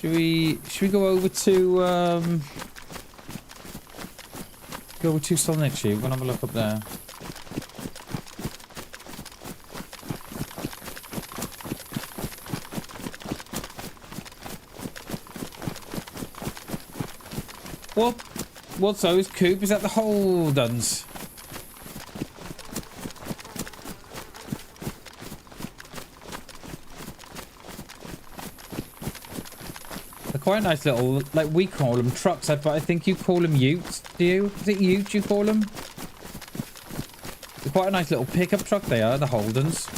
Should we go over to Solid Tube? We're gonna have a look up there. What's those, Coop? Is that the Holdens? They're quite nice little, like we call them trucks, but I think you call them utes. Do you? Is it ute you call them? They're quite a nice little pickup truck they are, the Holdens.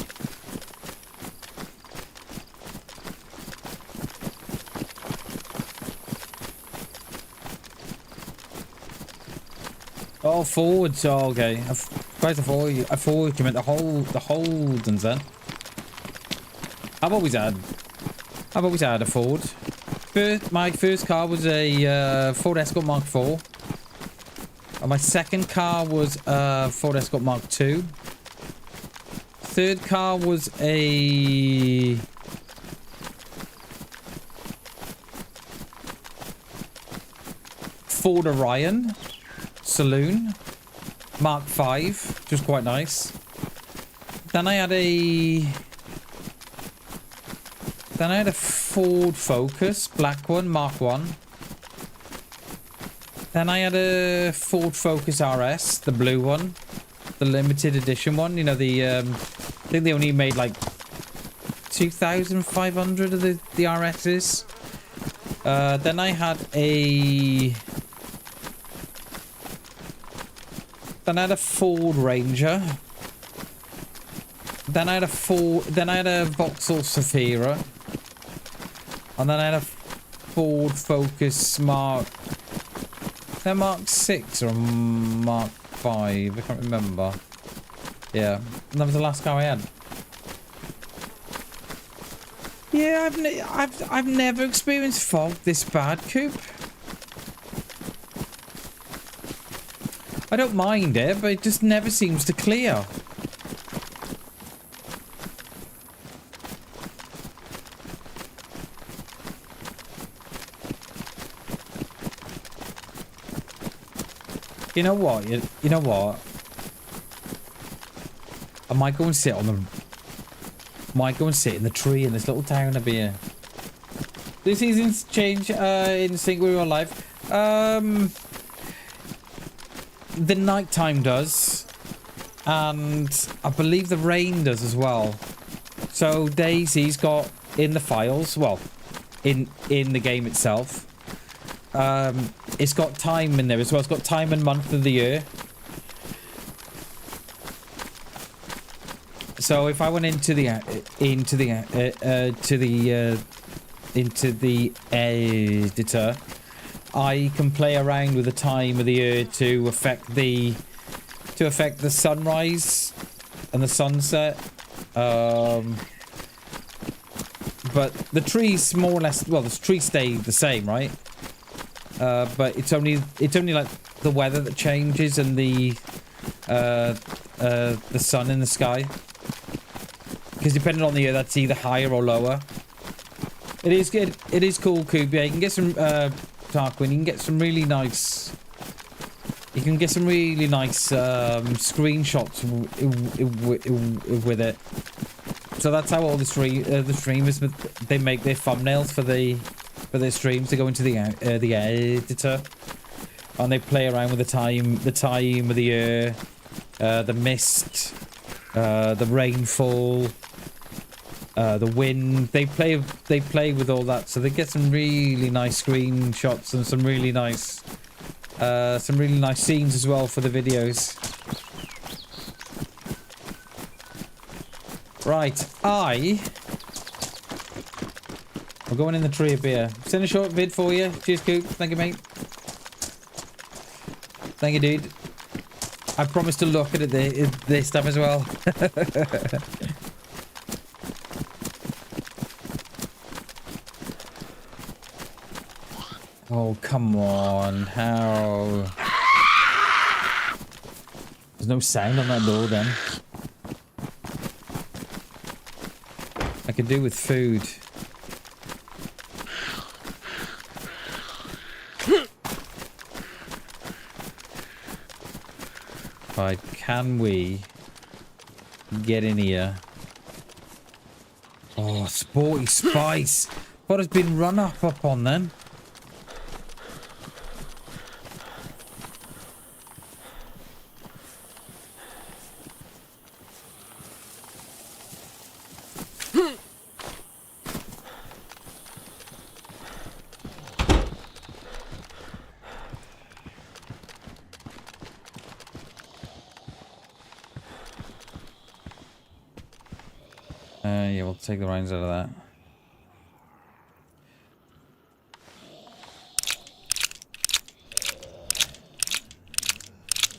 Oh, forwards. Oh, okay. I forward you meant the Holdens then. I've always had a Ford. My first car was a Ford Escort Mark IV. And my second car was a Ford Escort Mark II. Third car was a Ford Orion Saloon Mark V, which was quite nice. Then I had a Ford Focus, black one, Mark 1. Then I had a Ford Focus RS, the blue one, the limited edition one. You know, I think they only made like 2,500 of the RSs. Then I had a Ford Ranger. Then I had a Vauxhall Zafira. And then I had a Ford Focus Mark 6 or Mark 5, I can't remember. Yeah, and that was the last car I had. Yeah, I've never experienced fog this bad, Coop. I don't mind it, but it just never seems to clear. You know what? You know what? I might go and sit in the tree in this little town up here. Do seasons change in sync with your life? The nighttime does, and I believe the rain does as well. So DayZ's got in the files, well, in the game itself. It's got time in there as well. It's got time and month of the year. So if I went into the editor, I can play around with the time of the year to affect the sunrise and the sunset But the trees more or less, well, the trees stay the same, right? But it's only like the weather that changes and the sun in the sky. Because depending on the year, that's either higher or lower. It is good. It is cool, Coop. Yeah, you can get some Tarquin. You can get some really nice. You can get some really nice screenshots with it. So that's how all the streamers they make their thumbnails for their streams. They go into the editor and they play around with the time of the year, the mist, the rainfall, the wind. They play with all that, so they get some really nice screenshots and some really nice scenes as well for the videos. Right, I'm going in the tree of beer. Send a short vid for you. Cheers, Coop. Thank you, mate. Thank you, dude. I promise to look at this stuff as well. Oh, come on. How? There's no sound on that door then. I could do with food. Right, can we get in here? Oh, sporty spice. What has been run up on then? Yeah, we'll take the reins out of that.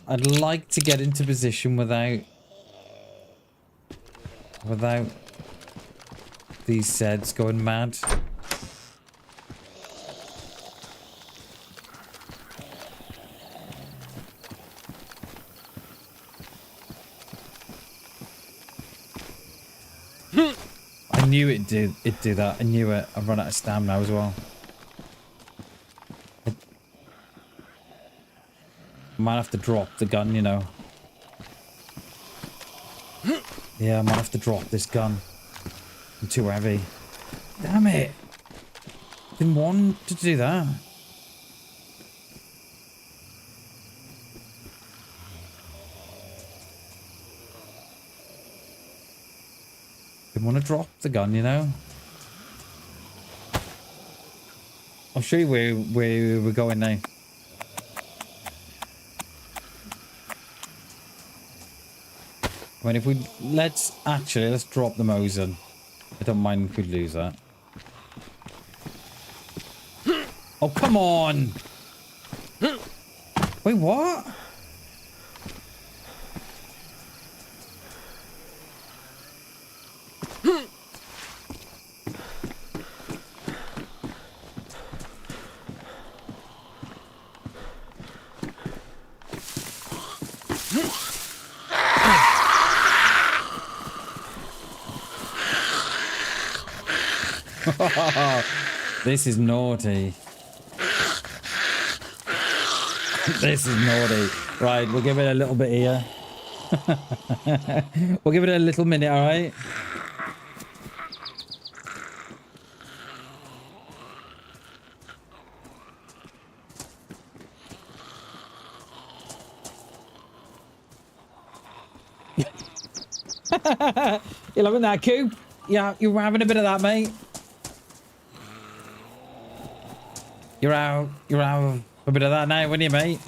I'd like to get into position without these Zeds going mad. I knew it'd do that. I knew it. I've run out of stamina as well. I might have to drop the gun, you know. Yeah, I might have to drop this gun. I'm too heavy. Damn it. Didn't want to do that. Didn't want to drop the gun, you know. I'll show you where we're going now. I mean, if we let's drop the Mosin. I don't mind if we lose that. Oh, come on! Wait, what? This is naughty. This is naughty. Right, we'll give it a little bit here. We'll give it a little minute, alright? You loving that, Coop? Yeah, you were having a bit of that, mate. You're out a bit of that now, wouldn't you, mate?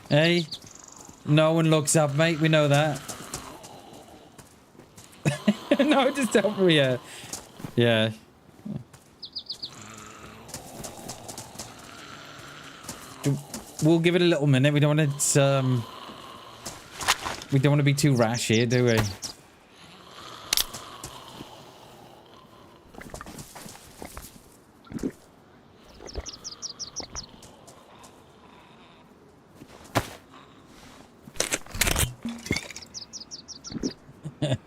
Hey? No one looks up, mate. We know that. No, just over here. Yeah. We'll give it a little minute. We don't want to be too rash here, do we? No,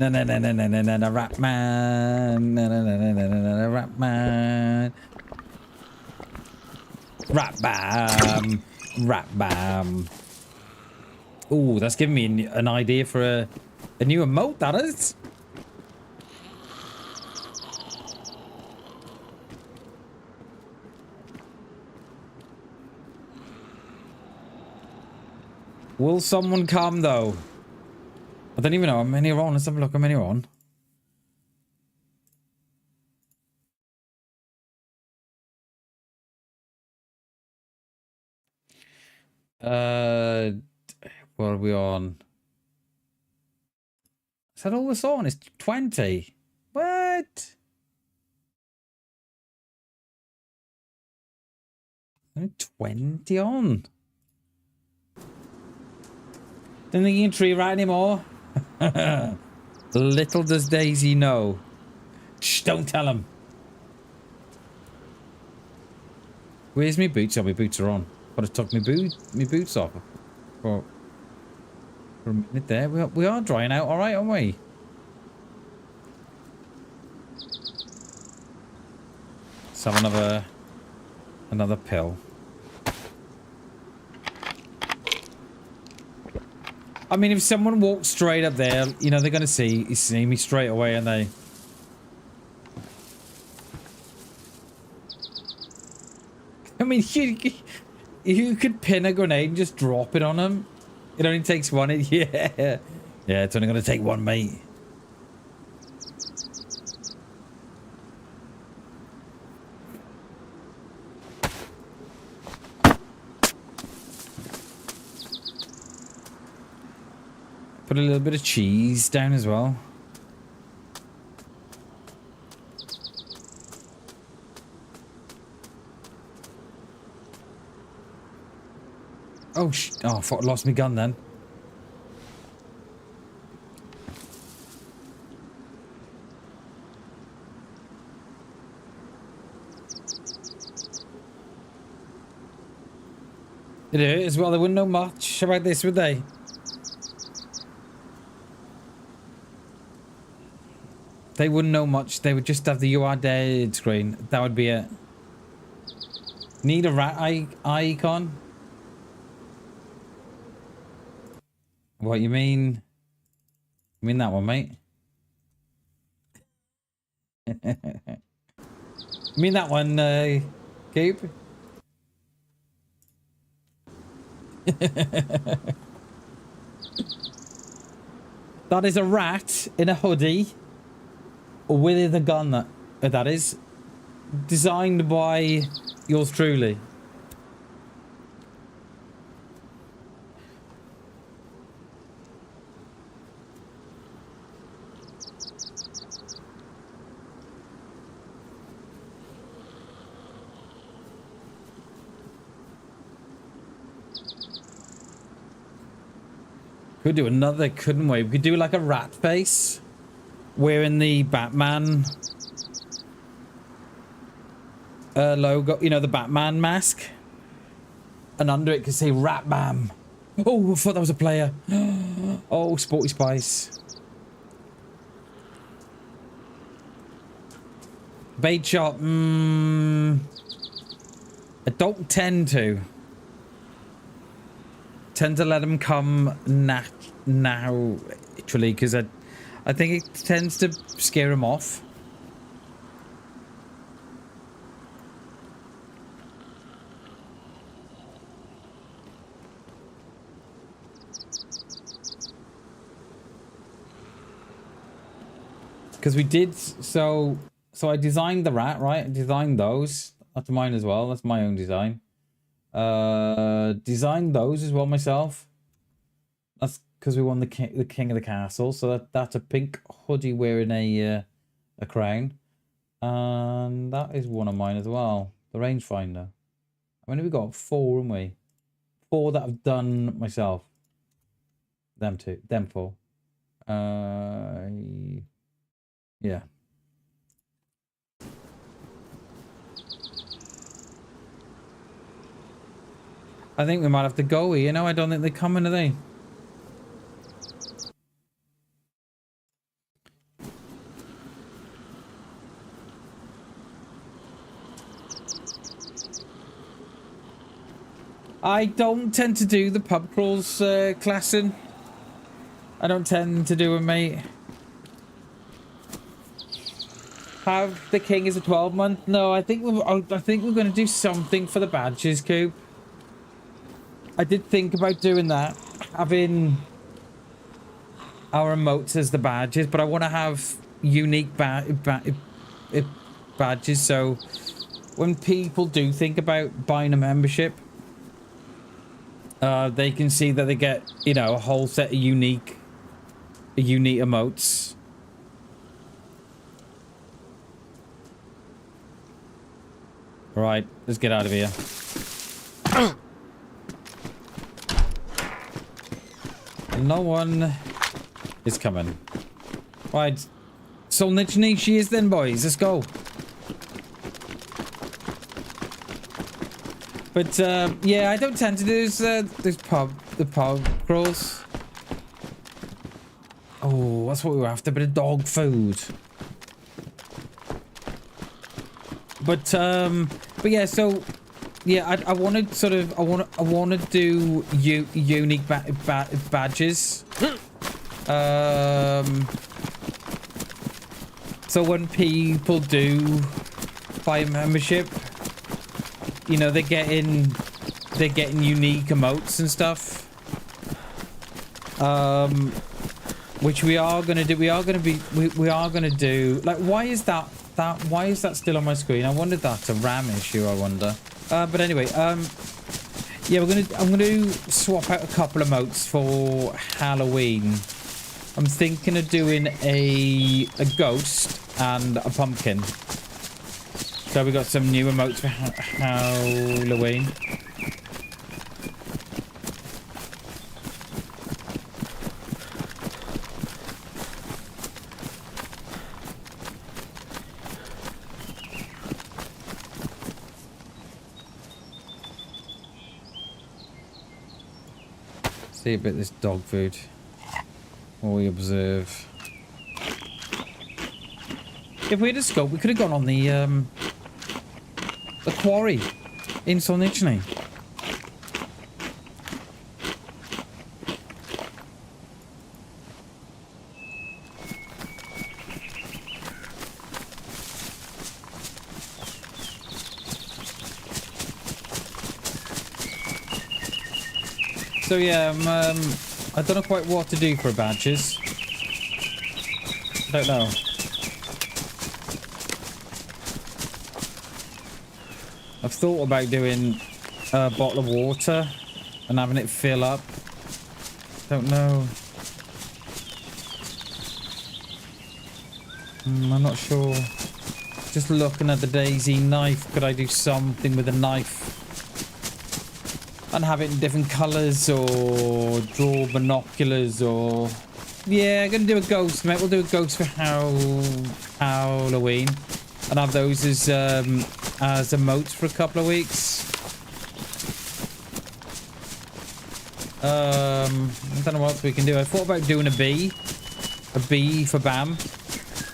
no, no, no, no, no, no, no, rap man. No, no, no, no, no, no, no, rap man. Rap bam. Rap bam. Ooh, that's giving me an idea for a new emote, that is. Will someone come, though? I don't even know how many are on. Let's have a look how many are on. What are we on? Is that all that's on? It's 20. What? Only 20 on. Don't think you can tree right anymore. Little does DayZ know. Shh, don't tell him. Where's my boots? Oh, my boots are on. Gotta tuck my boots off. For a minute there. We are drying out alright, aren't we? Let's have another pill. I mean, if someone walks straight up there, you know, they're gonna see me straight away, and they... I mean, you could pin a grenade and just drop it on them. It only takes one. Yeah. Yeah, it's only gonna take one, mate. Put a little bit of cheese down as well. Oh, I thought I lost my gun then. It hurt as well. They wouldn't know much about this, would they? They wouldn't know much. They would just have the "You are dead" screen. That would be it. Need a rat icon? What you mean? You mean that one, mate? You mean that one, Coop? That is a rat in a hoodie with a gun. That is designed by yours truly. Could do another, couldn't we? We could do like a rat face wearing the Batman logo, you know, the Batman mask, and under it could say "Rat Bam." Oh, I thought that was a player. Oh, Sporty Spice. Bait shop. I don't tend to let them come naturally, because I think it tends to scare them off. Because we did, so I designed the rat, right? I designed those. That's mine as well. That's my own design. Designed those as well myself. That's because we won the king of the castle. So that's a pink hoodie wearing a crown, and that is one of mine as well. The rangefinder. How many have we got? 4, haven't we? 4 that I've done myself. Them 2. Them 4. Yeah. I think we might have to go, you know? I don't think they're coming, are they? I don't tend to do the pub crawls, Klassen. I don't tend to do it, mate. Have the king as a 12-month? No, I think we're going to do something for the badges, Coop. I did think about doing that, having our emotes as the badges, but I want to have unique badges, so when people do think about buying a membership, they can see that they get, you know, a whole set of unique emotes. Right, let's get out of here. No one is coming. Right, Solnichny she is then, boys. Let's go. But yeah, I don't tend to do this pub crawls. Oh, that's what we were after, a bit of dog food. But yeah, so yeah, I want to sort of I want to do unique badges. So when people do buy a membership, you know, they're getting unique emotes and stuff. Which we are gonna do. We are gonna do. Like, why is that still on my screen? I wondered that's a RAM issue. I wonder. But anyway, yeah, I'm gonna swap out a couple of emotes for Halloween. I'm thinking of doing a ghost and a pumpkin. So we got some new emotes for Halloween. See a bit of this dog food while we observe. If we had a scope, we could have gone on the quarry in Solnichny. So yeah, I don't know quite what to do for badges. I don't know. I've thought about doing a bottle of water and having it fill up. Don't know. I'm not sure. Just looking at the DayZ knife, could I do something with a knife? And have it in different colours, or draw binoculars, or... Yeah, I'm going to do a ghost, mate. We'll do a ghost for Halloween. And have those as emotes for a couple of weeks. I don't know what else we can do. I thought about doing a bee for BAM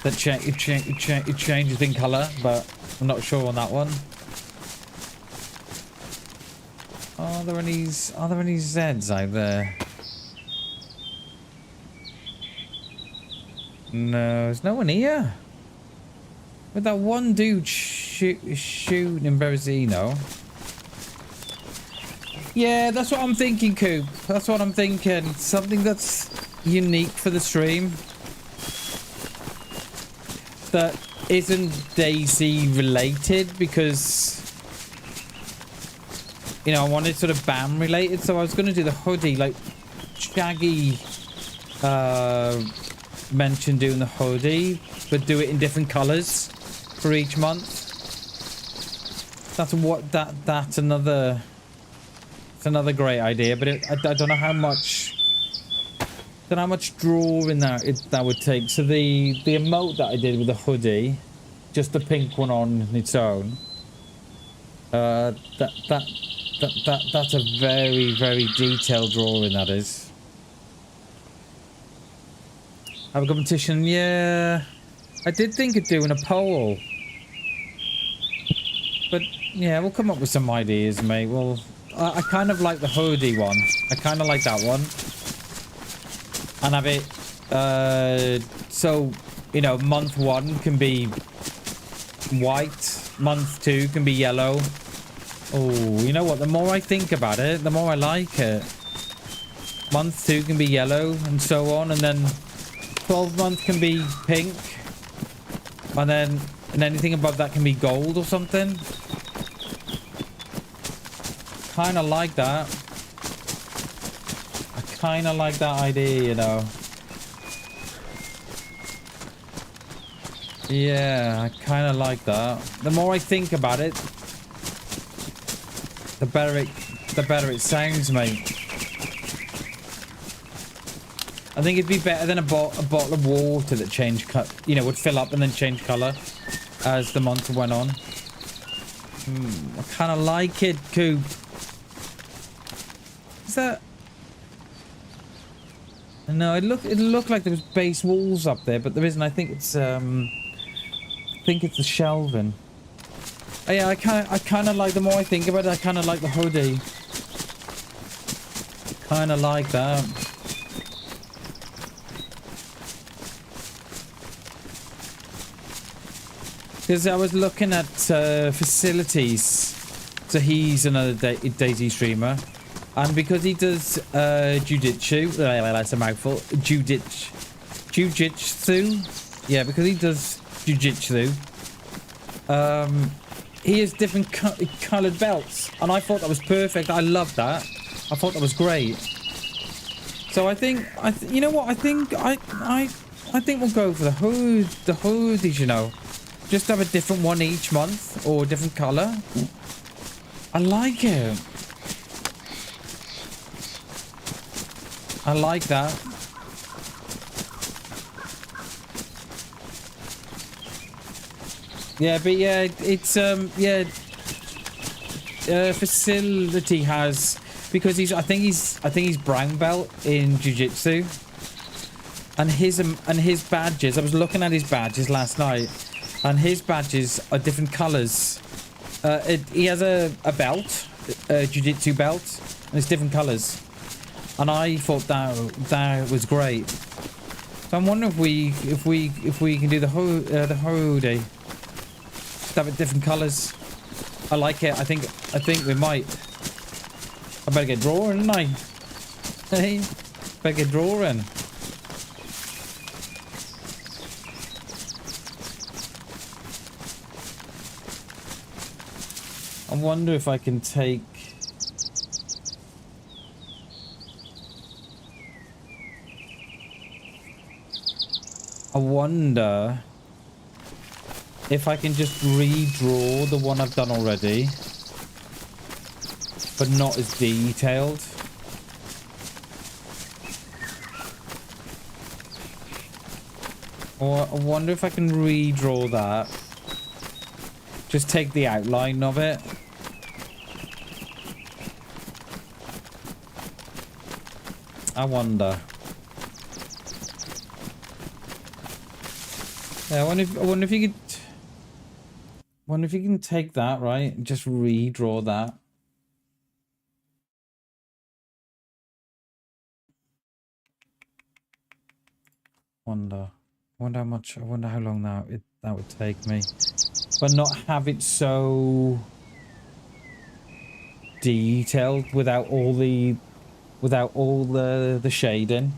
that changes in colour, but I'm not sure on that one. Are there any Zeds out there? No, there's no one here. With that one dude shooting in Berezino. Yeah, that's what I'm thinking, Coop. That's what I'm thinking. Something that's unique for the stream. That isn't DayZ related, because... You know, I wanted sort of BAM related, so I was going to do the hoodie, like Shaggy mentioned doing the hoodie, but do it in different colours for each month. That's another great idea, but I don't know how much drawing that would take. So the emote that I did with the hoodie, just the pink one on its own, that's a very, very detailed drawing, that is. Have a competition? Yeah. I did think of doing a poll. But, yeah, we'll come up with some ideas, mate. We'll I kind of like the hoodie one. I kind of like that one. And have it, so, you know, month 1 can be white. Month 2 can be yellow. Oh, you know what? The more I think about it, the more I like it. Month 2 can be yellow and so on. And then 12 month can be pink. And then anything above that can be gold or something. Kind of like that. I kind of like that idea, you know. Yeah, I kind of like that. The more I think about it, the better it sounds, mate. I think it'd be better than a bottle of water that changed you know, would fill up and then change color as the month went on. I kind of like it, Coop. Is that? No, it looked like there was base walls up there, but there isn't. I think it's the shelving. Oh, yeah, I kind of like. The more I think about it, I kind of like the hoodie. Kind of like that. Because I was looking at facilities. So he's another DayZ streamer. And because he does jiu-jitsu, that's a mouthful. Jiu-jitsu. Yeah, because he does jiu-jitsu. He has different coloured belts. And I thought that was perfect. I loved that. I thought that was great. So I think, you know what? I think we'll go for the hoodies, you know. Just have a different one each month or a different colour. I like it. I like that. Yeah, but yeah, it's yeah. Facility has, because I think he's brown belt in jiu-jitsu. And his badges, I was looking at his badges last night. And his badges are different colours. He has a belt, a jiu-jitsu belt, and it's different colours. And I thought that was great. So I'm wondering if we can do the hoodie. Just have it different colours. I like it. I think we might. I better get drawing, don't I? Hey, better get drawing. I wonder if I can take... I wonder if I can just redraw the one I've done already, but not as detailed. Or I wonder if I can redraw that. Just take the outline of it. I wonder. Yeah, I wonder if you could. Wonder if you can take that, right, and just redraw that. Wonder how much. I wonder how long that would take me, but not have it so detailed without all the shading.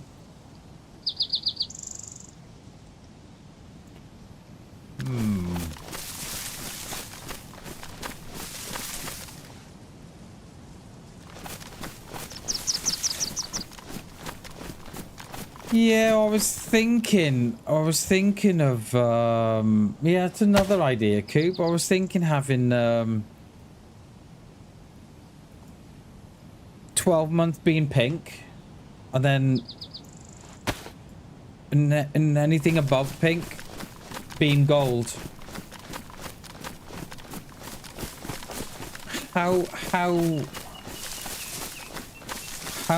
Yeah, I was thinking of, yeah, it's another idea, Coop. I was thinking having, 12 months being pink, and then, and anything above pink being gold. How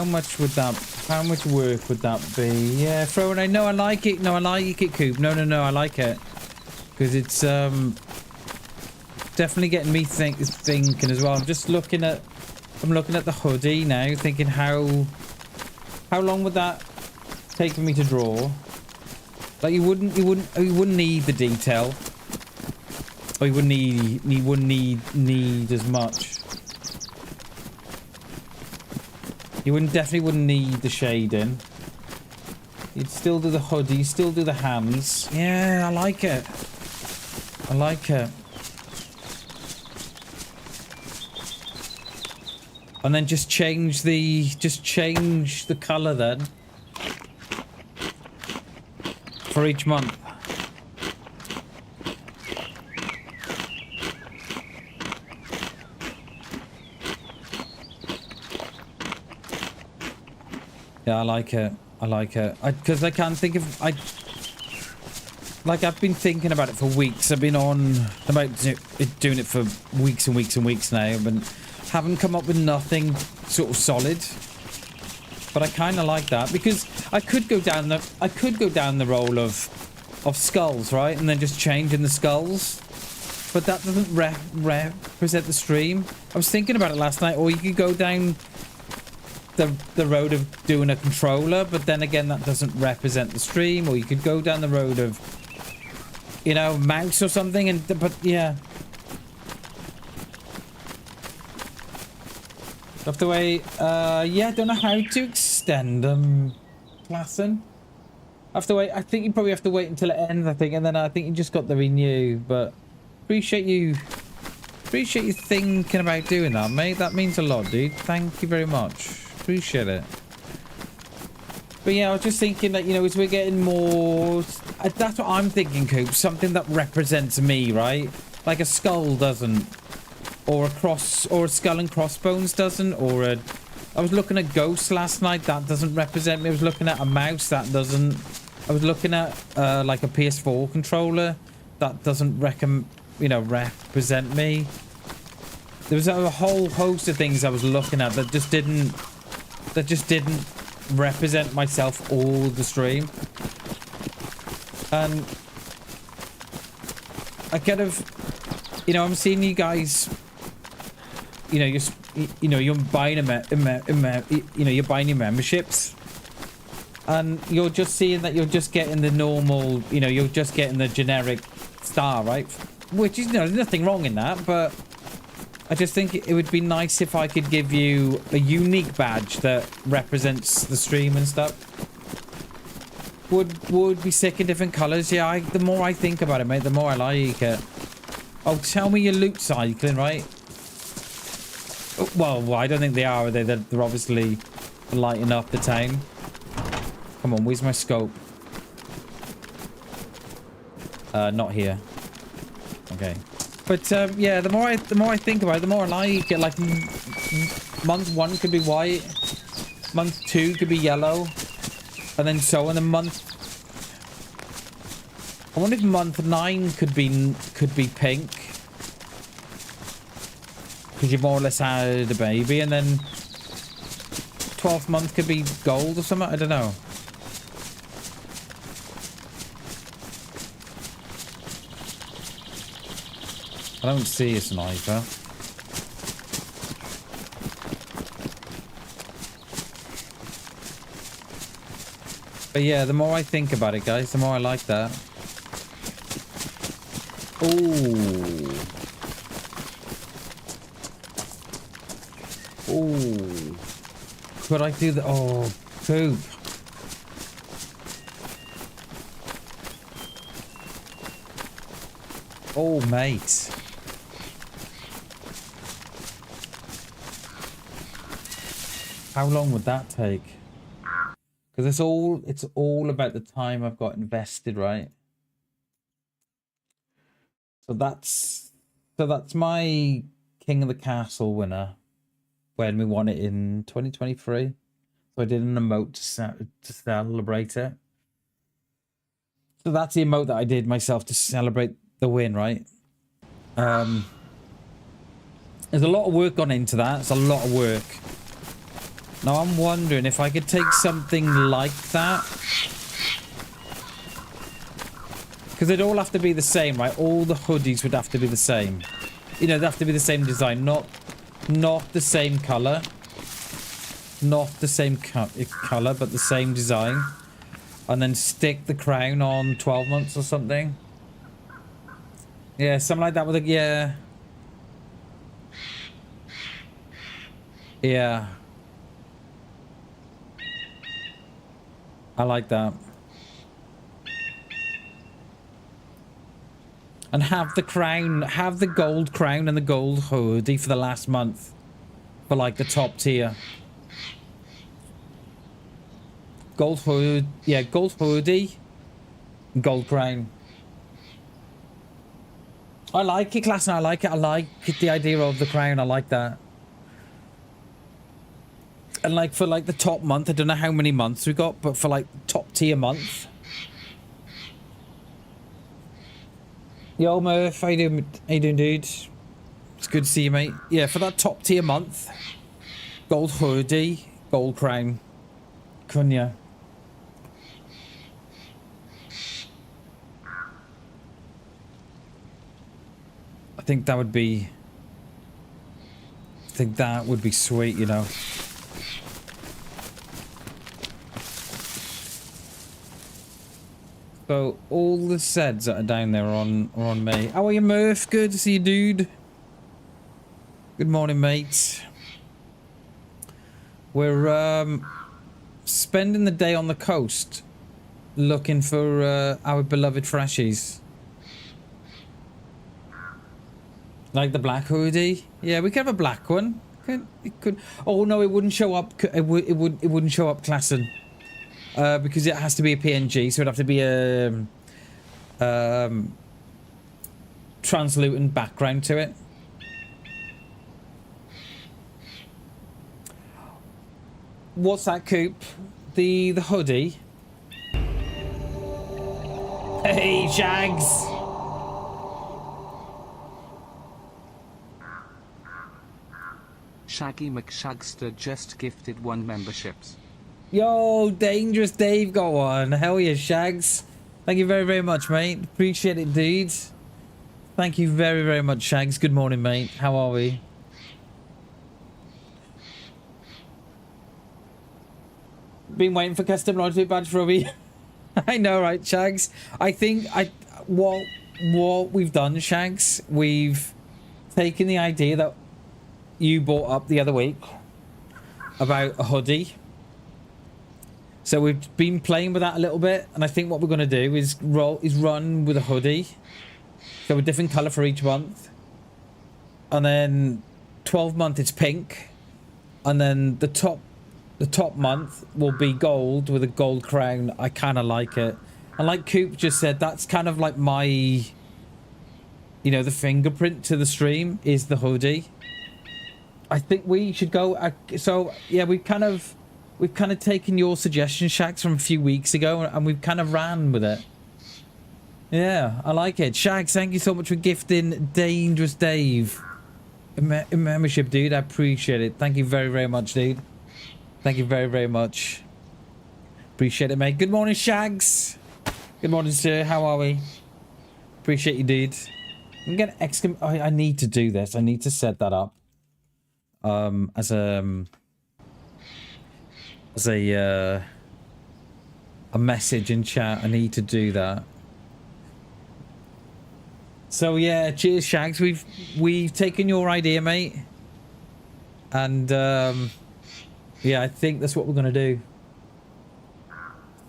much would that, how much work would that be? Yeah, Throwing, I know, I like it. No, I like it, Coop. No, I like it. Because it's, definitely getting me thinking as well. I'm just looking at I'm looking at the hoodie now, thinking how long would that take for me to draw? Like you wouldn't need the detail, or you wouldn't need as much. You definitely wouldn't need the shading. You'd still do the hoodie, still do the hands. Yeah, I like it. I like it. And then just change the color then for each month. Yeah, I like it. I like it. Because I can't think of... Like, I've been thinking about it for weeks. I've been on about doing it for weeks and weeks and weeks now. But haven't come up with nothing sort of solid. But I kind of like that. Because I could go down the role of skulls, right? And then just changing the skulls. But that doesn't represent the stream. I was thinking about it last night. Or you could go down... the road of doing a controller, but then again that doesn't represent the stream. Or you could go down the road of, you know, mouse or something. And but yeah, have to wait. Yeah, I don't know how to extend classing. I have to wait. I think you probably have to wait until it ends, I think, and then I think you just got the renew. But appreciate you thinking about doing that, mate. That means a lot, dude. Thank you very much. Appreciate it. But yeah, I was just thinking that, you know, as we're getting more... That's what I'm thinking, Coop. Something that represents me, right? Like a skull doesn't. Or a skull and crossbones doesn't. Or a... I was looking at ghosts last night. That doesn't represent me. I was looking at a mouse. That doesn't... I was looking at, like a PS4 controller. That doesn't represent me. There was a whole host of things I was looking at that just didn't represent myself all the stream. And I kind of, you know, I'm seeing you guys, you know, you're buying you're buying your memberships, and you're just seeing that you're just getting the normal, you know, you're just getting the generic star, right? Which is, you know, there's nothing wrong in that, but I just think it would be nice if I could give you a unique badge that represents the stream and stuff. Would be sick in different colours. Yeah, the more I think about it, mate, the more I like it. Oh, tell me you're loot cycling, right? Oh, well, I don't think they are they? They're obviously lighting up the town. Come on, where's my scope? Not here. Okay. But yeah, the more I think about it, the more I like it. Like month 1 could be white, month 2 could be yellow, and then so on. The month, I wonder if month 9 could be pink, because you more or less had a baby, and then 12th month could be gold or something. I don't know. I don't see a sniper. But yeah, the more I think about it, guys, the more I like that. Ooh. Ooh. Could I do the... Oh, poop. Oh, mate. How long would that take? Because it's all about the time I've got invested, right? So that's my King of the Castle winner when we won it in 2023. So I did an emote to celebrate it. So that's the emote that I did myself to celebrate the win, right? There's a lot of work gone into that. It's a lot of work. Now I'm wondering if I could take something like that, because they'd all have to be the same, right? All the hoodies would have to be the same. You know, they have to be the same design, not Not the same color. Not the same color, but the same design. And then stick the crown on 12 months or something. Yeah, something like that with a... Yeah. Yeah. I like that. And have the crown, have the gold crown and the gold hoodie for the last month. For like the top tier. Gold hood, yeah, gold hoodie. Gold crown. I like it, class, and I like it. I like the idea of the crown. I like that. And like for like the top month, I don't know how many months we got, but for like top tier month. Yo, Murph, how you doing, dude? It's good to see you, mate. Yeah, for that top tier month, gold hoodie, gold crown. Kunya. I think that would be sweet, you know. So all the seds that are down there are on me. How are you, Murph? Good to see you, dude. Good morning, mate. We're spending the day on the coast looking for our beloved freshies. Like the black hoodie? Yeah, we could have a black one. It could. Oh no, it wouldn't show up. It wouldn't show up classing. Because it has to be a PNG, so it'd have to be a translucent background to it. What's that, Coop? The hoodie? Hey, Shags! Shaggy McShagster just gifted 1 memberships. Yo, Dangerous Dave got one. Hell yeah, Shags. Thank you very, very much, mate. Appreciate it, dude. Thank you very, very much, Shags. Good morning, mate. How are we? Been waiting for custom loyalty badge for a week. I know, right, Shags? I think what we've done, Shags, we've taken the idea that you brought up the other week about a hoodie. So we've been playing with that a little bit, and I think what we're going to do is run with a hoodie. So a different colour for each month. And then 12 month it's pink. And then the top month will be gold with a gold crown. I kind of like it. And like Coop just said, that's kind of like my, you know, the fingerprint to the stream is the hoodie. I think we should go, so yeah, we've kind of taken your suggestion, Shags, from a few weeks ago, and we've kind of ran with it. Yeah, I like it. Shags, thank you so much for gifting Dangerous Dave a membership, dude. I appreciate it. Thank you very, very much, dude. Thank you very, very much. Appreciate it, mate. Good morning, Shags. Good morning, sir. How are we? Appreciate you, dude. I'm gonna I need to do this. I need to set that up. As a message in chat. I need to do that. So yeah, cheers, Shags. We've taken your idea, mate, and yeah, I think that's what we're gonna do. I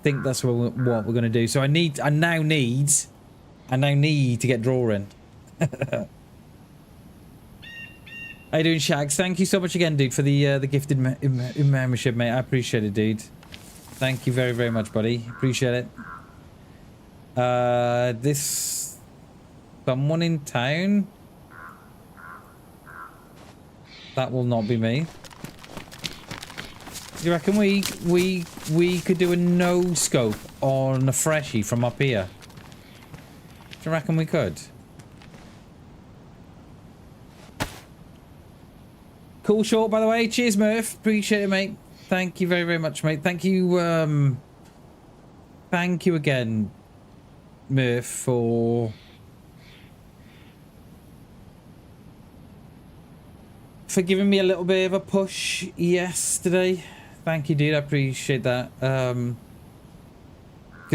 think that's what we're gonna do. So I now need to get drawing. How you doing, Shags? Thank you so much again, dude, for the gifted membership, mate. I appreciate it, dude. Thank you very, very much, buddy. Appreciate it. This someone in town. That will not be me. Do you reckon we could do a no scope on a freshie from up here? Do you reckon we could? Cool short, by the way. Cheers, Murph. Appreciate it, mate. Thank you very, very much, mate. Thank you, thank you again, Murph, for for giving me a little bit of a push yesterday. Thank you, dude. I appreciate that. Because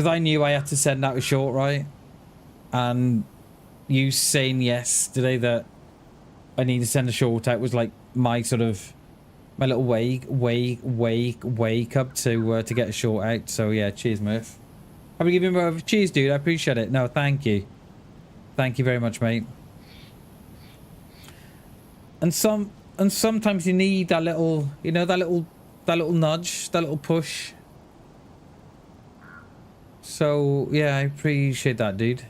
I knew I had to send out a short, right? And you saying yesterday that I need to send a short out was like my sort of my little wake up to get a short out. So yeah, cheers, Murph. I'll be giving you a cheers, dude. I appreciate it. No, thank you. Thank you very much, mate. And sometimes you need that little, you know, that little nudge, that little push. So yeah, I appreciate that, dude.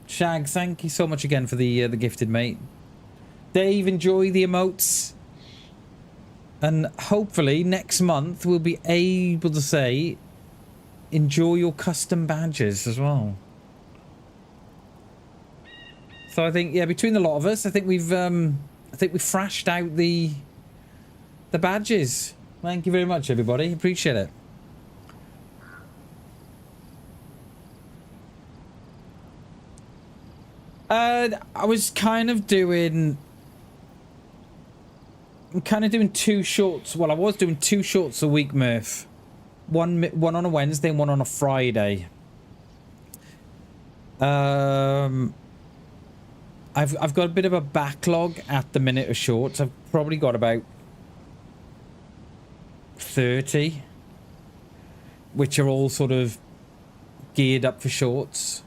Shag, thank you so much again for the gifted, mate. Dave, enjoy the emotes. And hopefully next month we'll be able to say enjoy your custom badges as well. So I think, yeah, between the lot of us, I think we've thrashed out the badges. Thank you very much, everybody. Appreciate it. I was kind of doing... I'm kind of doing 2 shorts. Well, I was doing 2 shorts a week, Murph. One on a Wednesday and one on a Friday. I've got a bit of a backlog at the minute of shorts. I've probably got about 30, which are all sort of geared up for shorts.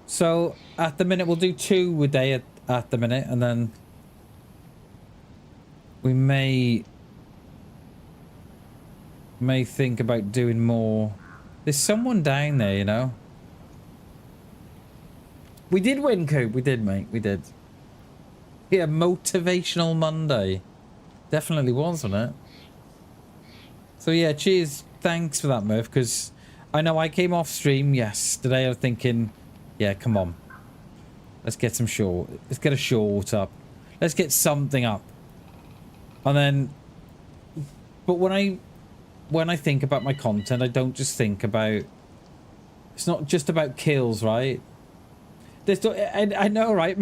So at the minute we'll do 2 a day at the minute, and then we may think about doing more. There's someone down there, you know. We did win, Coop. We did, mate. We did. Yeah, Motivational Monday. Definitely was, wasn't it? So yeah, cheers. Thanks for that, Murph, because I know I came off stream yesterday. I was thinking, yeah, come on. Let's get some short. Let's get a short up. Let's get something up. And then, but when I think about my content, I don't just think about, it's not just about kills, right? I know, right?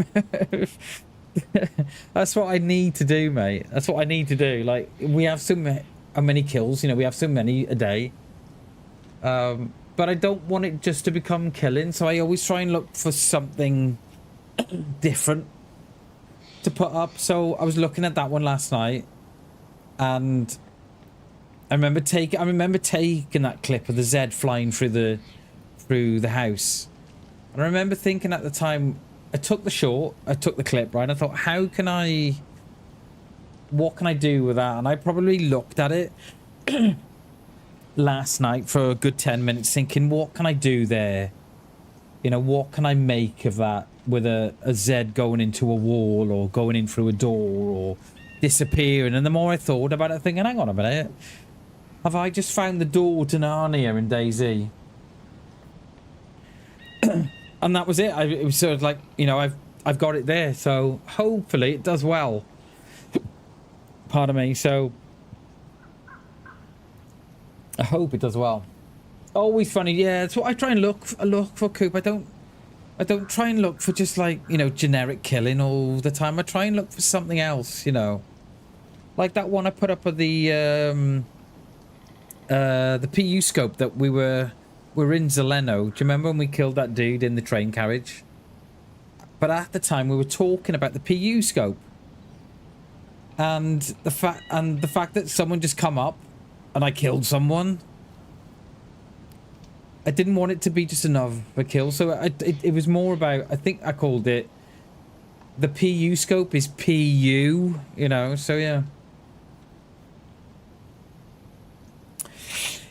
That's what I need to do, mate. That's what I need to do. Like, we have so many kills, you know, we have so many a day. But I don't want it just to become killing, so I always try and look for something different to put up. So I was looking at that one last night, and I remember taking that clip of the Z flying through the house. And I remember thinking at the time, I took the clip, right? And I thought, what can I do with that? And I probably looked at it last night for a good 10 minutes thinking, what can I do there? You know, what can I make of that with a Z going into a wall or going in through a door or disappearing? And the more I thought about it, thinking, hang on a minute, have I just found the door to Narnia in DayZ? And that was it. It was sort of like, you know, I've got it there. So hopefully it does well. Pardon me. So I hope it does well. Always funny. Yeah, that's what I try and look for, Coop. I don't try and look for just like, you know, generic killing all the time. I try and look for something else, you know. Like that one I put up of the PU scope that we're in Zeleno. Do you remember when we killed that dude in the train carriage? But at the time we were talking about the PU scope. And the fact that someone just come up and I killed someone. I didn't want it to be just another kill. So it was more about, I think I called it, the PU scope is PU, you know, so yeah.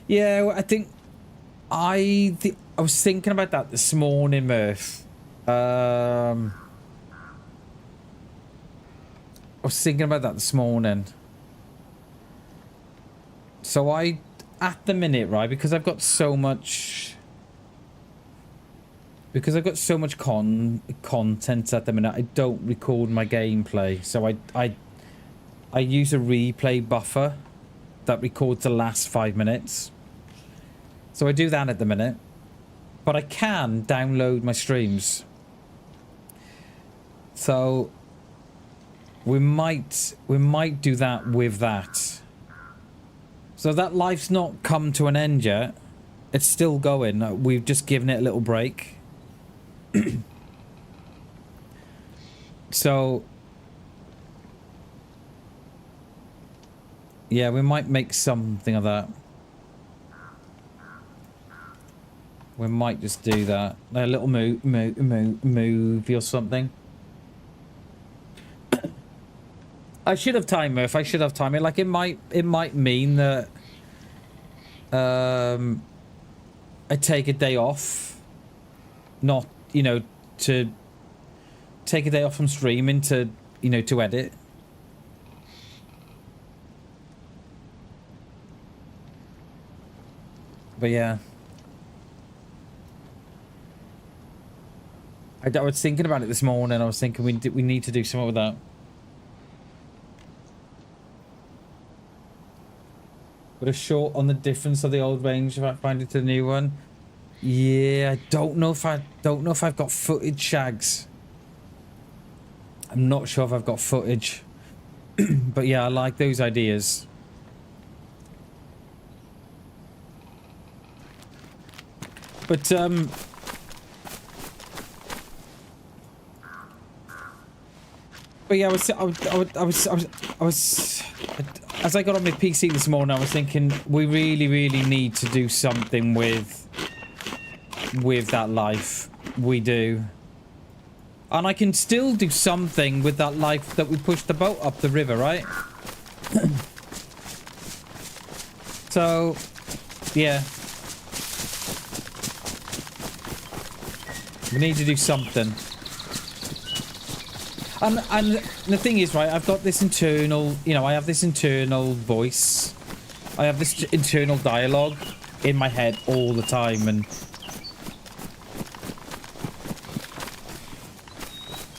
Yeah, I think I was thinking about that this morning, Murph. I was thinking about that this morning. So at the minute, right, because I've got so much content at the minute, I don't record my gameplay. So I use a replay buffer that records the last 5 minutes. So I do that at the minute, but I can download my streams. So We might do that with that. So that life's not come to an end yet. It's still going. We've just given it a little break. So yeah, we might make something of that. We might just do that. A little movie or something. I should have time, Murph. I should have time. Like, it might mean that I take a day off. Not, you know, to take a day off from streaming to, you know, to edit. But yeah. I was thinking about it this morning. I was thinking we need to do something with that. But a short on the difference of the old range if I find it to the new one. Yeah, I don't know if I've got footage, Shags. I'm not sure if I've got footage. But yeah, I like those ideas. But yeah, I was as I got on my PC this morning, I was thinking we really need to do something with that life. We do. And I can still do something with that life that we pushed the boat up the river, right? So, yeah. We need to do something. And the thing is, right, I've got this internal, you know, I have this internal voice. I have this internal dialogue in my head all the time, and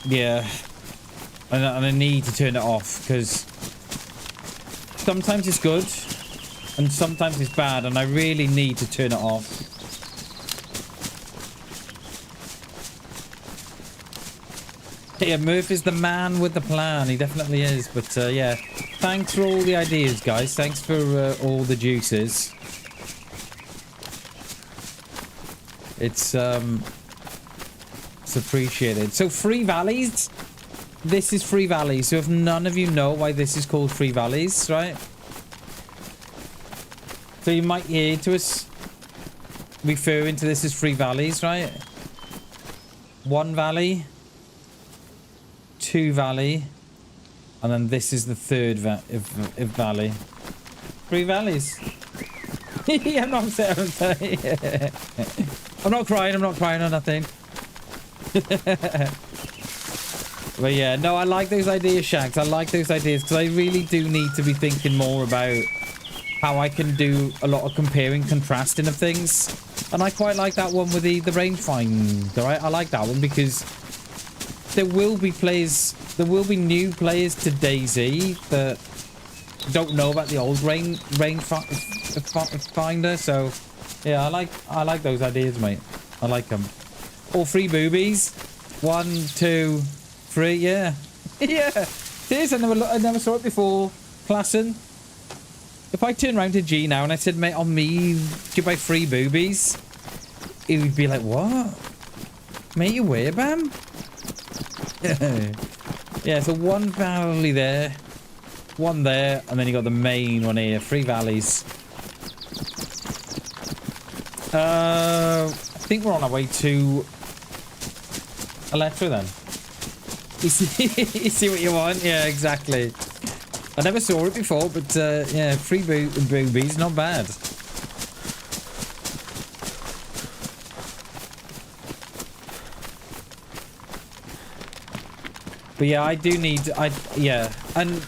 yeah. And I need to turn it off, because sometimes it's good, and sometimes it's bad, and I really need to turn it off. Yeah, Murph is the man with the plan. He definitely is. But yeah, thanks for all the ideas, guys. Thanks for all the juices. It's appreciated. So Free Valleys. This is Free Valleys. So if none of you know why this is called Free Valleys, right? So you might hear to us referring to this as Free Valleys, right? One valley. 2 valley, and then this is the third valley. 3 valleys. I'm not upset. I'm not crying or nothing. But yeah, no, I like those ideas, Shags. I like those ideas because I really do need to be thinking more about how I can do a lot of comparing, contrasting of things. And I quite like that one with the rangefinder, right? I like that one because there will be new players to DayZ that don't know about the old rangefinder. So yeah, I like those ideas, mate. I like them. All 3 boobies. 1, 2, 3. Yeah, yeah. This I never saw it before. Klassen. If I turn around to G now and I said, mate, on me, do you buy 3 boobies? He would be like, what? Mate, you where, Bam? Yeah, so 1 valley there, 1 there, and then you got the main one here. 3 valleys. I think we're on our way to Electra then. You see what you want? Yeah, exactly. I never saw it before, but yeah, 3 boobies, not bad. But yeah, I do need, yeah, and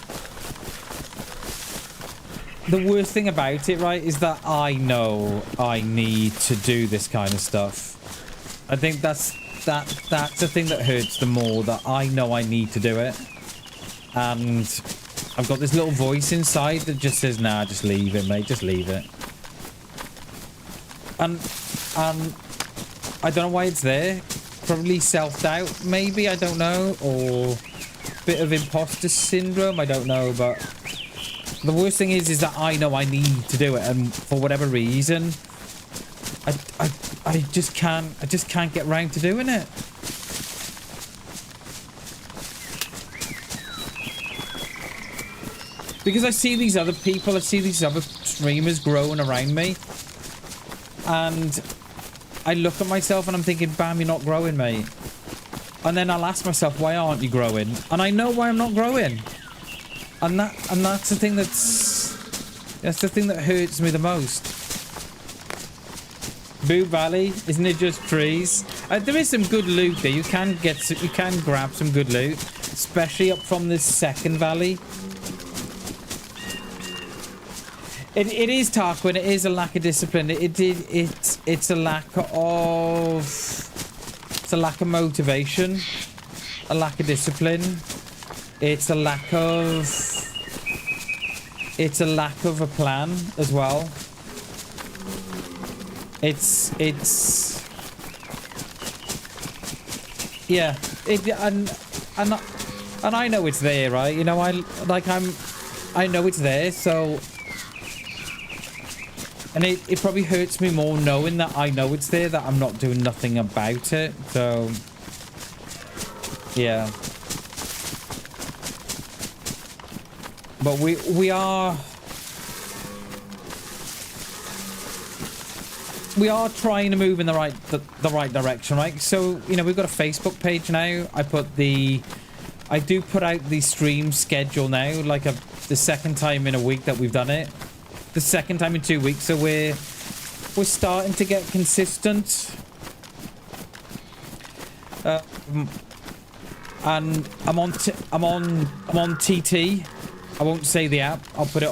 the worst thing about it, right, is that I know I need to do this kind of stuff. I think that's the thing that hurts the more, that I know I need to do it. And I've got this little voice inside that just says, nah, just leave it, mate, just leave it. And I don't know why it's there. Probably self-doubt, maybe, I don't know, or bit of imposter syndrome. I don't know, but the worst thing is that I know I need to do it, and for whatever reason, I just can't get round to doing it. Because I see these other people, I see these other streamers growing around me, and I look at myself and I'm thinking, bam, you're not growing, mate. And then I'll ask myself, why aren't you growing? And I know why I'm not growing. And that's the thing that's the thing that hurts me the most. Boo Valley, isn't it just trees? There is some good loot there. You can grab some good loot, especially up from this second valley. It is Tarquin. It is a lack of discipline. It's a lack of motivation, a lack of discipline. It's a lack of a plan as well. Yeah. And I know it's there, right? You know, I know it's there, so. And it probably hurts me more knowing that I know it's there, that I'm not doing nothing about it. So, yeah. But we are trying to move in the right direction, right? So, you know, we've got a Facebook page now. I do put out the stream schedule now, like the second time in a week that we've done it. The second time in 2 weeks, so we're starting to get consistent. And I'm on TT. I won't say the app. I'll put it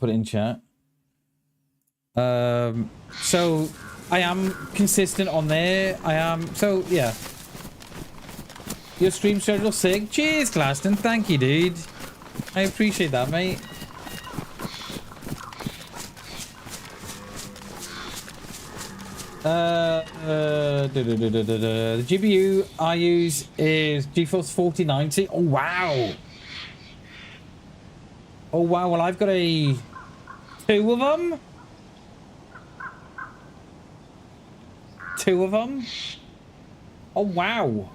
in chat. So I am consistent on there. I am, so yeah. Your stream schedule sick. Cheers, Glaston. Thank you, dude. I appreciate that, mate. The GPU I use is GeForce 4090. Oh, wow. Oh, wow. Well, I've got two of them. Two of them. Oh, wow.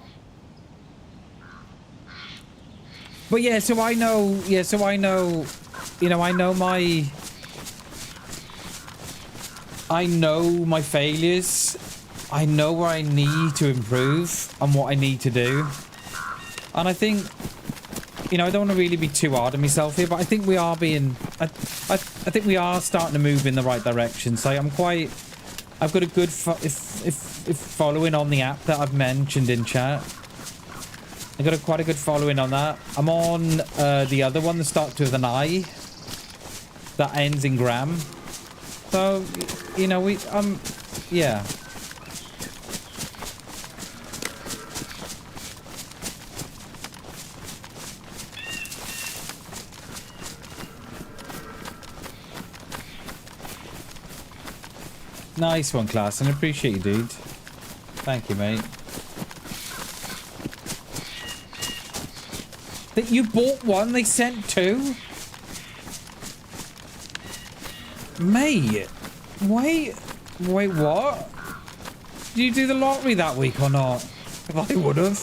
But yeah, so I know, you know, I know my failures. I know where I need to improve and what I need to do. And I think, you know, I don't want to really be too hard on myself here, but I think we are being, I think we are starting to move in the right direction. So I've got a good following on the app that I've mentioned in chat. I got quite a good following on that. I'm on the other one that starts with an I, that ends in gram. So, you know, yeah. Nice one, class, and I appreciate you, dude. Thank you, mate. That you bought one, they sent two? Mate, wait, what? Did you do the lottery that week or not? If I would have.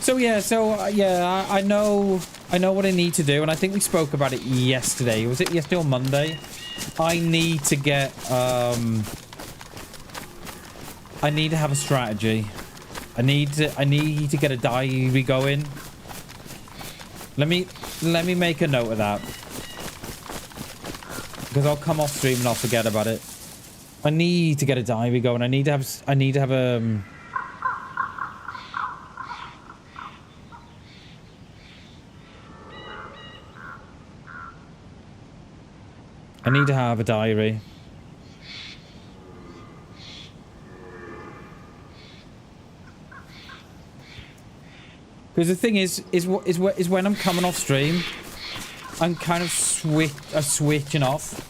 So yeah, I know what I need to do, and I think we spoke about it yesterday. Was it yesterday or Monday? I need to get I need to have a strategy. I need to get a diary going. Let me make a note of that. Because I'll come off stream and I'll forget about it. I need to get a diary going. I need to have I need to have a diary. Because the thing is when I'm coming off stream, I'm kind of switching off.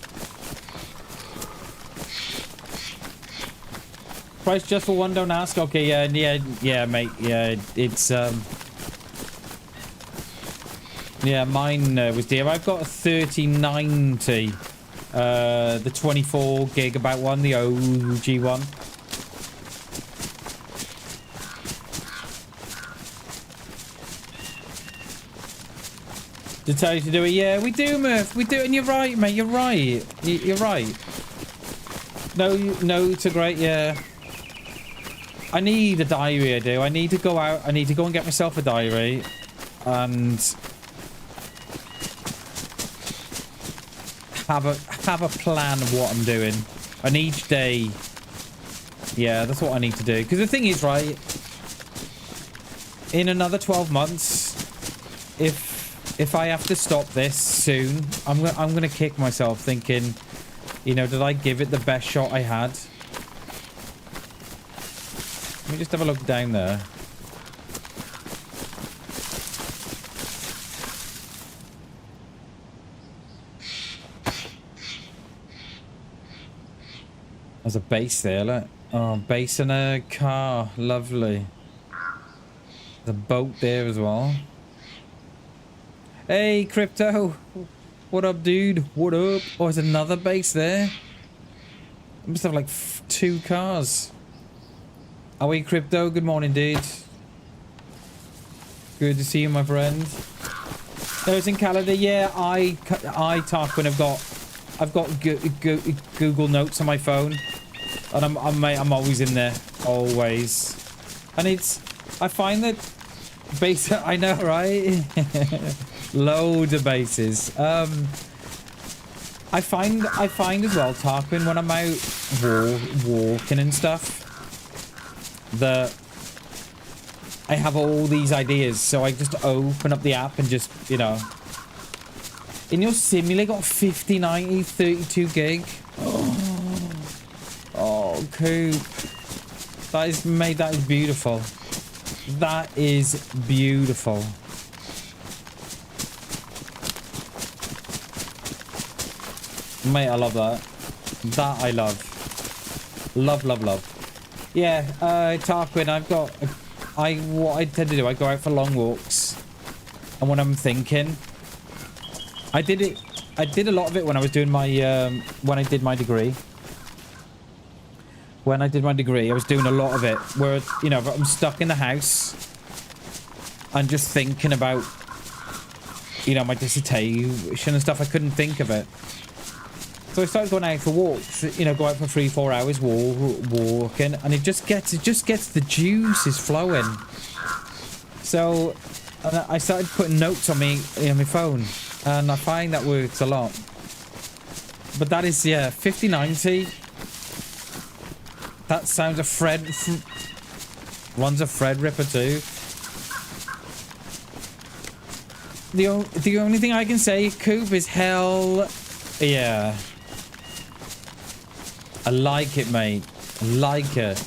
price just for one, don't ask. Okay, yeah, mate. Yeah, it's, yeah, mine was dear. I've got a 3090. The 24 gigabyte one, the OG one. To tell you to do it, yeah, we do, Murph. We do, and you're right, mate. You're right. You're right. No, it's a great, yeah. I need a diary, I do. I need to go out. I need to go and get myself a diary. And have a plan of what I'm doing. And each day, yeah, that's what I need to do. Because the thing is, right, in another 12 months, if I have to stop this soon, I'm gonna kick myself thinking, you know, did I give it the best shot I had? Let me just have a look down there. There's a base there, look. Oh, base and a car. Lovely. There's a boat there as well. Hey, Crypto. What up, dude? What up? Oh, there's another base there. I must have like 2 cars. Are we, Crypto? Good morning, dude. Good to see you, my friend. No, it's in Canada. Yeah, I Tarquin, I've got Google Notes on my phone, and I'm always in there, always. And I find that base. I know, right? Loads of bases. I find as well, Tarquin, when I'm out walking and stuff, that I have all these ideas, so I just open up the app and just, you know. In your simulator, got 50, 90, 32 gig. Oh, cool. That is, mate, that is beautiful. That is beautiful. Mate, I love that. That I love. Love, love, love. Yeah, Tarquin, what I tend to do, I go out for long walks. And when I'm thinking, I did a lot of it when I was doing my, when I did my degree. When I did my degree, I was doing a lot of it where, you know, I'm stuck in the house and just thinking about, you know, my dissertation and stuff. I couldn't think of it. So I started going out for walks, you know, go out for 3-4 hours walking, and it just gets the juices flowing. So I started putting notes on my phone, and I find that works a lot. But that is, yeah, 5090. That sounds a Fred. Runs a Fred Ripper too. The only thing I can say, Coop, is hell yeah. I like it, mate. I like it.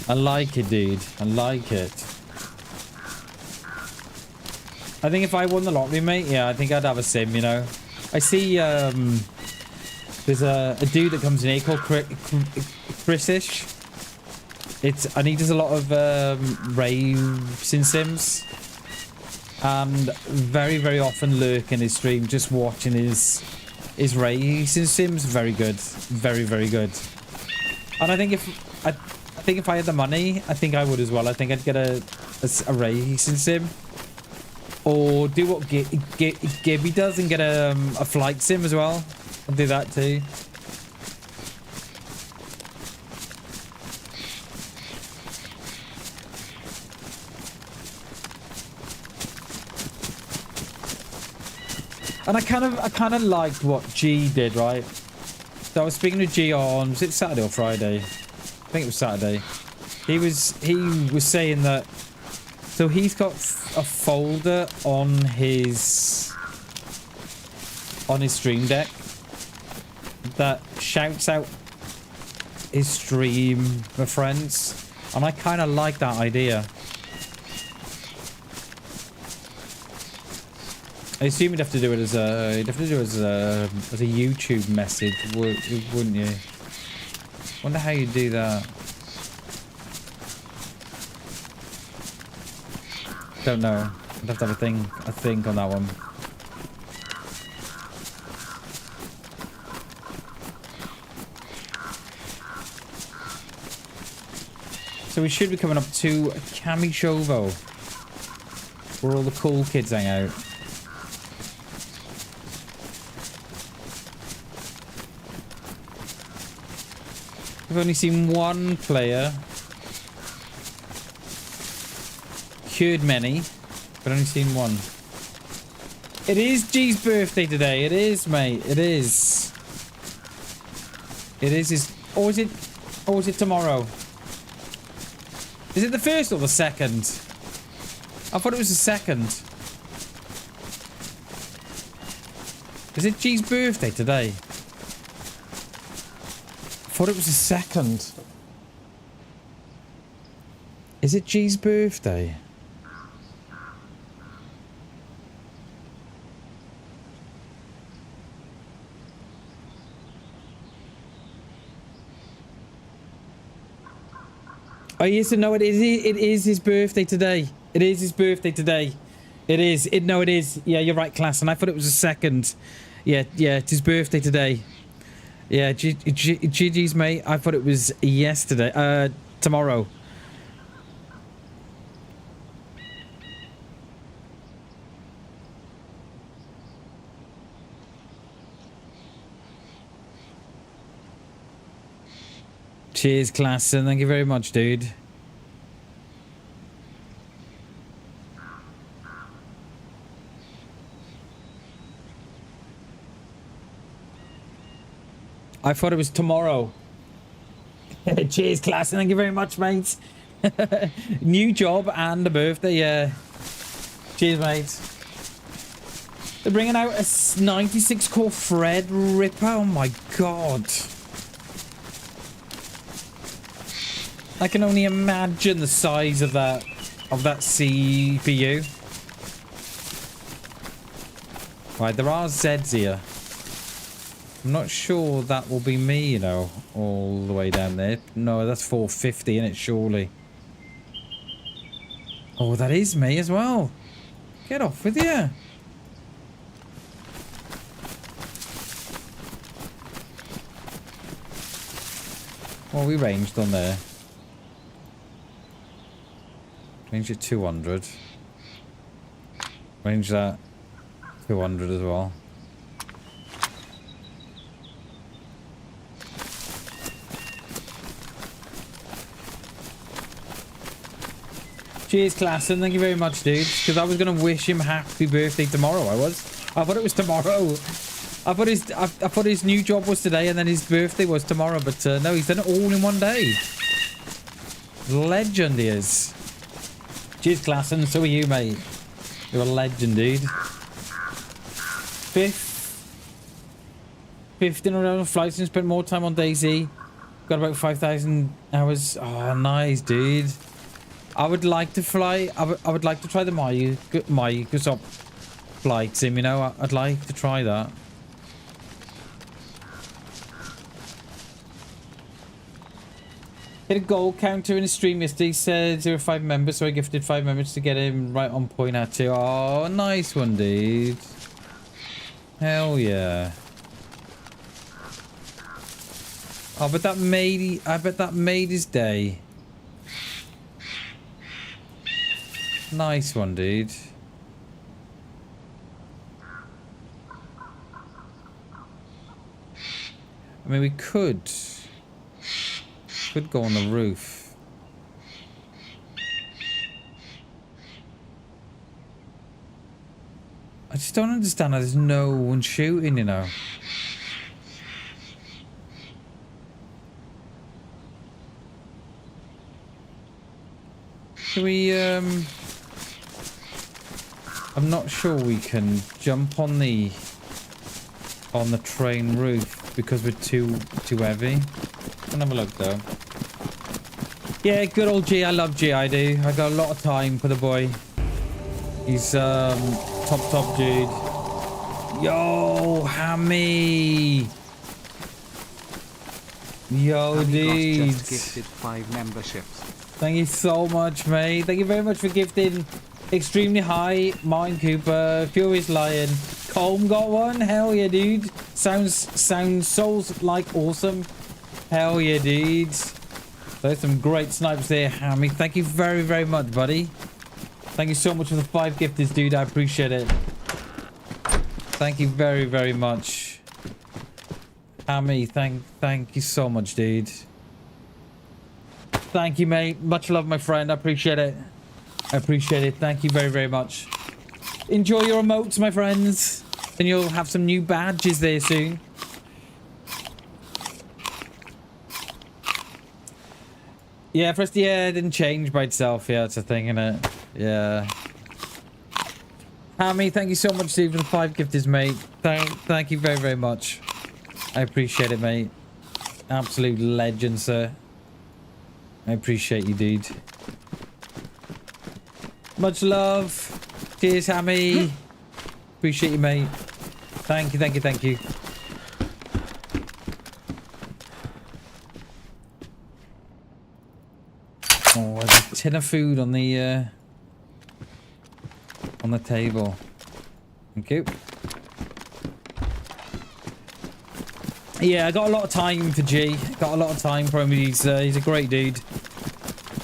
I like it, dude. I like it. I think if I won the lottery, mate, yeah, I think I'd have a sim, you know. I see, there's a dude that comes in here called Chrisish. And he does a lot of racing sims. And very, very often lurk in his stream, just watching his racing sims. Very good. Very, very good. And I think if I had the money, I think I would as well. I think I'd get a racing sim. Or do what Gibby does and get a flight sim as well. I'll do that too. And I kind of liked what G did, right? So I was speaking to G on, was it Saturday or Friday? I think it was Saturday. He was saying that, so he's got a folder on his Stream Deck that shouts out his stream for friends, and I kind of like that idea. I assume you'd have to do it as a YouTube message, wouldn't you? Wonder how you do that. Don't know. I'd have to have a think on that one. So we should be coming up to Kamishovo, where all the cool kids hang out. We've only seen one player. Cured many, but only seen one. It is G's birthday today. It is, mate. It is. It is his... Or is it tomorrow? Is it the first or the second? I thought it was the second. Is it G's birthday today? I thought it was the second. Is it G's birthday? Oh, yes, no, it is his birthday today. It is his birthday today. It is. No, it is. Yeah, you're right, class. And I thought it was the second. Yeah, it's his birthday today. Yeah, GG's, mate. I thought it was yesterday. Tomorrow. Cheers, class, and thank you very much, dude. I thought it was tomorrow. Cheers, class, and thank you very much, mates. New job and a birthday, yeah. Cheers, mate. They're bringing out a 96 core Fred Ripper. Oh my god. I can only imagine the size of that CPU. Right, there are Zeds here. I'm not sure that will be me, you know, all the way down there. No, that's 450 in it, surely. Oh, that is me as well. Get off with you. Well, we ranged on there. Range at 200. Range that 200 as well. Cheers, class, and thank you very much, dude. Because I was gonna wish him happy birthday tomorrow. I thought it was tomorrow. I thought his new job was today, and then his birthday was tomorrow. But no, he's done it all in one day. Legend he is. Cheers, class, and so are you, mate. You're a legend, dude. 15 around flights and spent more time on DayZ. Got about 5,000 hours. Oh, nice, dude. I would like to fly. I would like to try the Microsoft flight sim. You know, I'd like to try that. Hit a gold counter in a stream yesterday. Said 05 members, so I gifted 5 members to get him right on point at you. Oh, nice one, dude. Hell yeah. Oh, but that made. I bet that made his day. Nice one, dude. I mean, we could go on the roof. I just don't understand how there's no one shooting, you know. Should we, I'm not sure we can jump on the train roof because we're too heavy. Can have a look though. Yeah, good old G. I love G. I do. I got a lot of time for the boy. He's top dude. Yo, Hammy. Yo, dude. Just gifted 5 memberships. Thank you so much, mate. Thank you very much for gifting Extremely High, Mine Cooper, Furious Lion. Colm got one. Hell yeah, dude. Sounds so like awesome. Hell yeah, dudes. There's some great snipes there, Hammy. Thank you very, very much, buddy. Thank you so much for the 5 gifters, dude. I appreciate it. Thank you very, very much. Hammy, thank you so much, dude. Thank you, mate. Much love, my friend. I appreciate it. I appreciate it. Thank you very, very much. Enjoy your emotes, my friends. And you'll have some new badges there soon. Yeah, first, yeah, it didn't change by itself. Yeah, it's a thing, innit? Yeah. Hammy, thank you so much, Steve, for the 5 gifters, mate. Thank you very, very much. I appreciate it, mate. Absolute legend, sir. I appreciate you, dude. Much love. Cheers, Hammy. Appreciate you, mate. Thank you, thank you, thank you. Oh, there's a tin of food on the table. Thank you. Yeah, I got a lot of time for G. Got a lot of time for him. He's a great dude.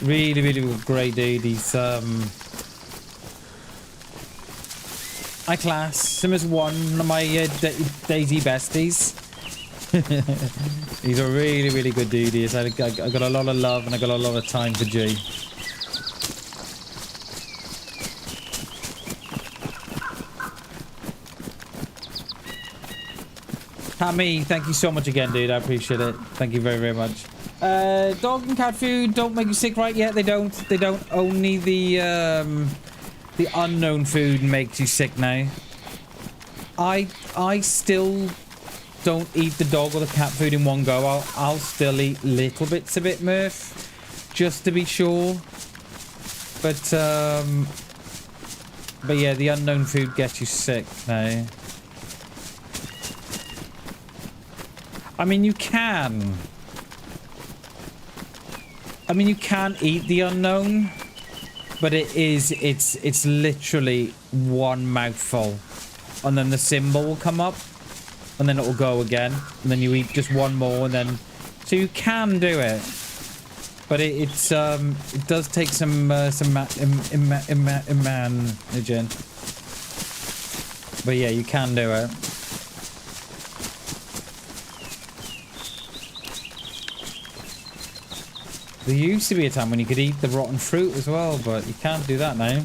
Really, really great dude. He's I class him as one of my DayZ besties. He's a really, really good dude. He is. I got a lot of love and I got a lot of time for G. Hammy, thank you so much again, dude. I appreciate it. Thank you very, very much. Dog and cat food don't make you sick, right? Yeah, they don't. They don't. Only the unknown food makes you sick now. I still don't eat the dog or the cat food in one go. I'll still eat little bits of it, Murph, just to be sure. But yeah, the unknown food gets you sick now. I mean, you can. I mean, you can eat the unknown, but it's literally one mouthful, and then the symbol will come up, and then it will go again, and then you eat just one more, and then so you can do it, but it does take some managing. But yeah, you can do it. There used to be a time when you could eat the rotten fruit as well, but you can't do that now.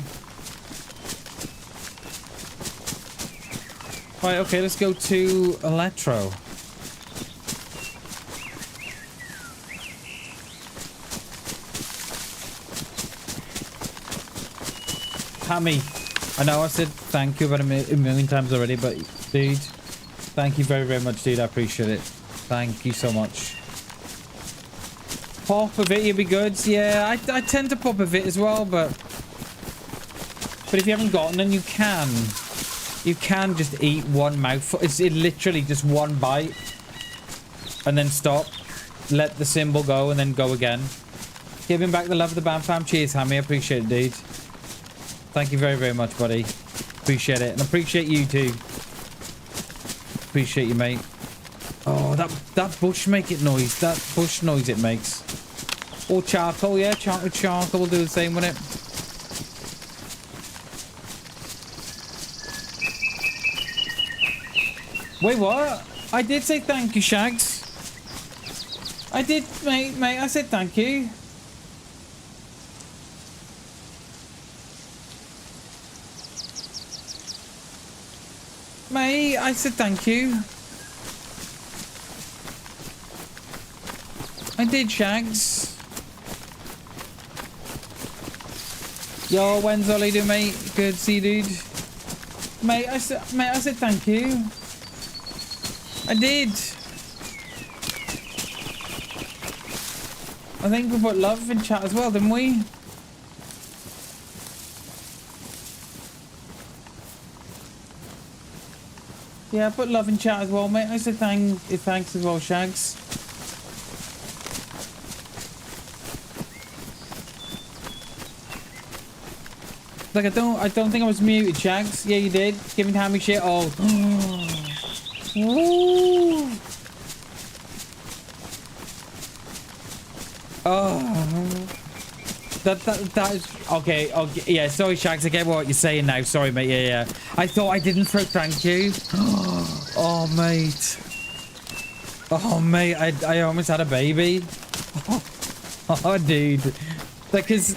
Right, okay, let's go to Electro. Hammy, I know I said thank you about a million times already, but dude, thank you very, very much, dude. I appreciate it. Thank you so much. Pop a bit, you'll be good. Yeah, I tend to pop a bit as well, but if you haven't gotten them, you can just eat one mouthful. It's literally just one bite and then stop, let the symbol go, and then go again. Giving back the love of the band fam. Cheers, Hammy. I appreciate it, dude. Thank you very, very much, buddy. Appreciate it, and appreciate you too. Appreciate you, mate. Oh, that bush make it noise. That bush noise it makes. Or charcoal, yeah. Charcoal will do the same, won't it? Wait, what? I did say thank you, Shags. I did, mate. I said thank you. Mate, I said thank you. I did, Shags. Yo, when's Ollie doing, mate? Good to see you, dude. Mate, I said thank you. I did. I think we put love in chat as well, didn't we? Yeah, put love in chat as well, mate. I said thanks as well, Shags. Like I don't think I was muted, Shags. Yeah, you did. Give me hammy shit. Oh. Ooh. Oh. That is okay. Okay, yeah. Sorry, Shags. I get what you're saying now. Sorry, mate. Yeah. I thought I didn't throw thank you. Oh, mate. Oh, mate. I almost had a baby. Oh, dude. Because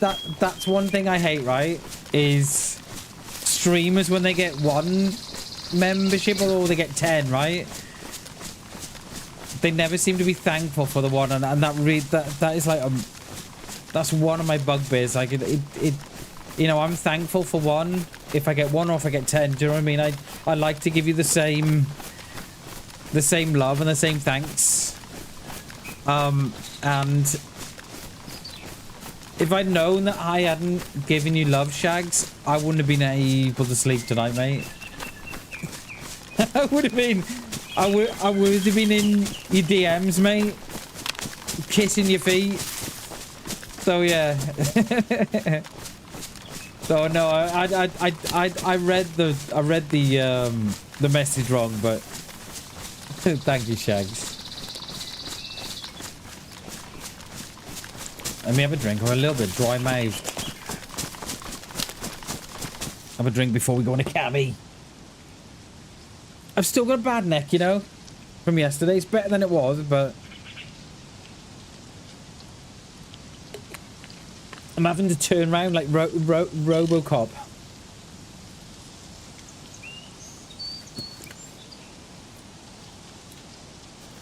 that's one thing I hate, right? Is streamers when they get one membership or they get 10, right? They never seem to be thankful for the one, and that is like that's one of my bugbears. Like it you know, I'm thankful for one if I get one or if I get 10. Do you know what I mean? I like to give you the same love and the same thanks. And if I'd known that I hadn't given you love, Shags, I wouldn't have been able to sleep tonight, mate. I would have been in your DMs, mate, kissing your feet. So yeah. So no, I read the message wrong, but thank you, Shags. Let me have a drink. I'm a little bit dry mouthed. Have a drink before we go on a cabby. I've still got a bad neck, you know, from yesterday. It's better than it was, but I'm having to turn around like Robocop.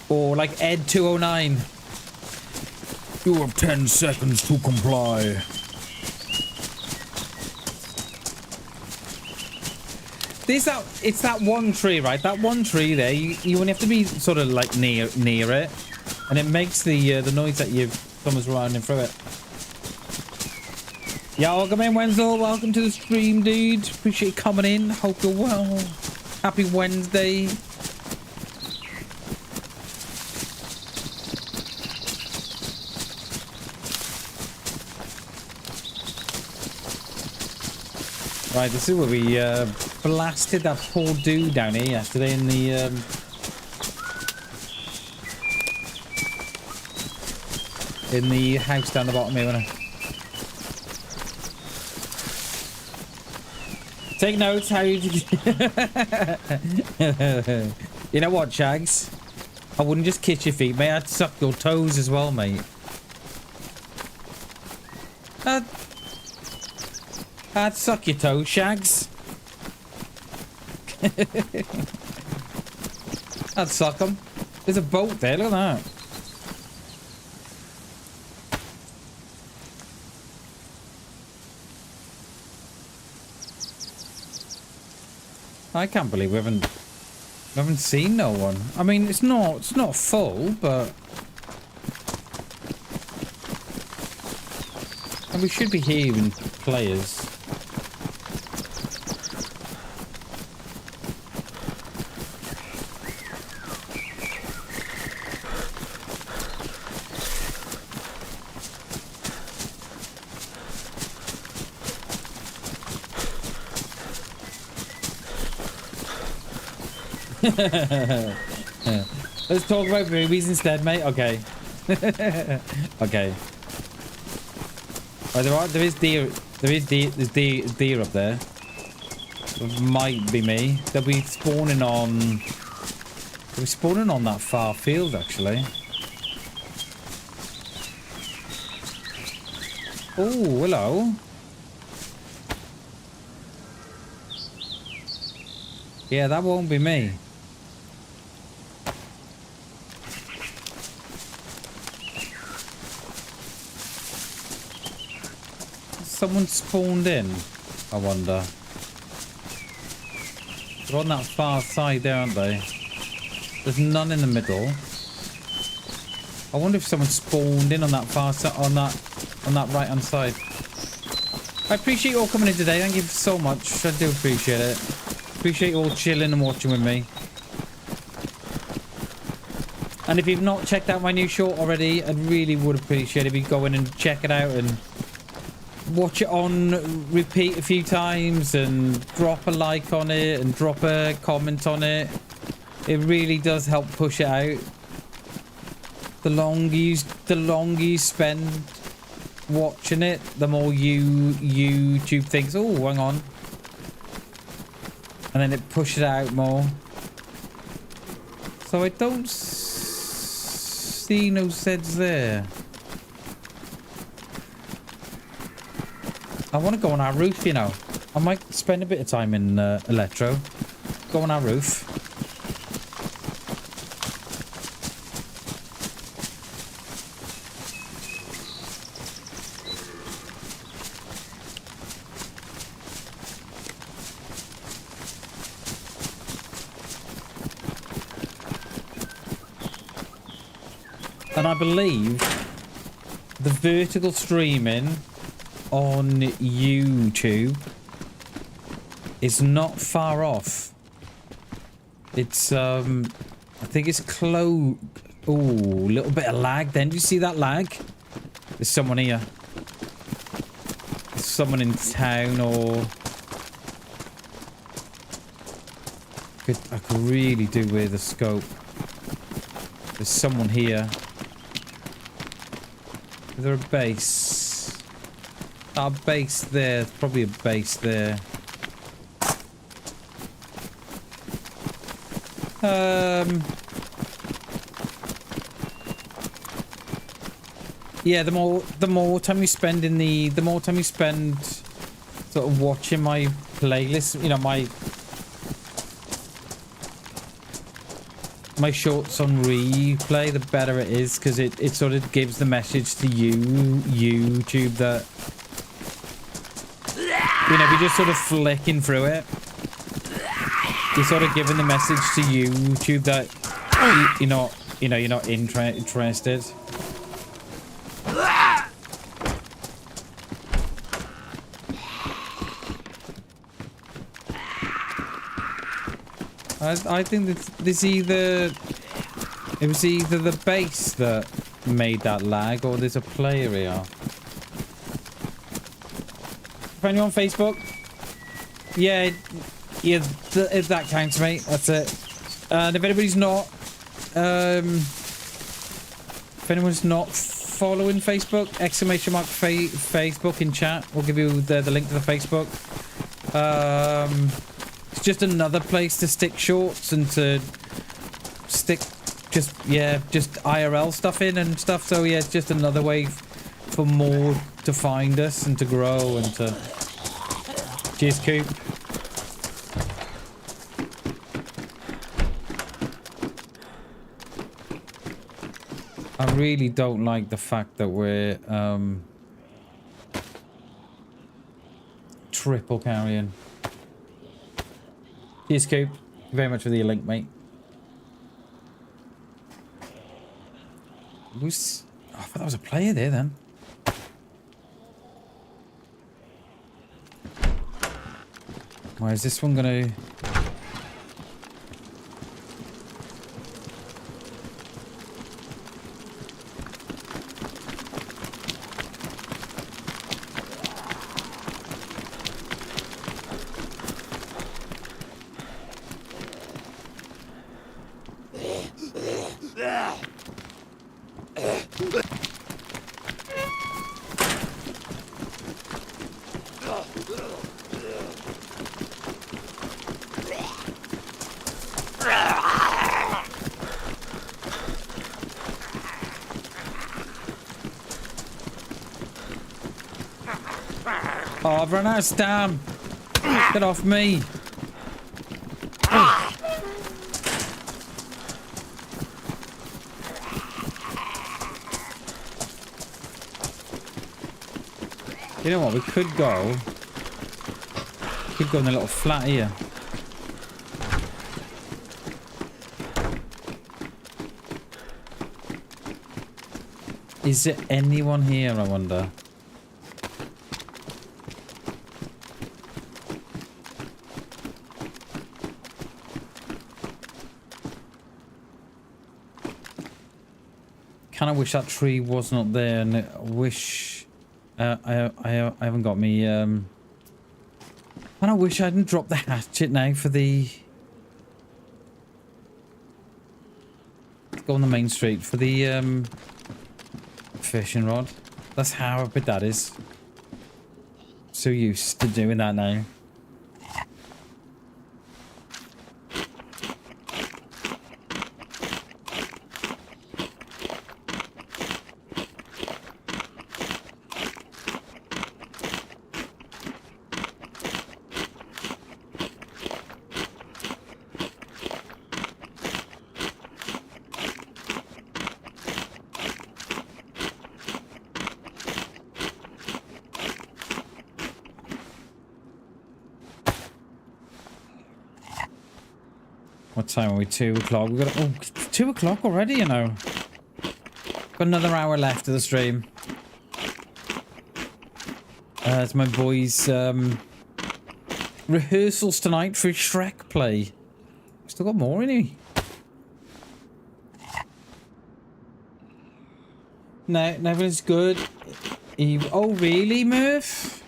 Or like Ed 209. You have 10 seconds to comply. It's that one tree, right? That one tree there. You only have to be sort of like near it, and it makes the noise that someone's running through it. Yeah, welcome in, Wenzel. Welcome to the stream, dude. Appreciate you coming in. Hope you're well. Happy Wednesday. Right, this is where we blasted that poor dude down here yesterday in the house down the bottom here, wasn't it? Take notes, how you... You know what, Shags? I wouldn't just kiss your feet, mate. I'd suck your toes as well, mate. I'd suck your toes, Shags. I'd suck them. There's a boat there, look at that. I can't believe we haven't seen no one. I mean, it's not full, but and we should be hearing players. Let's talk about movies instead, mate. Okay. Okay. Oh, there's deer up there. It might be me. They'll be spawning on that far field, actually. Oh, hello. Yeah, that won't be me. Someone spawned in, I wonder. They're on that far side there, aren't they? There's none in the middle. I wonder if someone spawned in on that far side, on that right hand side. I appreciate you all coming in today. Thank you so much. I do appreciate it. Appreciate you all chilling and watching with me. And if you've not checked out my new short already, I'd really would appreciate if you go in and check it out and watch it on repeat a few times and drop a like on it and drop a comment on it. It really does help push it out. The longer you spend watching it, the more YouTube thinks, oh, hang on. And then it pushes it out more. So I don't see no Zeds there. I want to go on our roof, you know. I might spend a bit of time in Electro. Go on our roof. And I believe the vertical streaming on YouTube is not far off. It's I think it's close. Oh, a little bit of lag then. Do you see that lag? There's someone here. There's someone in town, or I could really do with a scope. There's someone here. Is there a base? A base there. Probably a base there. Yeah, the more time you spend in the more time you spend sort of watching my playlist, you know, my shorts on replay, the better it is, because it sort of gives the message to YouTube that, you know, if you're just sort of flicking through it, you're sort of giving the message to YouTube that you're not interested. I think that it was either the base that made that lag, or there's a player here. Find you on Facebook? Yeah, if that counts, mate. That's it. And if anybody's not, if anyone's not following Facebook, !Facebook in chat. We'll give you the link to the Facebook. It's just another place to stick shorts and to stick just IRL stuff in and stuff. So yeah, it's just another way for more to find us and to grow and to... Cheers, Coop. I really don't like the fact that we're triple carrying. Cheers, Coop. Thank you very much for the link, mate. Who's... Oh, I thought that was a player there, then. Why is this one gonna... Oh, I've run out of stam. Get off me. You know what? We could go. We could go in the little flat here. Is there anyone here, I wonder? kind of wish that tree was not there, and I wish I haven't got me. And I wish I hadn't dropped the hatchet now for the. Go on the main street for the fishing rod. That's how bad that is. So used to doing that now. What time are we? 2 o'clock. We've got. Oh, it's 2 o'clock already, you know. Got another hour left of the stream. It's my boys' rehearsals tonight for Shrek play. Still got more in here. No, everything's good. Oh, really, Murph?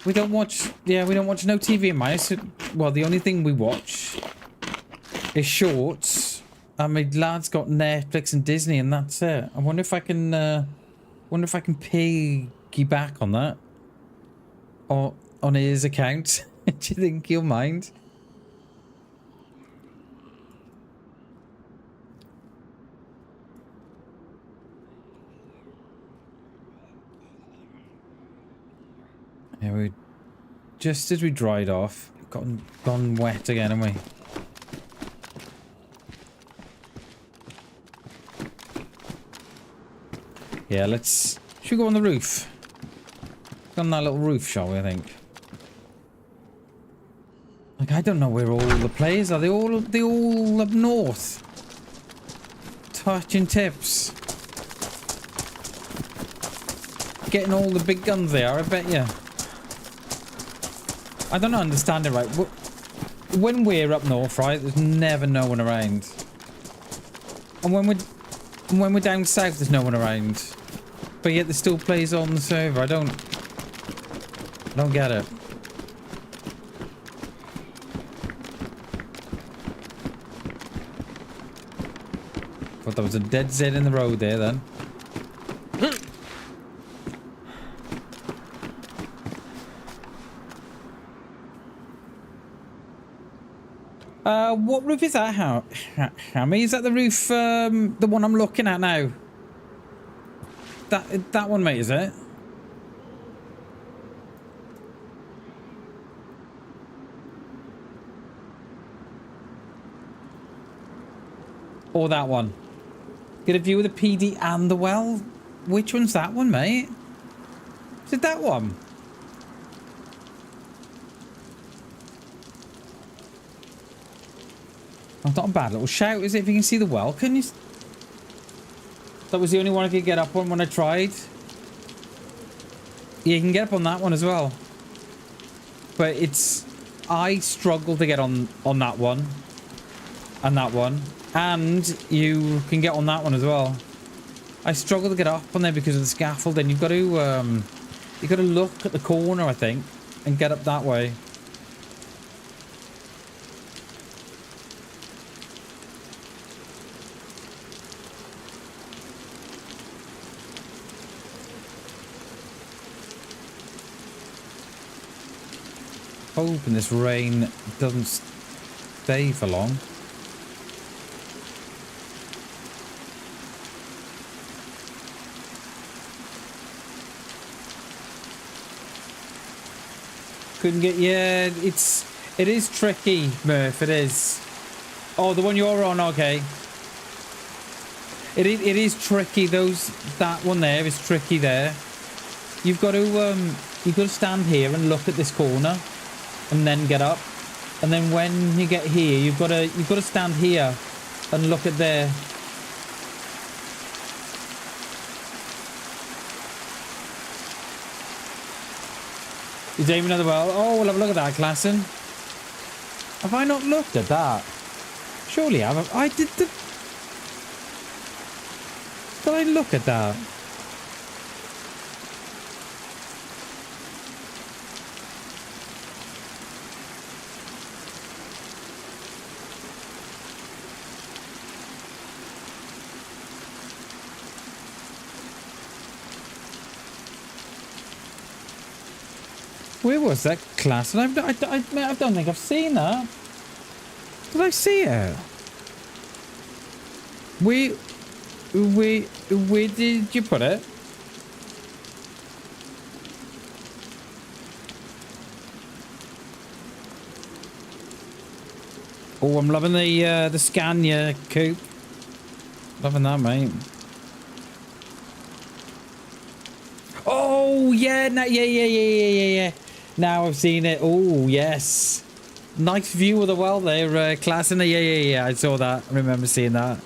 We don't watch. Yeah, we don't watch no TV in mine. So, well, the only thing we watch is shorts. And my lad's got Netflix and Disney, and that's it. I wonder if I can. Wonder if I can piggyback on that, or on his account. Do you think he'll mind? Yeah, we just as we dried off, gone wet again, haven't we? Yeah, should we go on the roof? Go on that little roof, shall we, I think? Like, I don't know where all the players are. They all up north. Touching tips. Getting all the big guns there, I bet you. I don't understand it right. When we're up north, right, there's never no one around. And when we're down south, there's no one around. But yet there still plays on the server. I don't get it. Thought there was a dead Z in the road there then. What roof is that, Hammy? Is that the roof, the one I'm looking at now? That one, mate, is it? Or that one? Get a view of the PD and the well? Which one's that one, mate? Is it that one? That's not a bad little shout, is it? If you can see the well, can you? That was the only one I could get up on when I tried. Yeah, you can get up on that one as well. But I struggle to get on that one. And that one. And you can get on that one as well. I struggle to get up on there because of the scaffolding. You've got to look at the corner, I think, and get up that way. Hoping this rain doesn't stay for long. Couldn't get, yeah, it is tricky, Murph, it is. Oh, the one you're on, okay. It is tricky, that one there is tricky there. You've got to stand here and look at this corner. And then get up, and then when you get here, you've got to stand here and look at there. He's aiming at the well. Oh, we'll have a look at that, Klassen. Have I not looked at that? Surely I have. I did the. Did I look at that? Where was that class? I don't think I've seen that. Did I see it? Where did you put it? Oh, I'm loving the Scania coupe. Loving that, mate. Oh yeah, yeah. Now I've seen it. Oh yes, nice view of the well there, class. And yeah. I saw that. I remember seeing that.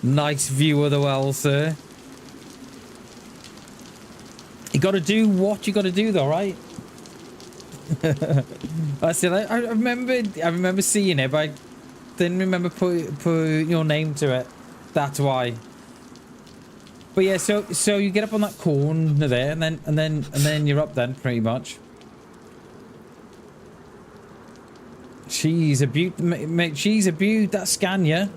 Nice view of the well, sir. You got to do what you got to do, though, right? I said I remember seeing it, but I didn't remember put your name to it. That's why. But yeah, so you get up on that corner there, and then you're up then, pretty much. She's a beaut, mate. She's a beaut. That Scania.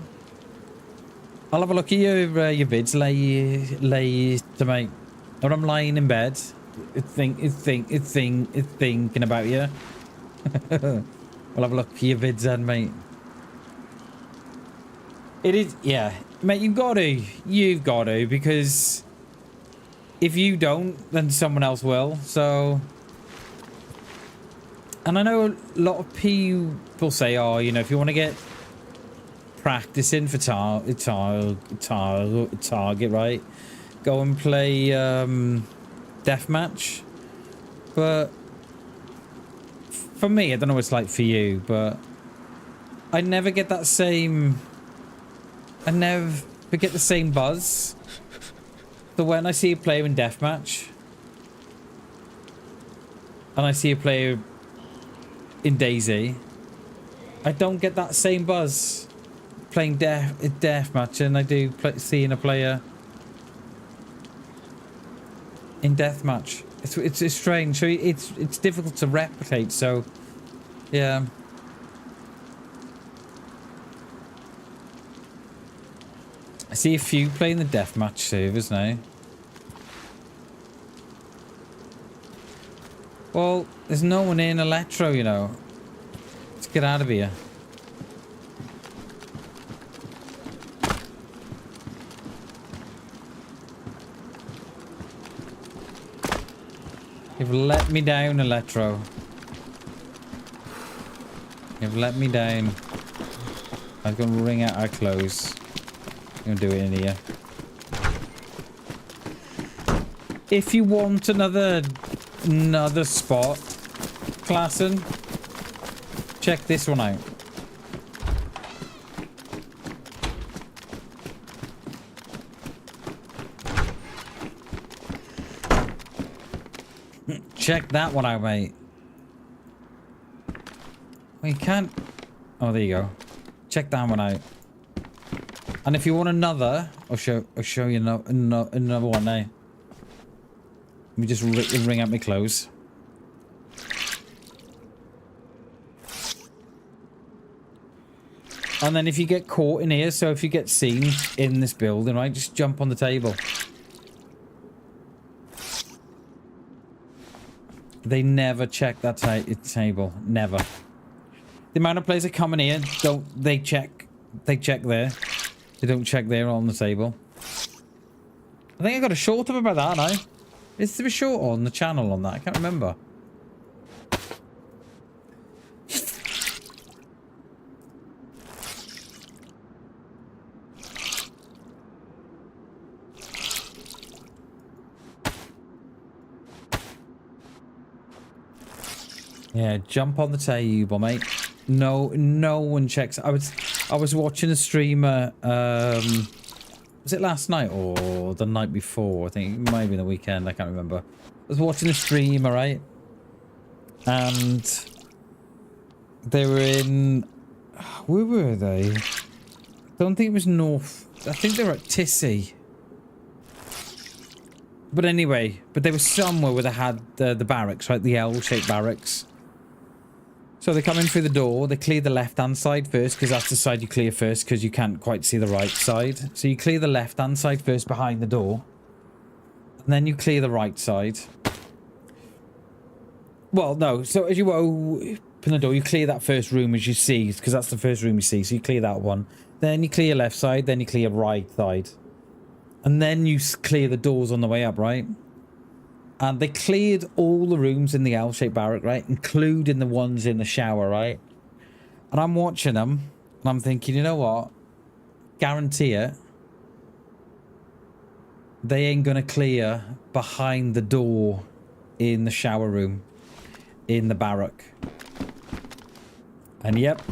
I'll have a look at your vids, lay to mate. When I'm lying in bed, thinking about you. We'll have a look at your vids then, mate. It is, yeah. Mate, you've got to, because if you don't, then someone else will. So, and I know a lot of people say, oh, you know, if you want to get practicing for target, right, go and play deathmatch. But for me, I don't know what it's like for you, but I never get that same. I never get the same buzz. So when I see a player in deathmatch, and I see a player in DayZ, I don't get that same buzz playing deathmatch, and I do seeing a player in deathmatch. It's strange. So it's difficult to replicate. So yeah. I see a few playing the deathmatch servers now. Well, there's no one in Electro, you know. Let's get out of here. You've let me down, Electro. You've let me down. I'm gonna wring out our clothes. I'm gonna do it in here. If you want another spot, Klassen, check this one out. Check that one out, mate. Well, you can't. Oh, there you go. Check that one out. And if you want another, I'll show you another one now. Let me just wring out my clothes. And then if you get caught in here, so if you get seen in this building, right, just jump on the table. They never check that table. Never. The amount of players that come in here, they check there. They don't check there on the table. I think I got a short of about that now. Is there a short on the channel on that? I can't remember. Yeah, jump on the table, mate. No one checks. I was watching a streamer. Was it last night or the night before? I think it might be the weekend. I can't remember. I was watching a streamer, right? And they were in. Where were they? Don't think it was north. I think they were at Tissy. But anyway, but they were somewhere where they had the barracks, right? The L-shaped barracks. So they come in through the door. They clear the left-hand side first, because that's the side you clear first, because you can't quite see the right side. So you clear the left-hand side first behind the door. And then you clear the right side. Well, no. So as you open the door, you clear that first room as you see, because that's the first room you see. So you clear that one. Then you clear your left side. Then you clear your right side. And then you clear the doors on the way up, right? And they cleared all the rooms in the L-shaped barrack, right? Including the ones in the shower, right? And I'm watching them. And I'm thinking, you know what? Guarantee it. They ain't going to clear behind the door in the shower room. In the barrack. And yep.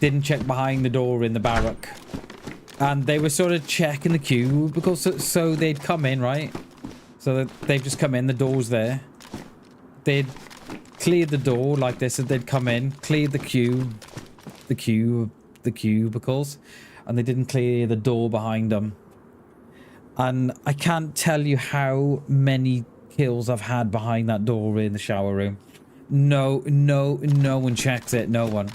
Didn't check behind the door in the barrack. And they were sort of checking the queue. Because so they'd come in, right? So they've just come in, the door's there. They'd cleared the door like this, and they'd come in, cleared the cubicles, and they didn't clear the door behind them. And I can't tell you how many kills I've had behind that door in the shower room. No one checks it, no one.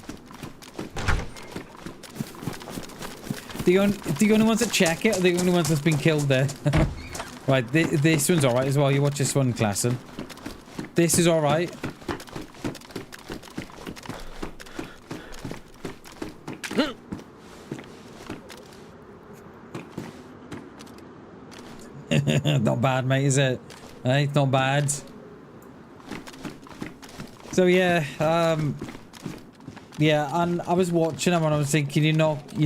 The only ones that check it are the only ones that's been killed there. Right, this one's alright as well. You watch this one, Klassen. This is alright. Not bad, mate, is it? Hey, not bad. So yeah, yeah, and I was watching him and I was thinking, you're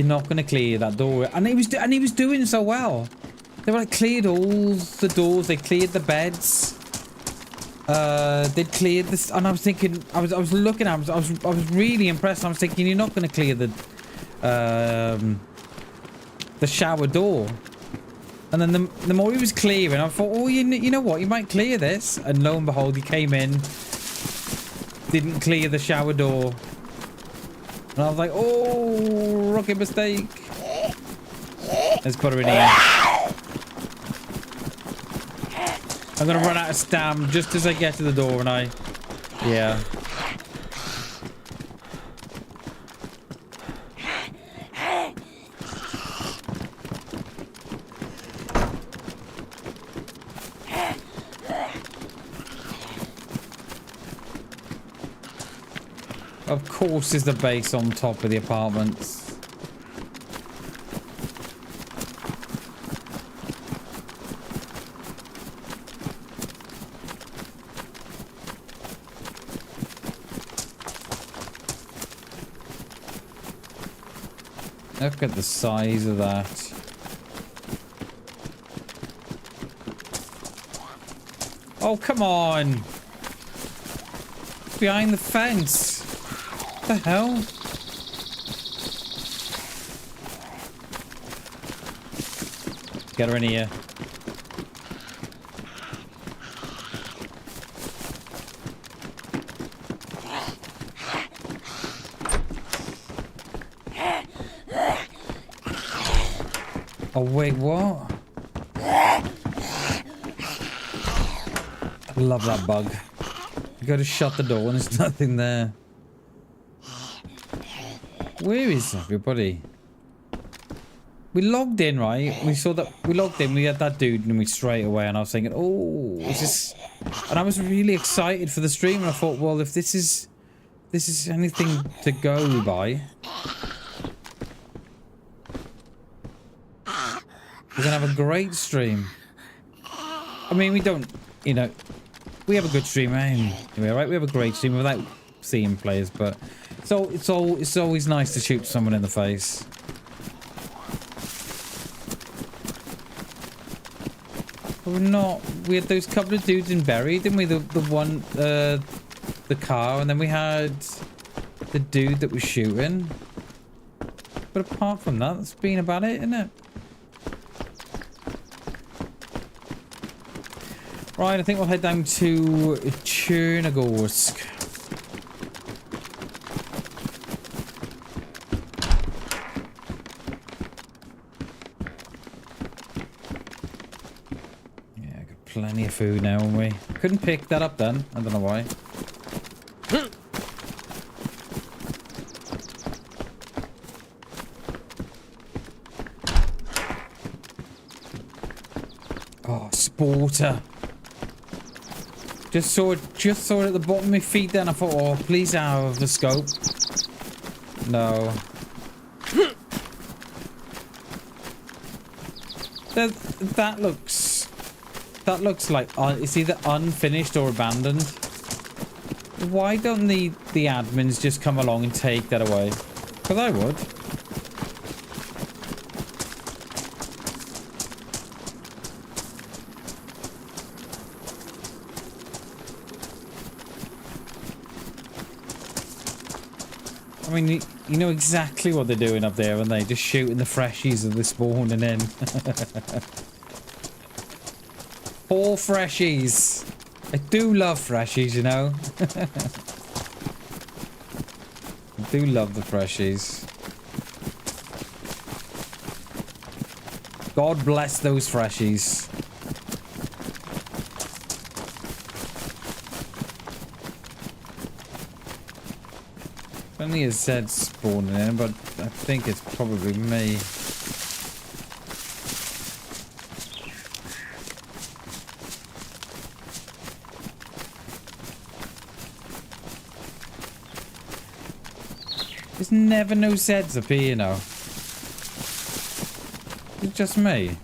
not gonna clear that door, and he was doing so well. They were like cleared all the doors. They cleared the beds. They cleared this, and I was thinking, I was looking at him. I was really impressed. I was thinking, you're not going to clear the shower door. And then the more he was clearing, I thought, oh, you know what? You might clear this. And lo and behold, he came in, didn't clear the shower door, and I was like, oh, rookie mistake. Let's put her in here. I'm gonna run out of stam just as I get to the door, and yeah. Of course, is the base on top of the apartments. Look at the size of that. Oh, come on. Behind the fence. What the hell? Get her in here. Oh, wait, what? I love that bug. You gotta shut the door and there's nothing there. Where is everybody? We logged in, right? We saw that we logged in, we had that dude and we straight away, and I was thinking, oh, is this... And I was really excited for the stream, and I thought, well, if this is anything to go by, we're gonna have a great stream. I mean, we don't, you know, we have a good stream anyway, right? We have a great stream without seeing players, but it's always nice to shoot someone in the face. We're not. We had those couple of dudes in Berry, didn't we? The one, the car, and then we had the dude that was shooting. But apart from that, that's been about it, isn't it? Right, I think we'll head down to Chernarus. plenty of food now, haven't we? Couldn't pick that up then. I don't know why. Oh, sporter. Just saw it at the bottom of my feet then. I thought, oh, please have the scope. No. That looks like it's either unfinished or abandoned. Why don't the admins just come along and take that away? Because I would. I mean, you know exactly what they're doing up there, and they just shooting the freshies that they're spawning in. Poor freshies. I do love freshies, you know. I do love the freshies. God bless those freshies. Only a Z spawning in, but I think it's probably me. There's never no Zeds up here, you know. It's just me.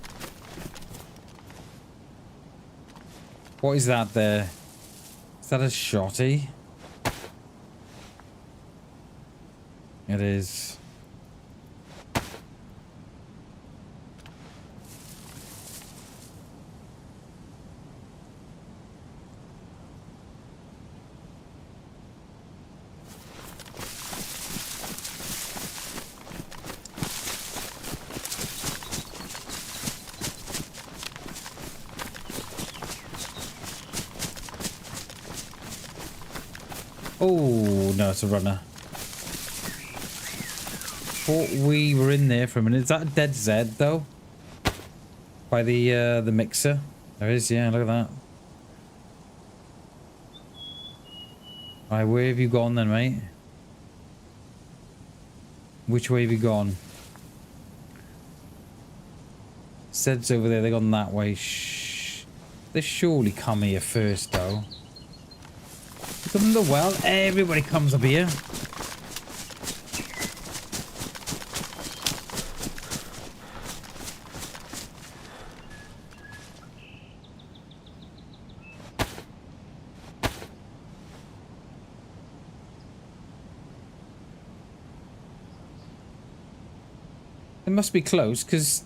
What is that there? Is that a shotty? It is. Oh, no, it's a runner. Thought we were in there for a minute. Is that a dead Z, though? By the mixer? There is, yeah, look at that. Alright, where have you gone then, mate? Which way have you gone? Zed's over there, they've gone that way. Shh. They surely come here first, though. Look at the well. Everybody comes up here. It must be close because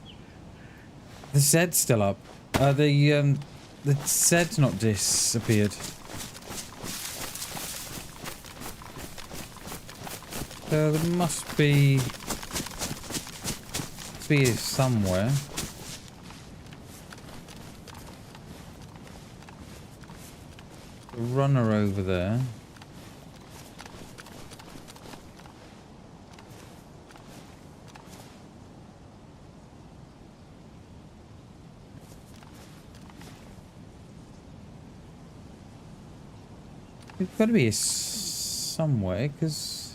the Zed's still up. The Zed's not disappeared. So there must be here somewhere. A runner over there. It's got to be somewhere, because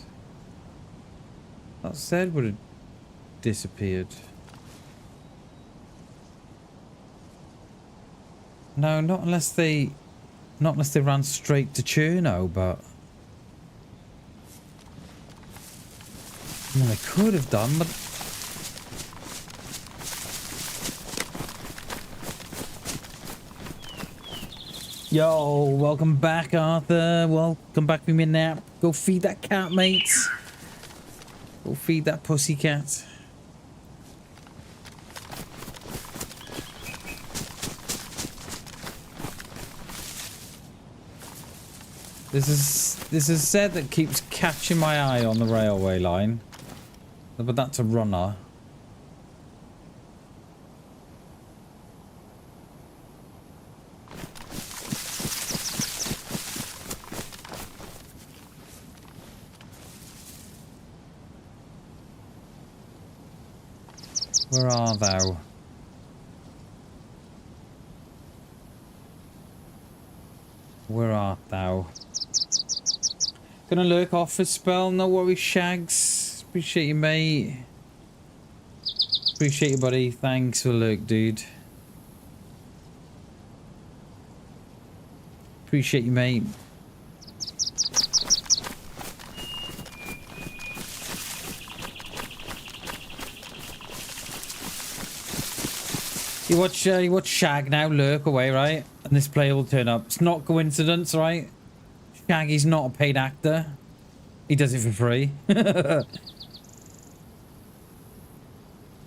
that said would have disappeared. No, not unless they ran straight to Cherno, but I mean, they could have done, but yo, welcome back, Arthur. Welcome back from your nap. Go feed that cat, mates. Go feed that pussy cat. This is said that keeps catching my eye on the railway line, but that's a runner. Where are thou? Where art thou? Gonna lurk off a spell, no worries, Shags. Appreciate you, mate. Appreciate you, buddy. Thanks for the lurk, dude. Appreciate you, mate. You watch Shag now lurk away, right? And this player will turn up. It's not coincidence, right? Shaggy's not a paid actor. He does it for free.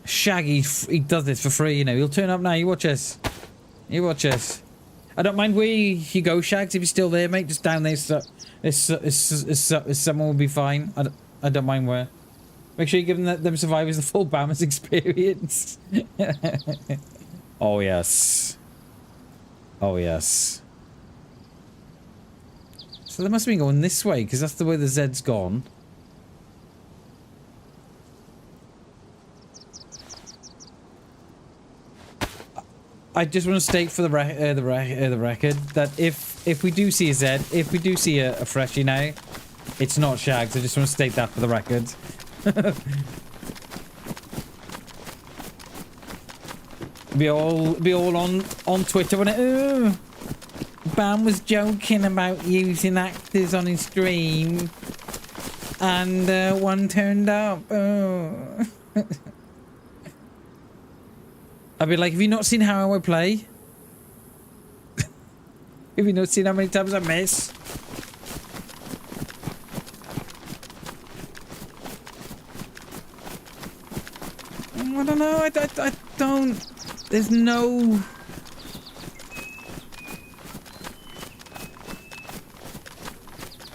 Shaggy, he does this for free, you know. He'll turn up now. You watch this. You watch this. I don't mind where you go, Shags, if you're still there, mate. Just down there. Someone will be fine. I don't mind where. Make sure you give them survivors the full Bammers experience. Oh, yes. Oh, yes. So they must have been going this way, because that's the way the Zed's gone. I just want to state for the record that if we do see a Zed, if we do see a freshie now, it's not Shags. I just want to state that for the record. be all on Twitter when it. Bam was joking about using actors on his stream, and one turned up. Oh. I'd be like, have you not seen how I play? Have you not seen how many times I miss? I don't know. I don't. There's no.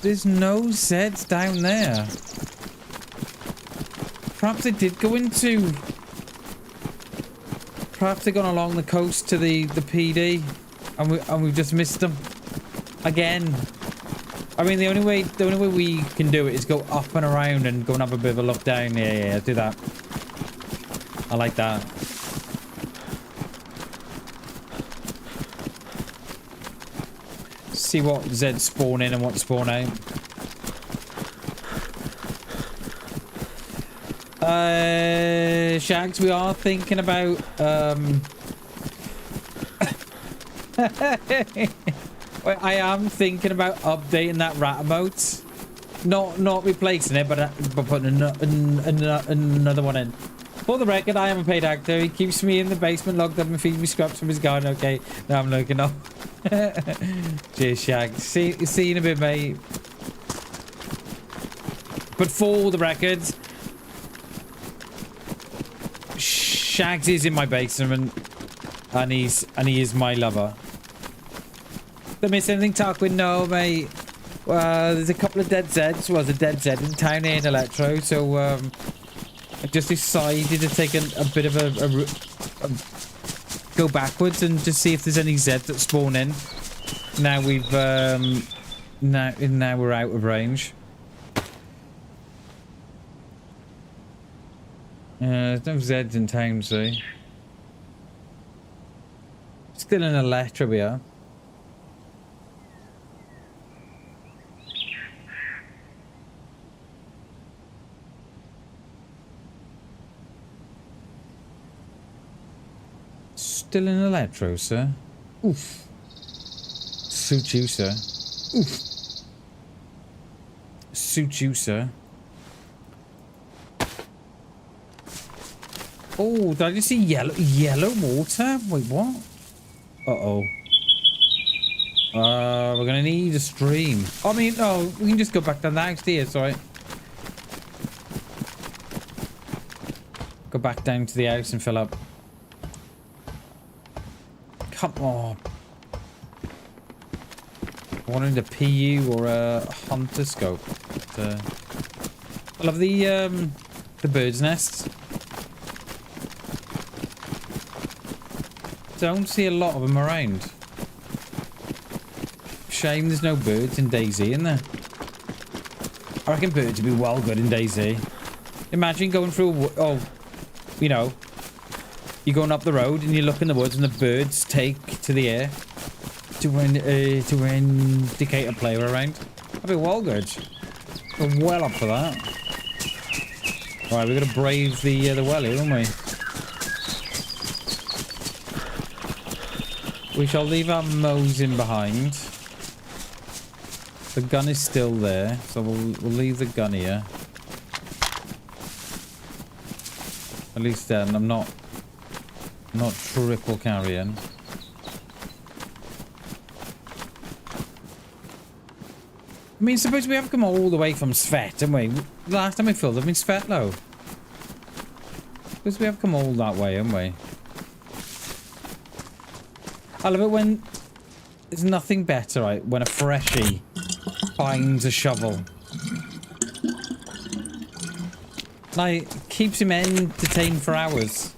There's no Zeds down there. Perhaps they did go into. Perhaps they've gone along the coast to the PD, and we've just missed them again. I mean, the only way we can do it is go up and around and go and have a bit of a look down. Yeah, do that. I like that. See what Zed spawn in and what spawn out. Shags, we are thinking about I am thinking about updating that rat emote. Not replacing it, but putting another one in. For the record, I am a paid actor. He keeps me in the basement locked up and feeds me scraps from his garden. Okay, now I'm looking up. Cheers, Shags. See you in a bit, mate. But for the record, Shags is in my basement, and he is my lover. Don't miss anything, Tarquin? No, mate. There's a couple of dead Zeds. Well, there's a dead Zed in town here in Electro, so I just decided to take a bit of a go backwards and just see if there's any Zed that spawn in. Now we've now we're out of range. There's no Zeds in town, see. Still in Electra, we are. Still in Electro, sir. Oof. Suit you, sir. Oof. Suit you, sir. Oh, did I just see yellow water? Wait, what? Uh-oh. We're gonna need a stream. I mean, no, we can just go back down the house here, sorry. Go back down to the house and fill up. Come on. I wanted a PU or a hunter scope. But, I love the bird's nests. Don't see a lot of them around. Shame there's no birds in DayZ in there. I reckon birds would be well good in DayZ. Imagine going through you know, you're going up the road and you look in the woods and the birds take to the air. to indicate a player around. That'd be well good. We're well up for that. Right, we're gonna brave the well here, aren't we? We shall leave our Mosin behind. The gun is still there, so we'll leave the gun here. At least then I'm not triple carrying. I mean, suppose we have come all the way from Svet, haven't we? The last time we filled them in Svetlo. Suppose we have come all that way, haven't we? I love it when there's nothing better, right? When a freshie finds a shovel. Like, keeps him entertained for hours.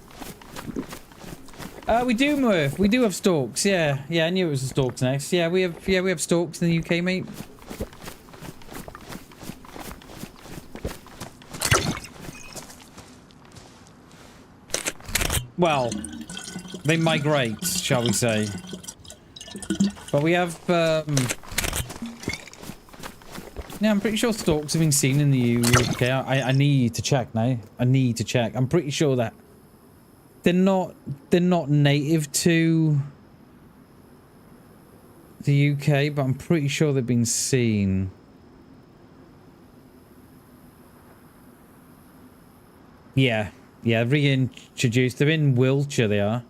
We do, Murph. We do have stalks. Yeah, yeah. I knew it was the stalks next. Yeah, we have stalks in the UK, mate. Well, they migrate, shall we say? But we have. Yeah, I'm pretty sure stalks have been seen in the UK. I need to check now. I need to check. I'm pretty sure that they're not native to the UK, but I'm pretty sure they've been seen. Yeah, yeah, reintroduced. They're in Wiltshire, they are.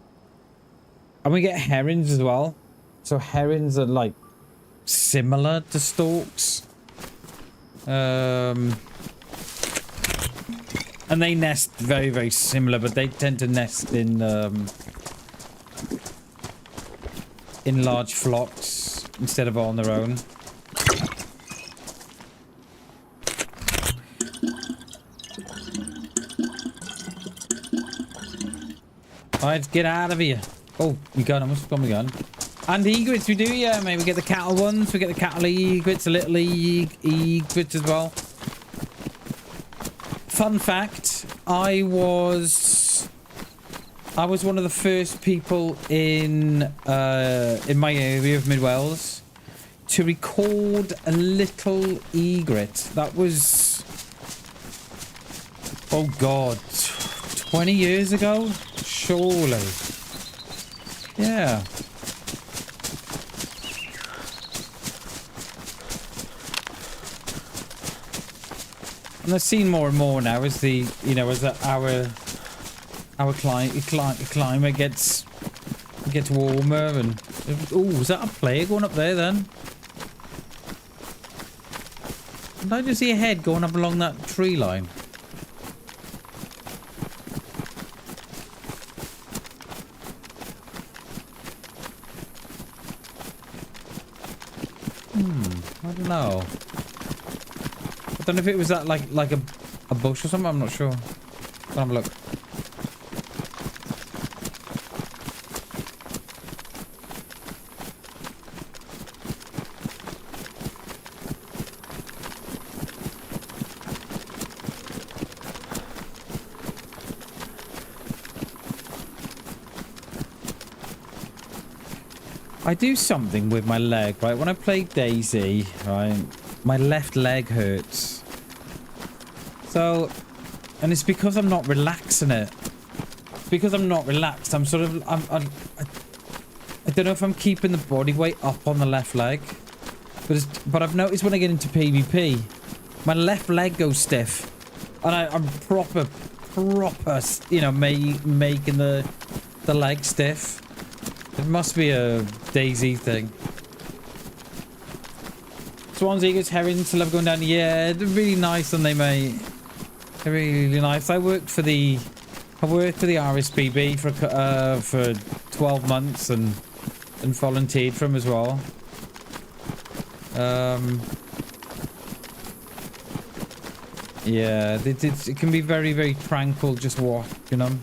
And we get herons as well. So herons are like similar to storks. And they nest very, very similar, but they tend to nest in large flocks instead of on their own. Alright, get out of here. Oh, we got him. I must have got my gun. And egrets we do, yeah, mate. We get the cattle ones, we get the cattle egrets, the little egrets as well. Fun fact, I was one of the first people in my area of Mid Wales to record a little egret. That was, oh god, 20 years ago? Surely. Yeah. And I've seen more and more now as the, you know, as our climate gets warmer and... Oh, is that a player going up there then? Did I just see a head going up along that tree line? I don't know. I don't know if it was that like a bush or something. I'm not sure. I'll have a look. I do something with my leg, right? When I play DayZ, right, my left leg hurts. So, and it's because I'm not relaxing it. It's because I'm not relaxed. I'm sort of, I don't know if I'm keeping the body weight up on the left leg, but I've noticed when I get into PvP, my left leg goes stiff, and I'm proper, you know, making the leg stiff. It must be a DayZ thing. Swans, eagles, herons, love going down. Yeah, they're really nice, and they mate. They're really nice. I worked for the RSPB for 12 months and volunteered for them as well. Yeah, it can be very, very tranquil just watching them.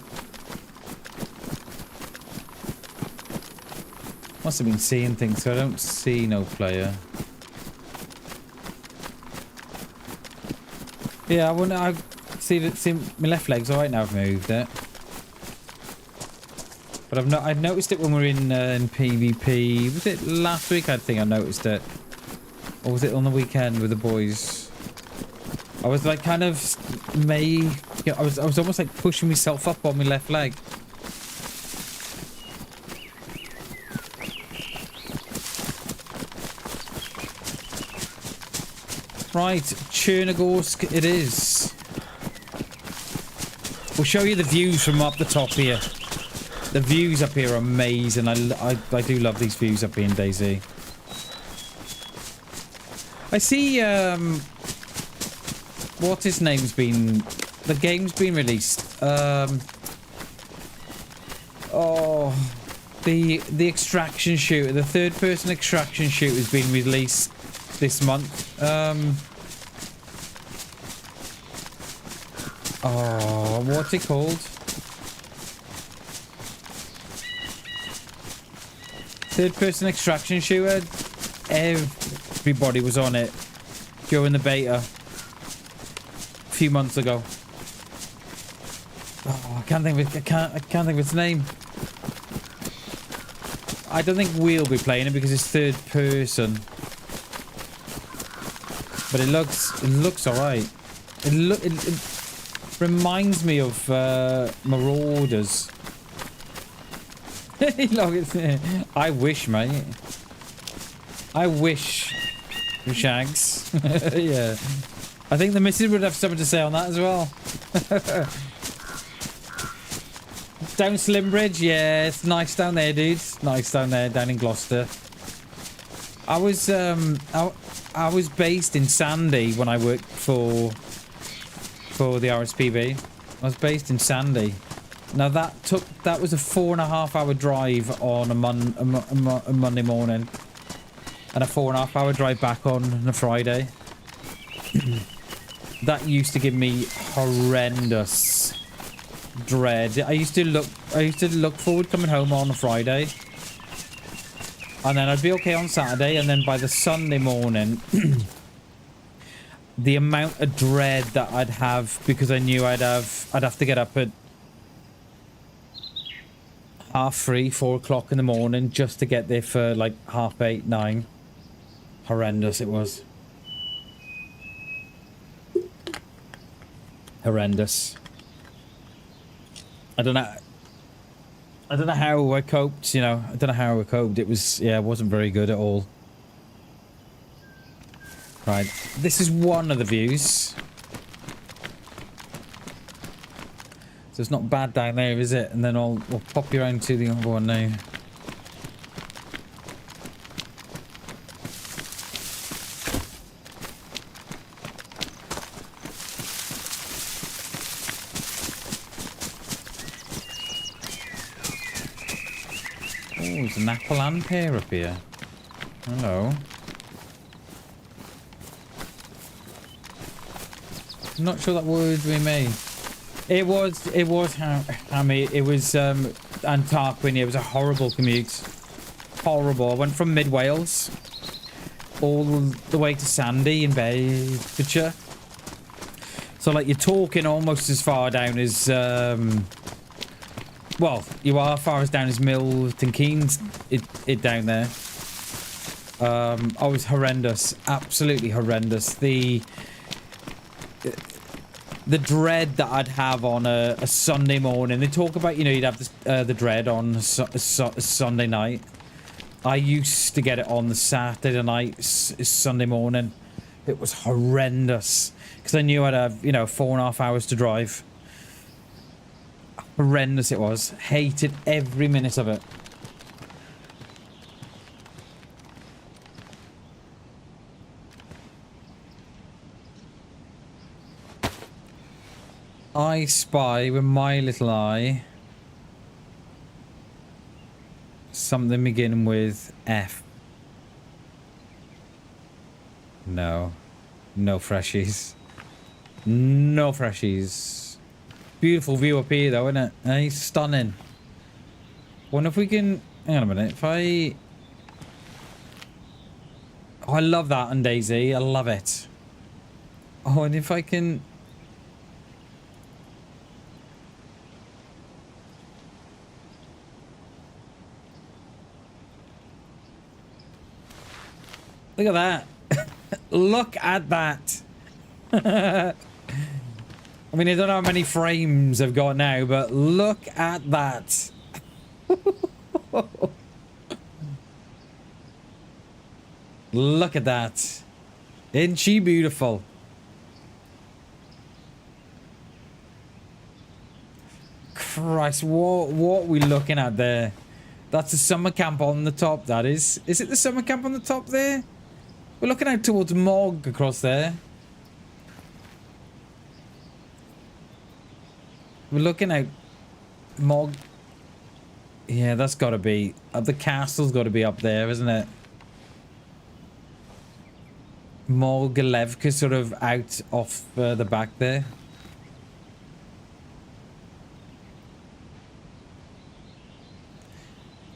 Must have been seeing things, so I don't see no player. Yeah, I see my left leg's alright now. I've moved it. But I've noticed it when we're in PvP. Was it last week? I think I noticed it. Or was it on the weekend with the boys? I was like kind of I was almost like pushing myself up on my left leg. Right, Chernarus it is. We'll show you the views from up the top here. The views up here are amazing. I do love these views up here in DayZ. I see what his name's been, the game's been released. Oh, the extraction shooter, the third person extraction shooter has been released this month. Oh, what's it called? Third person extraction shooter. Everybody was on it during the beta a few months ago. Oh, I can't think of its name. I don't think we'll be playing it because it's third person. But it looks alright. It reminds me of Marauders. Look, I wish, mate. I wish, Shags. Yeah. I think the missus would have something to say on that as well. Down Slimbridge, yeah, it's nice down there, dude. Nice down there, down in Gloucester. I was based in Sandy when I worked for the RSPB. I was based in Sandy. Now that was a 4.5 hour drive on a Monday morning, and a 4.5 hour drive back on a Friday. That used to give me horrendous dread. I used to look forward coming home on a Friday, and then I'd be okay on Saturday, and then by the Sunday morning, the amount of dread that I'd have because I knew I'd have to get up at 3:30, 4 o'clock in the morning just to get there for like 8:30, 9. Horrendous it was. Horrendous. I don't know how I coped, you know. I don't know how I coped. It was, yeah, it wasn't very good at all. Right, this is one of the views. So it's not bad down there, is it? And then we'll pop you around to the other one now. Oh, there's an apple and pear up here. Hello. I'm not sure that would be me. It was Hammy. It was and Tarquin. It was a horrible commute. Horrible. I went from mid Wales all the way to Sandy in Bedfordshire. So like you're talking almost as far down as well, you are as far as down as Milton Keynes. It down there. I was horrendous. Absolutely horrendous. The dread that I'd have on a Sunday morning. They talk about, you know, you'd have the dread on a Sunday night. I used to get it on the Saturday night, Sunday morning. It was horrendous. Because I knew I'd have, you know, 4.5 hours to drive. Horrendous it was. Hated every minute of it. I spy with my little eye something beginning with F. No. No freshies. No freshies. Beautiful view up here though, isn't it? Hey, stunning. Wonder if we can... Hang on a minute. If I... Oh, I love that on DayZ. I love it. Oh, and if I can... Look at that. Look at that. I mean, I don't know how many frames I've got now, but look at that. Look at that. Isn't she beautiful? Christ, what are we looking at there? That's a summer camp on the top, that is. Is it the summer camp on the top there? We're looking out towards Mog across there. We're looking out Mog. Yeah, that's got to be... the castle's got to be up there, isn't it? Morgalevka sort of out off the back there.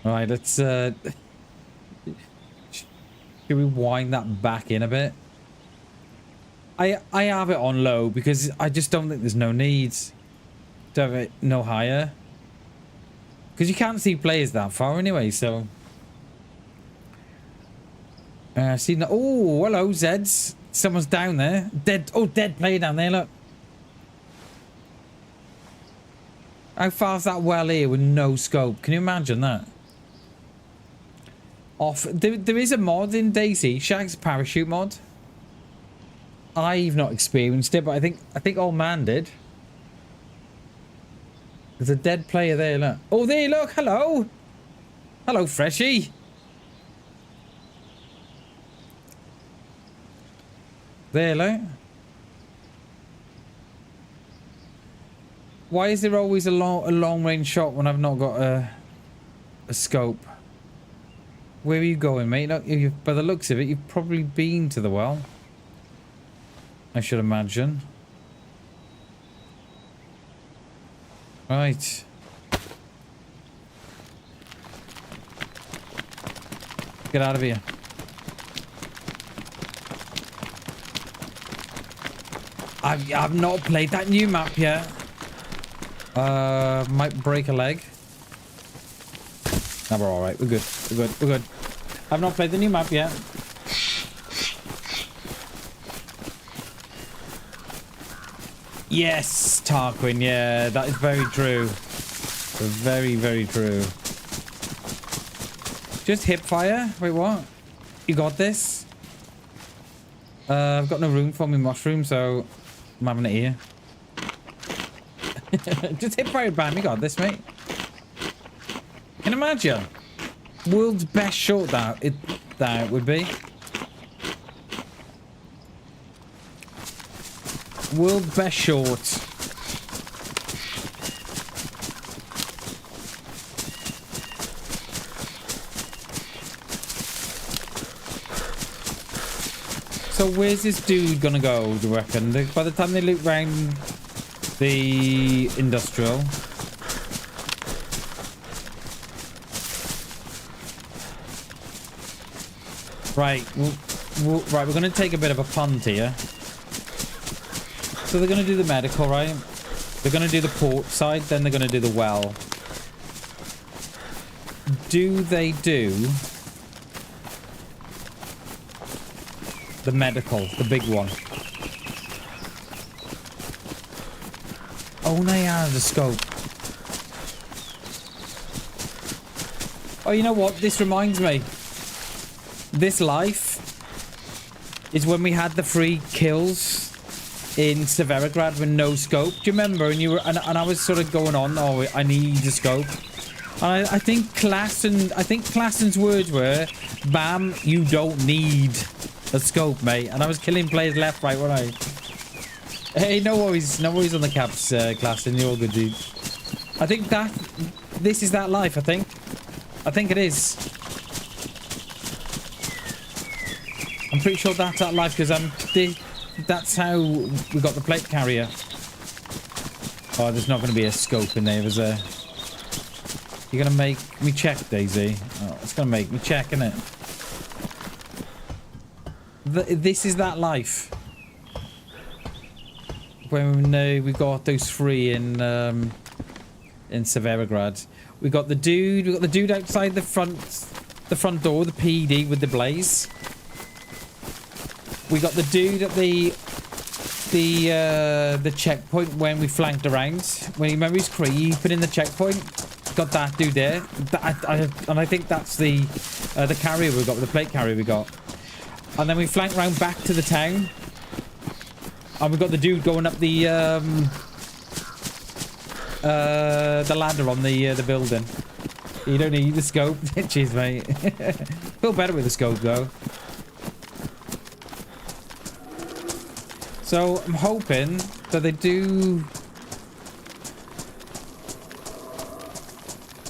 Alright, let's should we wind that back in a bit? I have it on low because I just don't think there's no need to have it no higher. Because you can't see players that far anyway, so... see no. Oh, hello, Zeds. Someone's down there. Dead. Oh, dead player down there. Look. How far's that well here with no scope? Can you imagine that? Off. There is a mod in DayZ, Shag's parachute mod. I've not experienced it, but I think old man did. There's a dead player there. Look. Oh, there. Look. Hello. Hello, Freshie. There, look. Why is there always a long range shot when I've not got a scope? Where are you going, mate? Look, by the looks of it, you've probably been to the well. I should imagine. Right. Get out of here. I've not played that new map yet. Might break a leg. No, we're alright. We're good. We're good. We're good. I've not played the new map yet. Yes, Tarquin. Yeah, that is very true. Very, very true. Just hip fire? Wait, what? You got this? I've got no room for my mushroom, so I'm having it here. Just hip fire by me. Got this, mate. Can you imagine? World's best shot that would be. World's best short. So where's this dude gonna go, do you reckon? By the time they loop round the industrial. Right, right, we're gonna take a bit of a punt here. So they're gonna do the medical, right? They're gonna do the port side, then they're gonna do the well. Do they do the medical, the big one? Oh, they have the scope. Oh, you know what? This reminds me. This life is when we had the free kills in Severograd with no scope. Do you remember? And you were, and I was sort of going on. Oh, I need a scope. And I think Klassen's words were, "Bam, you don't need a scope, mate." And I was killing players left, right, right. Hey, no worries on the caps, Klassen. You're all good, dude. I think this is that life. I think it is. I'm pretty sure that's that life because that's how we got the plate carrier. Oh, there's not going to be a scope in there, is there? You're going to make me check, DayZ. Oh, it's going to make me check, isn't it? This is that life. When we got those three in Severograd. We got the dude outside the front door, the PD with the blaze. We got the dude at the checkpoint when we flanked around. When you remember he's creeping in the checkpoint. Got that dude there. And I think that's the carrier we got, the plate carrier we got. And then we flanked round back to the town. And we got the dude going up the ladder on the building. You don't need the scope. Cheers, mate. Feel better with the scope, though. So, I'm hoping that they do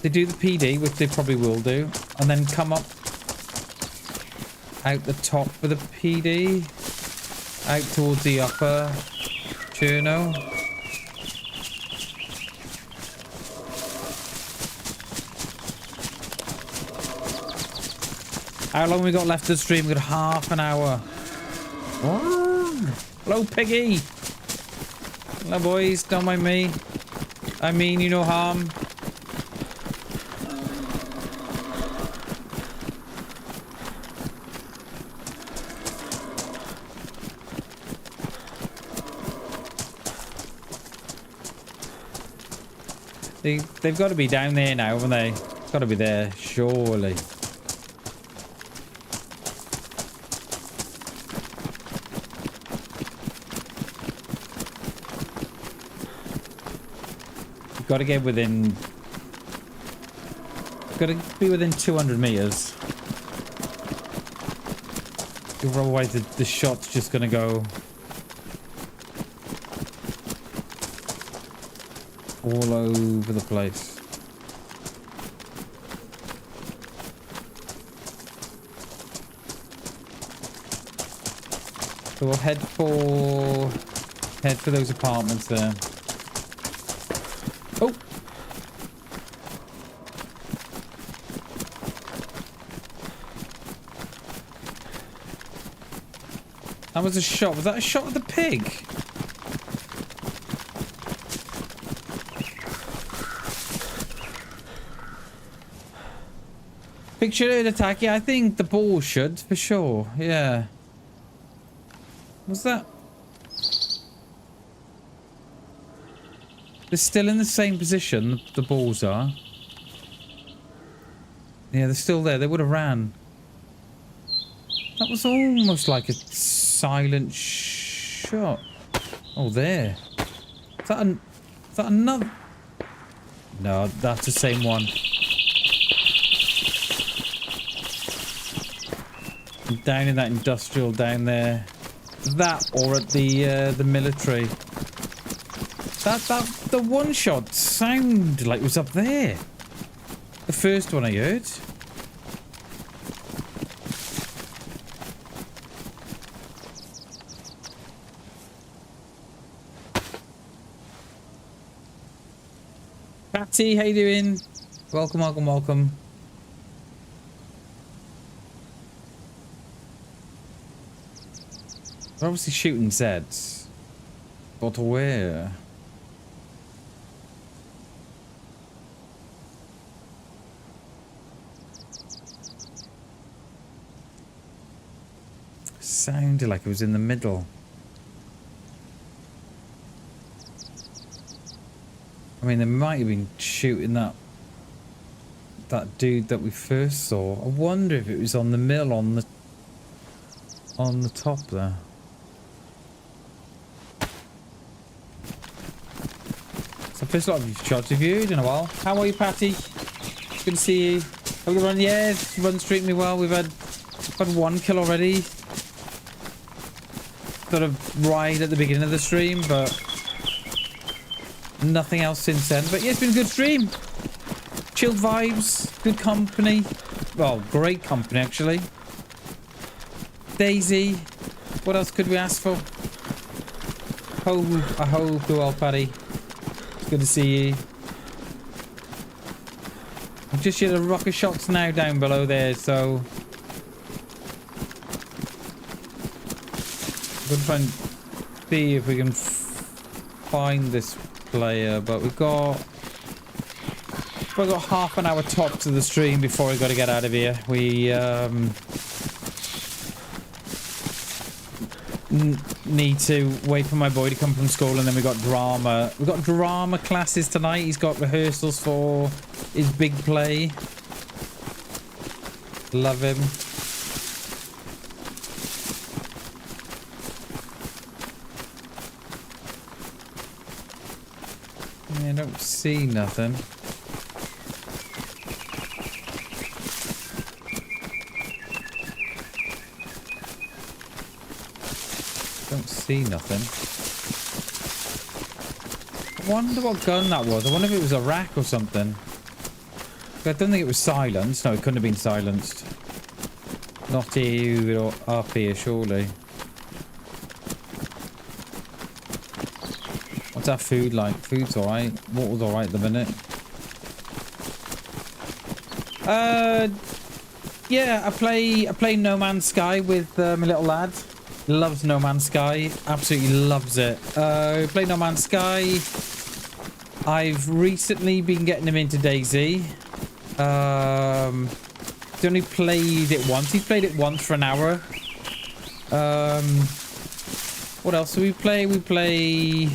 the PD, which they probably will do, and then come up out the top of the PD, out towards the upper Cherno. How long we got left to stream? We got half an hour. Hello, Piggy. Hello, boys. Don't mind me. I mean you no harm. They've got to be down there now, haven't they? Got to be there, surely. Got to get within. Got to be within 200 meters. Otherwise, the shot's just gonna go all over the place. So we'll head for those apartments there. Oh! That was a shot. Was that a shot at the pig? Pig should attack. Yeah, I think the ball should, for sure. Yeah. What's that? They're still in the same position, the balls are. Yeah, they're still there. They would have ran. That was almost like a silent shot. Oh, there. Is that another? No, that's the same one. Down in that industrial down there. That or at the military. The one shot sounded like it was up there. The first one I heard. Patty, how you doing? Welcome, welcome, welcome. They're obviously shooting Zeds. But where? Sounded like it was in the middle. I mean, they might have been shooting that dude that we first saw. I wonder if it was on the mill on the top there. So first lot of shots of you in a while. How are you, Patty? Good to see you. Have we run? Yeah, run's treating me well. We've had 1 kill already. Sort of right at the beginning of the stream, but nothing else since then. But yeah, it's been a good stream. Chilled vibes, good company. Well, great company actually. DayZ. What else could we ask for? I hope you're well, Paddy. It's good to see you. I've just heard a rocket shots now down below there, so we'll try and see if we can find this player, but we've got half an hour top to the stream before we got to get out of here. need to wait for my boy to come from school, and then we got drama. We got drama classes tonight. He's got rehearsals for his big play. Love him. Yeah, I don't see nothing. Don't see nothing. I wonder what gun that was. I wonder if it was a rack or something. I don't think it was silenced. No, it couldn't have been silenced. Not here or up here, surely. What's our food like? Food's alright. Water's alright at the minute. Yeah, I play No Man's Sky with my little lad. Loves No Man's Sky. Absolutely loves it. Play No Man's Sky. I've recently been getting him into DayZ. He's only played it once. He's played it once for an hour. What else do we play? We play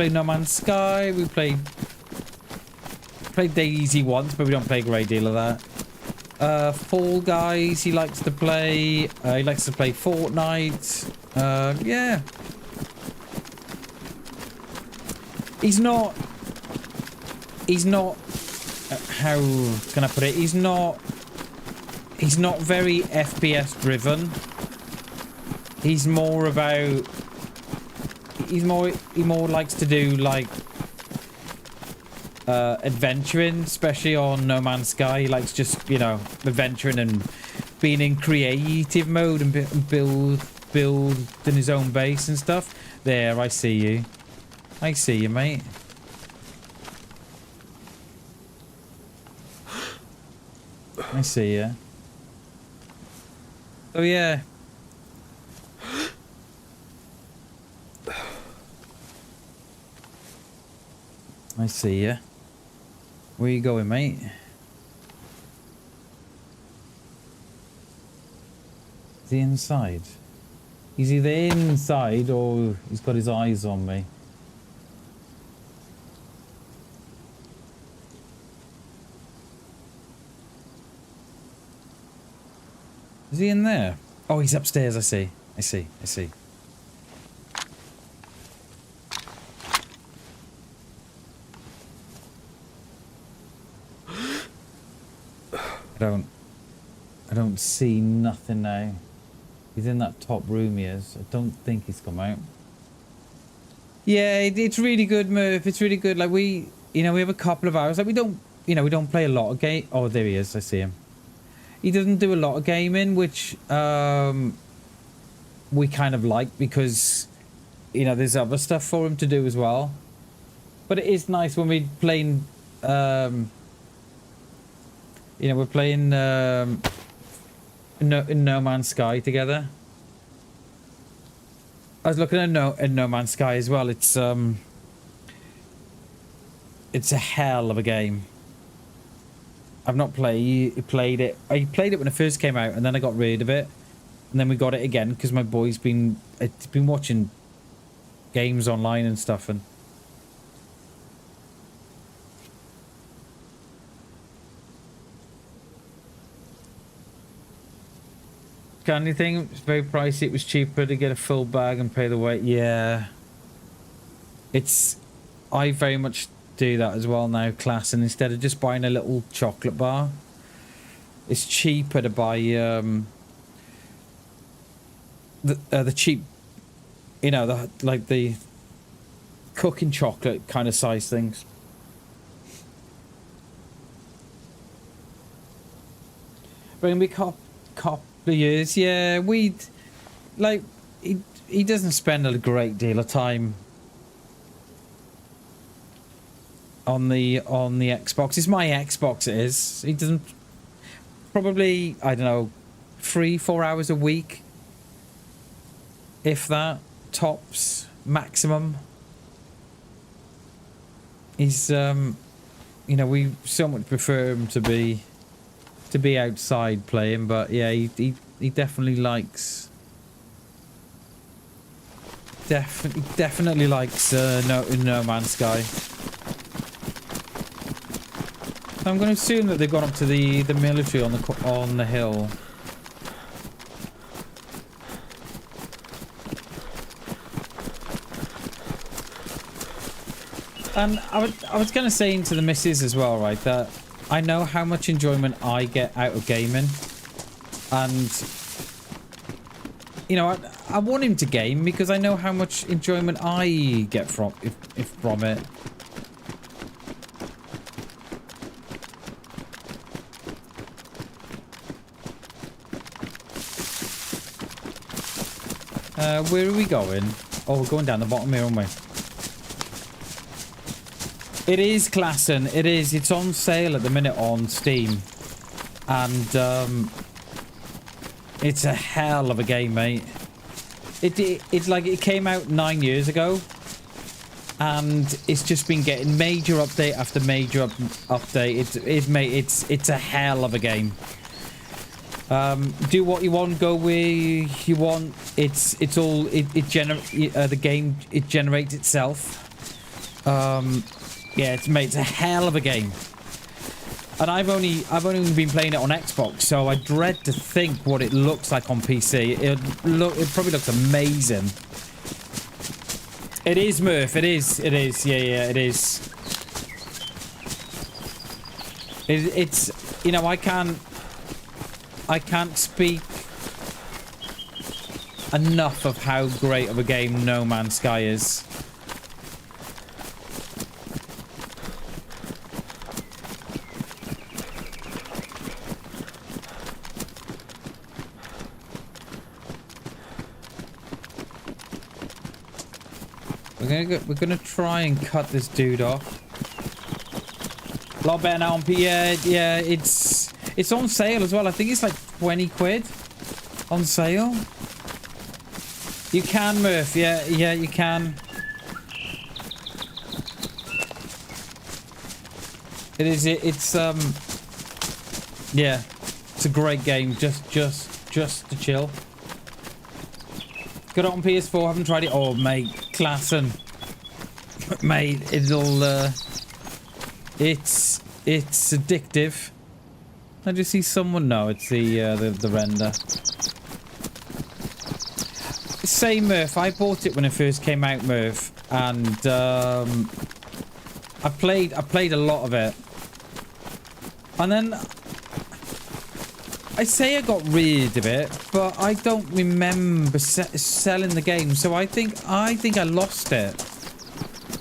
No Man's Sky. We played DayZ once, but we don't play a great deal of that. Fall Guys, he likes to play. He likes to play Fortnite. Yeah. He's not, how can I put it? He's not very FPS driven. He's more about, he more likes to do like adventuring, especially on No Man's Sky. He likes just, you know, adventuring and being in creative mode and building his own base and stuff. There, I see you. I see you, mate. I see you. Oh yeah. I see you. Where you going, mate? Is he inside? Is he there inside, or he's got his eyes on me? Is he in there? Oh, he's upstairs, I see. I see. I don't see nothing now. He's in that top room, he is. I don't think he's come out. Yeah, it's really good, Murph. It's really good. Like, we have a couple of hours. Like, we don't play a lot of game. Oh, there he is. I see him. He doesn't do a lot of gaming, which we kind of like, because, you know, there's other stuff for him to do as well. But it is nice when we're playing, you know, we're playing No Man's Sky together. I was looking at No Man's Sky as well. It's a hell of a game. I've not played it. I played it when it first came out, and then I got rid of it, and then we got it again because my boy's been watching games online and stuff. And got anything? It's very pricey. It was cheaper to get a full bag and pay the weight. Yeah, I very much do that as well now, class, and instead of just buying a little chocolate bar, it's cheaper to buy the cheap, you know, the cooking chocolate kind of size things. But in a couple of years, yeah, he doesn't spend a great deal of time on the Xbox. It's my Xbox, it is. He doesn't, probably, I don't know, 3-4 hours a week, if that, tops, maximum. He's you know, we so much prefer him to be outside playing, but yeah, he definitely likes Definitely likes No Man's Sky. I'm going to assume that they've gone up to the military on the hill. And I was going to say to the missus as well, right, that I know how much enjoyment I get out of gaming. And, you know, I want him to game because I know how much enjoyment I get from it. Where are we going? Oh, we're going down the bottom here, aren't we? It is Klassen. It is. It's on sale at the minute on Steam. And, it's a hell of a game, mate. It's like it came out 9 years ago. And it's just been getting major update after major update. It's a hell of a game. Do what you want, go where you want. The game generates itself. Yeah, it's a hell of a game. And I've only been playing it on Xbox, so I dread to think what it looks like on PC. It probably looks amazing. It is, Murph. It is. Yeah, it is. It's you know, I can't speak enough of how great of a game No Man's Sky is. We're gonna try and cut this dude off. A lot better now on P. Yeah, it's on sale as well. I think it's like 20 quid on sale. You can, Murph. Yeah, you can. It's yeah, it's a great game. Just to chill. Got it on PS4. Haven't tried it. Oh, mate, Klassen. Mate, it's addictive. I just see someone. No, it's the render. Same, Murph. I bought it when it first came out, Murph, and I played a lot of it, and then I say I got rid of it, but I don't remember selling the game. So I think I lost it,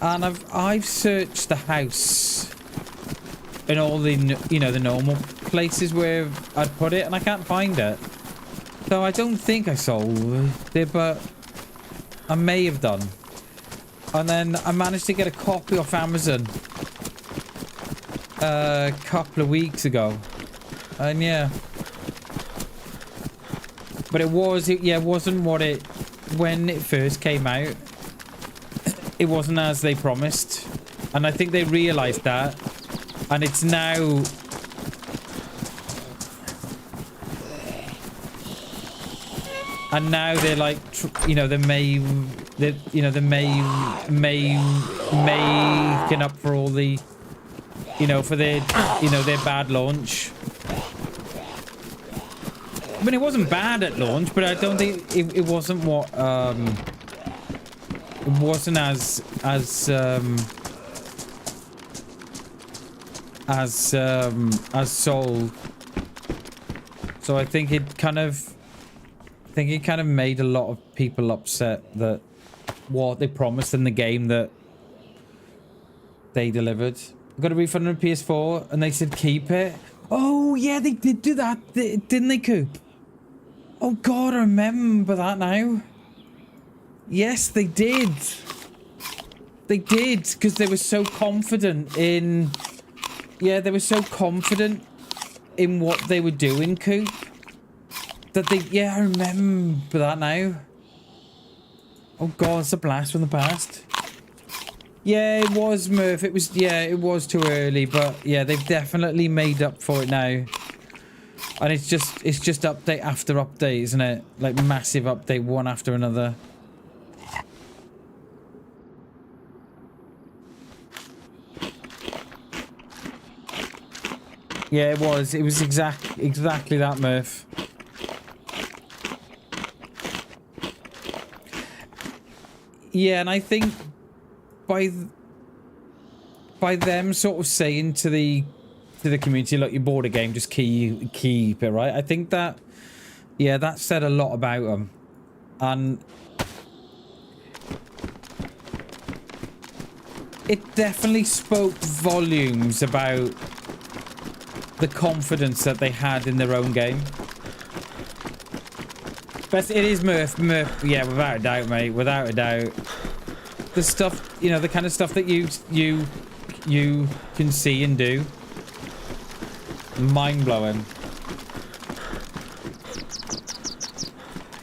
and I've searched the house in all the the normal places where I'd put it, and I can't find it. So I don't think I sold it, but I may have done. And then I managed to get a copy off Amazon a couple of weeks ago, and yeah. But it wasn't what it when it first came out. It wasn't as they promised, and I think they realized that, and it's now. And now they're like, they may making up for all the, for their, their bad launch. I mean, it wasn't bad at launch, but I don't think it wasn't what, it wasn't as sold. So I think it kind of made a lot of people upset that what they promised in the game that they delivered. I got a refund on PS4 and they said keep it. Oh yeah, they did do that, didn't they, Coop? Oh god, I remember that now. Yes, they did. They did, because they were so confident in... Yeah, they were so confident in what they were doing, Coop. That they... Yeah, I remember that now. Oh god, it's a blast from the past. Yeah, it was, Murph. It was... Yeah, it was too early, but yeah, they've definitely made up for it now. And it's just update after update, isn't it? Like massive update, one after another. Yeah, it was. It was exactly that, Murph. Yeah, and I think by them sort of saying to the community, look, you bought a game, just keep it, right? I think that, yeah, that said a lot about them. And it definitely spoke volumes about the confidence that they had in their own game. But it is Murph, yeah, without a doubt, mate, without a doubt. The stuff, you know, the kind of stuff that you can see and do. Mind-blowing.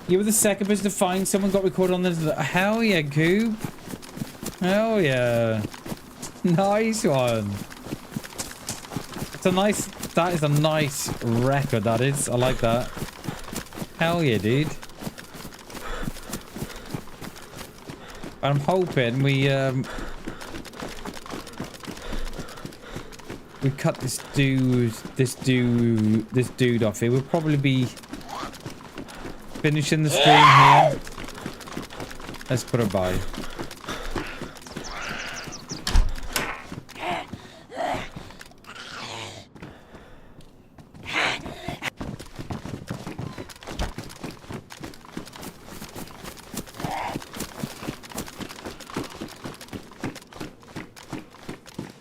You were the second person to find someone got recorded on this. Hell yeah, Coop. Hell yeah. Nice one. It's a nice, that is a nice record, that is. I like that. Hell yeah, dude. I'm hoping we cut this dude off here. We'll probably be finishing the stream here. Let's put a bye.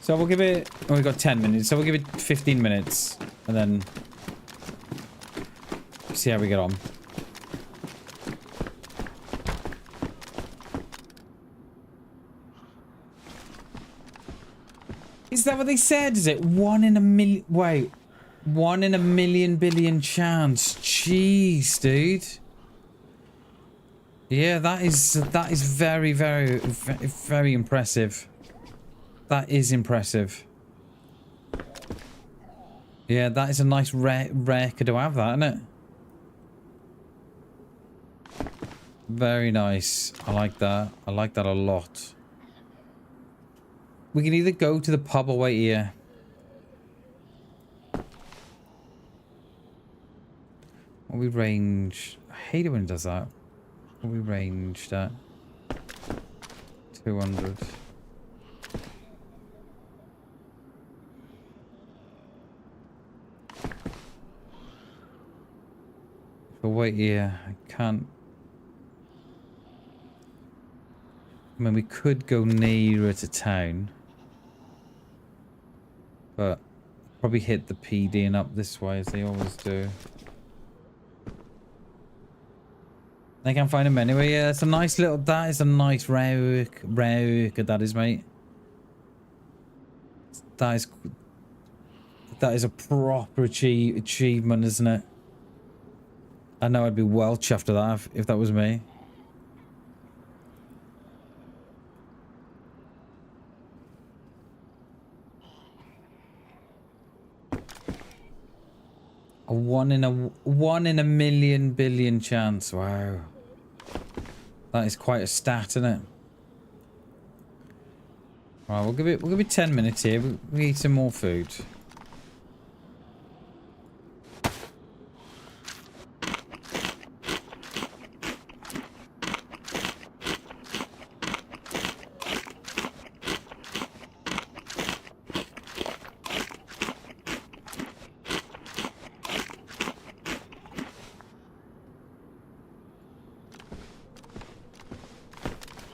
So we'll give it... Oh, we've got 10 minutes. So we'll give it 15 minutes. And then... see how we get on. Is that what they said? Is it 1 in a million... Wait. 1 in a million billion chance. Jeez, dude. Yeah, that is very, very, very impressive. That is impressive. Yeah, that is a nice record to have, that, isn't it? Very nice. I like that. I like that a lot. We can either go to the pub or wait here. What we range? I hate it when it does that. What we ranged at? 200. But wait here, I can't... I mean, we could go nearer to town. But probably hit the PD and up this way as they always do. I can't find him anyway. Yeah, it's a nice little... That is a nice rare that is, mate. That is a proper achievement, isn't it? I know I'd be well chuffed at that if that was me. A 1 in a million billion chance. Wow. That is quite a stat, isn't it? Right, we'll give it 10 minutes here. We'll eat some more food.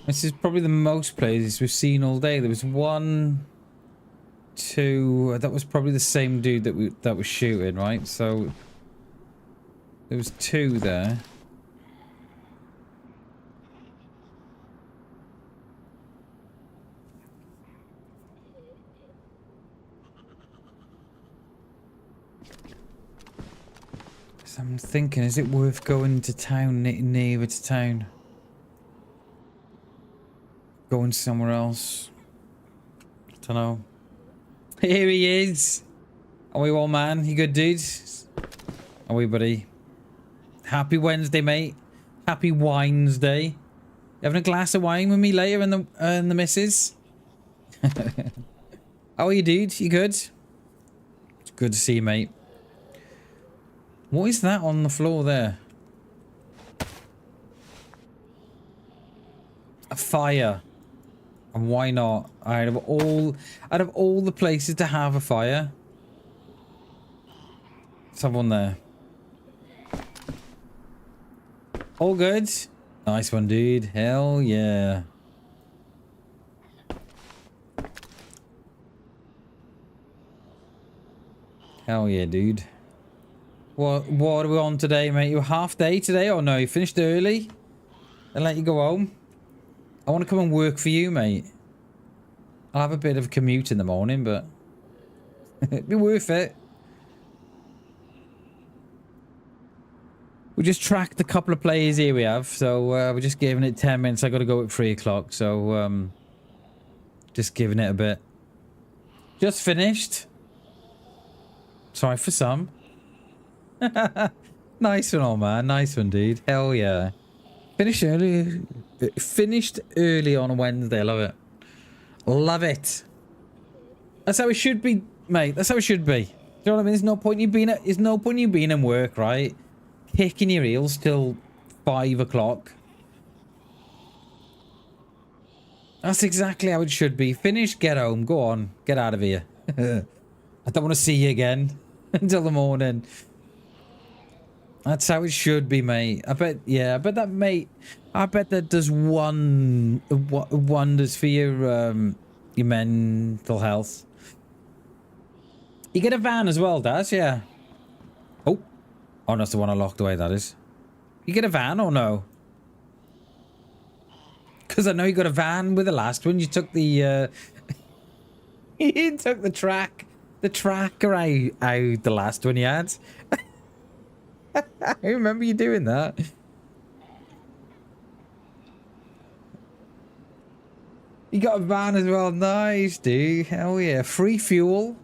This is probably the most players we've seen all day. There was 1, 2. That was probably the same dude that was shooting, right? So there was 2 there. So I'm thinking, is it worth going to town, nearer to town? Going somewhere else. Don't know. Here he is. Are we all, man? You good, dude? Are we, buddy? Happy Wednesday, mate. Happy Wednesday. You having a glass of wine with me later in the missus? How are you, dude? You good? Good to see you, mate. What is that on the floor there? A fire. And why not? Out of all the places to have a fire. Someone there. All good. Nice one, dude. Hell yeah. Hell yeah, dude. What are we on today, mate? You half day today or no? You finished early? And let you go home? I want to come and work for you, mate. I'll have a bit of a commute in the morning, but it'd be worth it. We just tracked a couple of players here we have, so we're just giving it 10 minutes. I got to go at 3 o'clock, so just giving it a bit. Just finished. Sorry for some. Nice one, old man. Nice one, dude. Hell yeah. Finished early on a Wednesday. I love it. Love it. That's how it should be, mate. That's how it should be. Do you know what I mean? There's no point you being in work, right? Kicking your heels till 5 o'clock. That's exactly how it should be. Finish, get home, go on, get out of here. I don't want to see you again until the morning. That's how it should be, mate. I bet that does wonders for your mental health. You get a van as well, Daz, yeah. Oh, that's the one I locked away, that is. You get a van or no? Because I know you got a van with the last one. You took the you took the tracker out the last one you had. I remember you doing that. You got a van as well. Nice, dude. Hell yeah. Free fuel.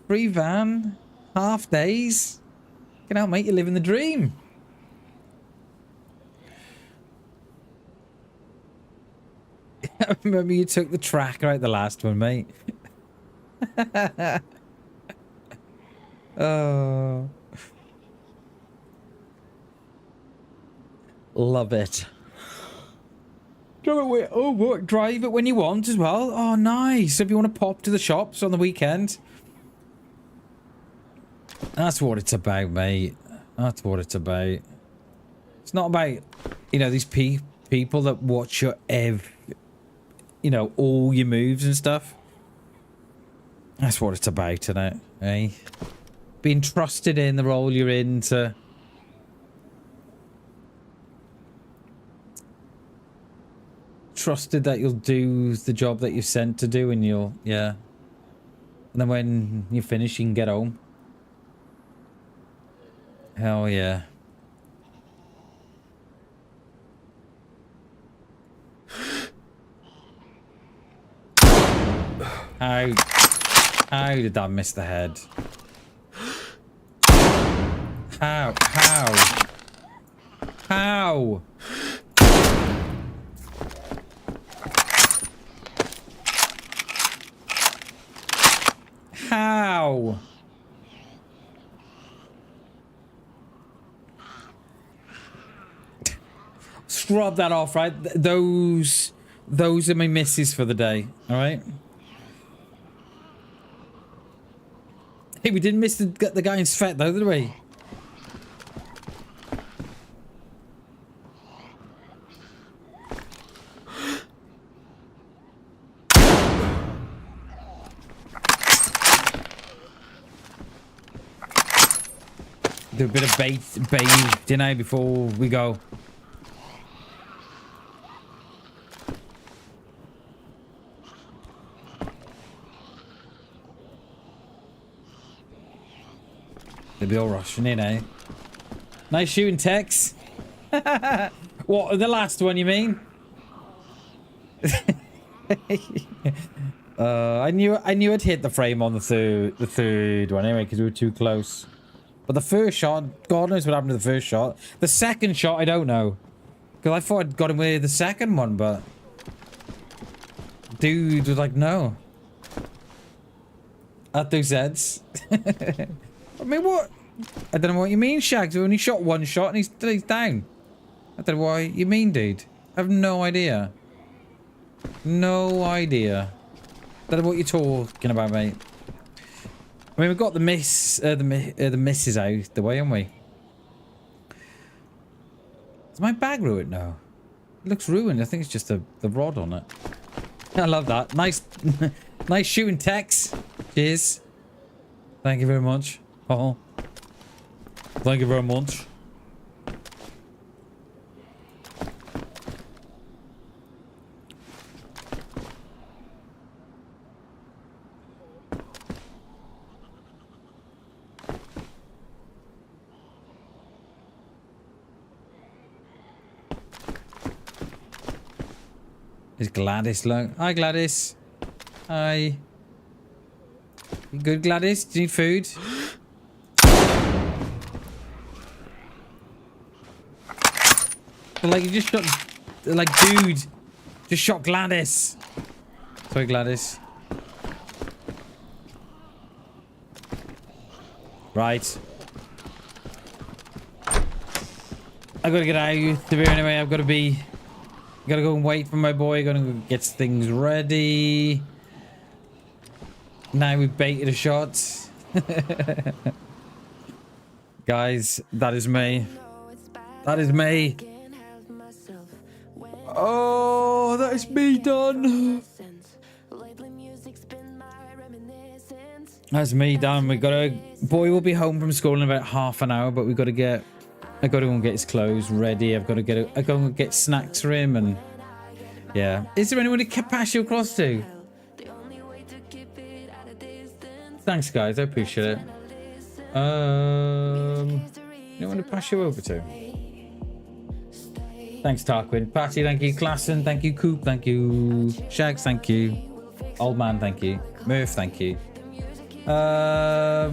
Free van. Half days. Get out, mate. You're living the dream. I remember you took the tracker out the last one, mate. Oh. Love it. Drive it when you want as well. Oh, nice. If you want to pop to the shops on the weekend. That's what it's about, mate. That's what it's about. It's not about, you know, these people that watch your all your moves and stuff. That's what it's about, isn't it? Eh? Being trusted in the role you're in to... Trusted that you'll do the job that you're sent to do and you'll... Yeah. And then when you finish, you can get home. Hell yeah. How did that miss the head? How? How? Scrub that off, right? Those are my misses for the day, all right? Hey, we didn't miss the guy in Svet though, did we? Do a bit of bathe, you know, before we go. They'll be all rushing in, eh? Nice shooting, Tex. What, the last one, you mean? I knew I'd hit the frame on the third one anyway, because we were too close. But the first shot, God knows what happened to the first shot. The second shot, I don't know. Because I thought I'd got him with the second one, but... Dude was like, no. At those heads. I mean, what? I don't know what you mean, Shags. We only shot one shot and he's down. I don't know what you mean, dude. I have no idea. No idea. Don't know what you're talking about, mate. I mean, we've got the misses out the way, haven't we? Is my bag ruined now? It looks ruined. I think it's just the rod on it. I love that. Nice, nice shooting Tex. Cheers. Thank you very much. Oh, thank you very much. Is Gladys low? Hi, Gladys. Hi. You good, Gladys? Do you need food? But like, you just shot... Like, dude. Just shot Gladys. Sorry, Gladys. Right. I gotta get out of here anyway. I've gotta be... Gotta go and wait for my boy. Gotta go get things ready. Now we've baited a shot. Guys, that is me. That is me. Oh, that is me done. That's me done. We gotta... Boy will be home from school in about half an hour, but we gotta get... I gotta go and get his clothes ready. I've got to get... I go and get snacks for him and... Yeah. Is there anyone to pass you across to? Thanks, guys. I appreciate it. Anyone to pass you over to? Thanks, Tarquin. Patty, thank you. Klassen, thank you. Coop, thank you. Shags, thank you. Old man, thank you. Murph, thank you.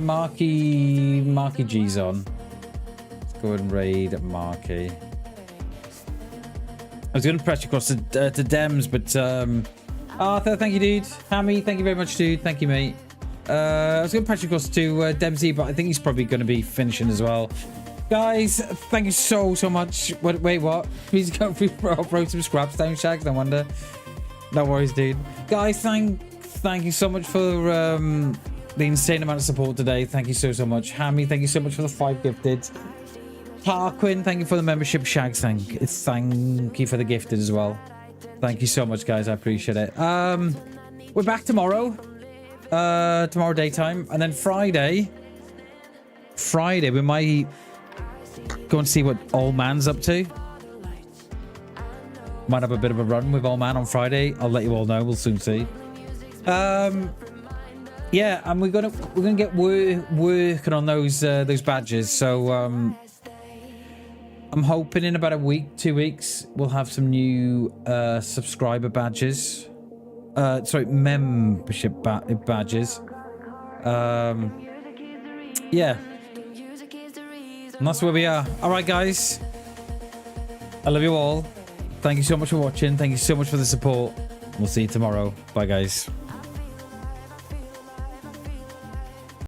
Marky G's on. Go and raid Marky. I was going to press across to Dems, but Arthur, thank you, dude. Hammy, thank you very much, dude. Thank you, mate. I was going to press across to Demsy, but I think he's probably going to be finishing as well. Guys, thank you so much. Wait, what? Please go throw some scraps down, Shags. No wonder. No worries, dude. Guys, thank you so much for the insane amount of support today. Thank you so much. Hammy, thank you so much for the 5 gifted. Tarquin, thank you for the membership. Shags, thank you for the gifted as well. Thank you so much, guys. I appreciate it. We're back tomorrow. Tomorrow daytime, and then Friday we might go and see what Old Man's up to. Might have a bit of a run with Old Man on Friday. I'll let you all know. We'll soon see. Yeah, and we're gonna get working on those badges. So I'm hoping in about a week, 2 weeks, we'll have some new subscriber badges. Sorry, membership badges. Yeah. And that's where we are. All right, guys. I love you all. Thank you so much for watching. Thank you so much for the support. We'll see you tomorrow. Bye, guys.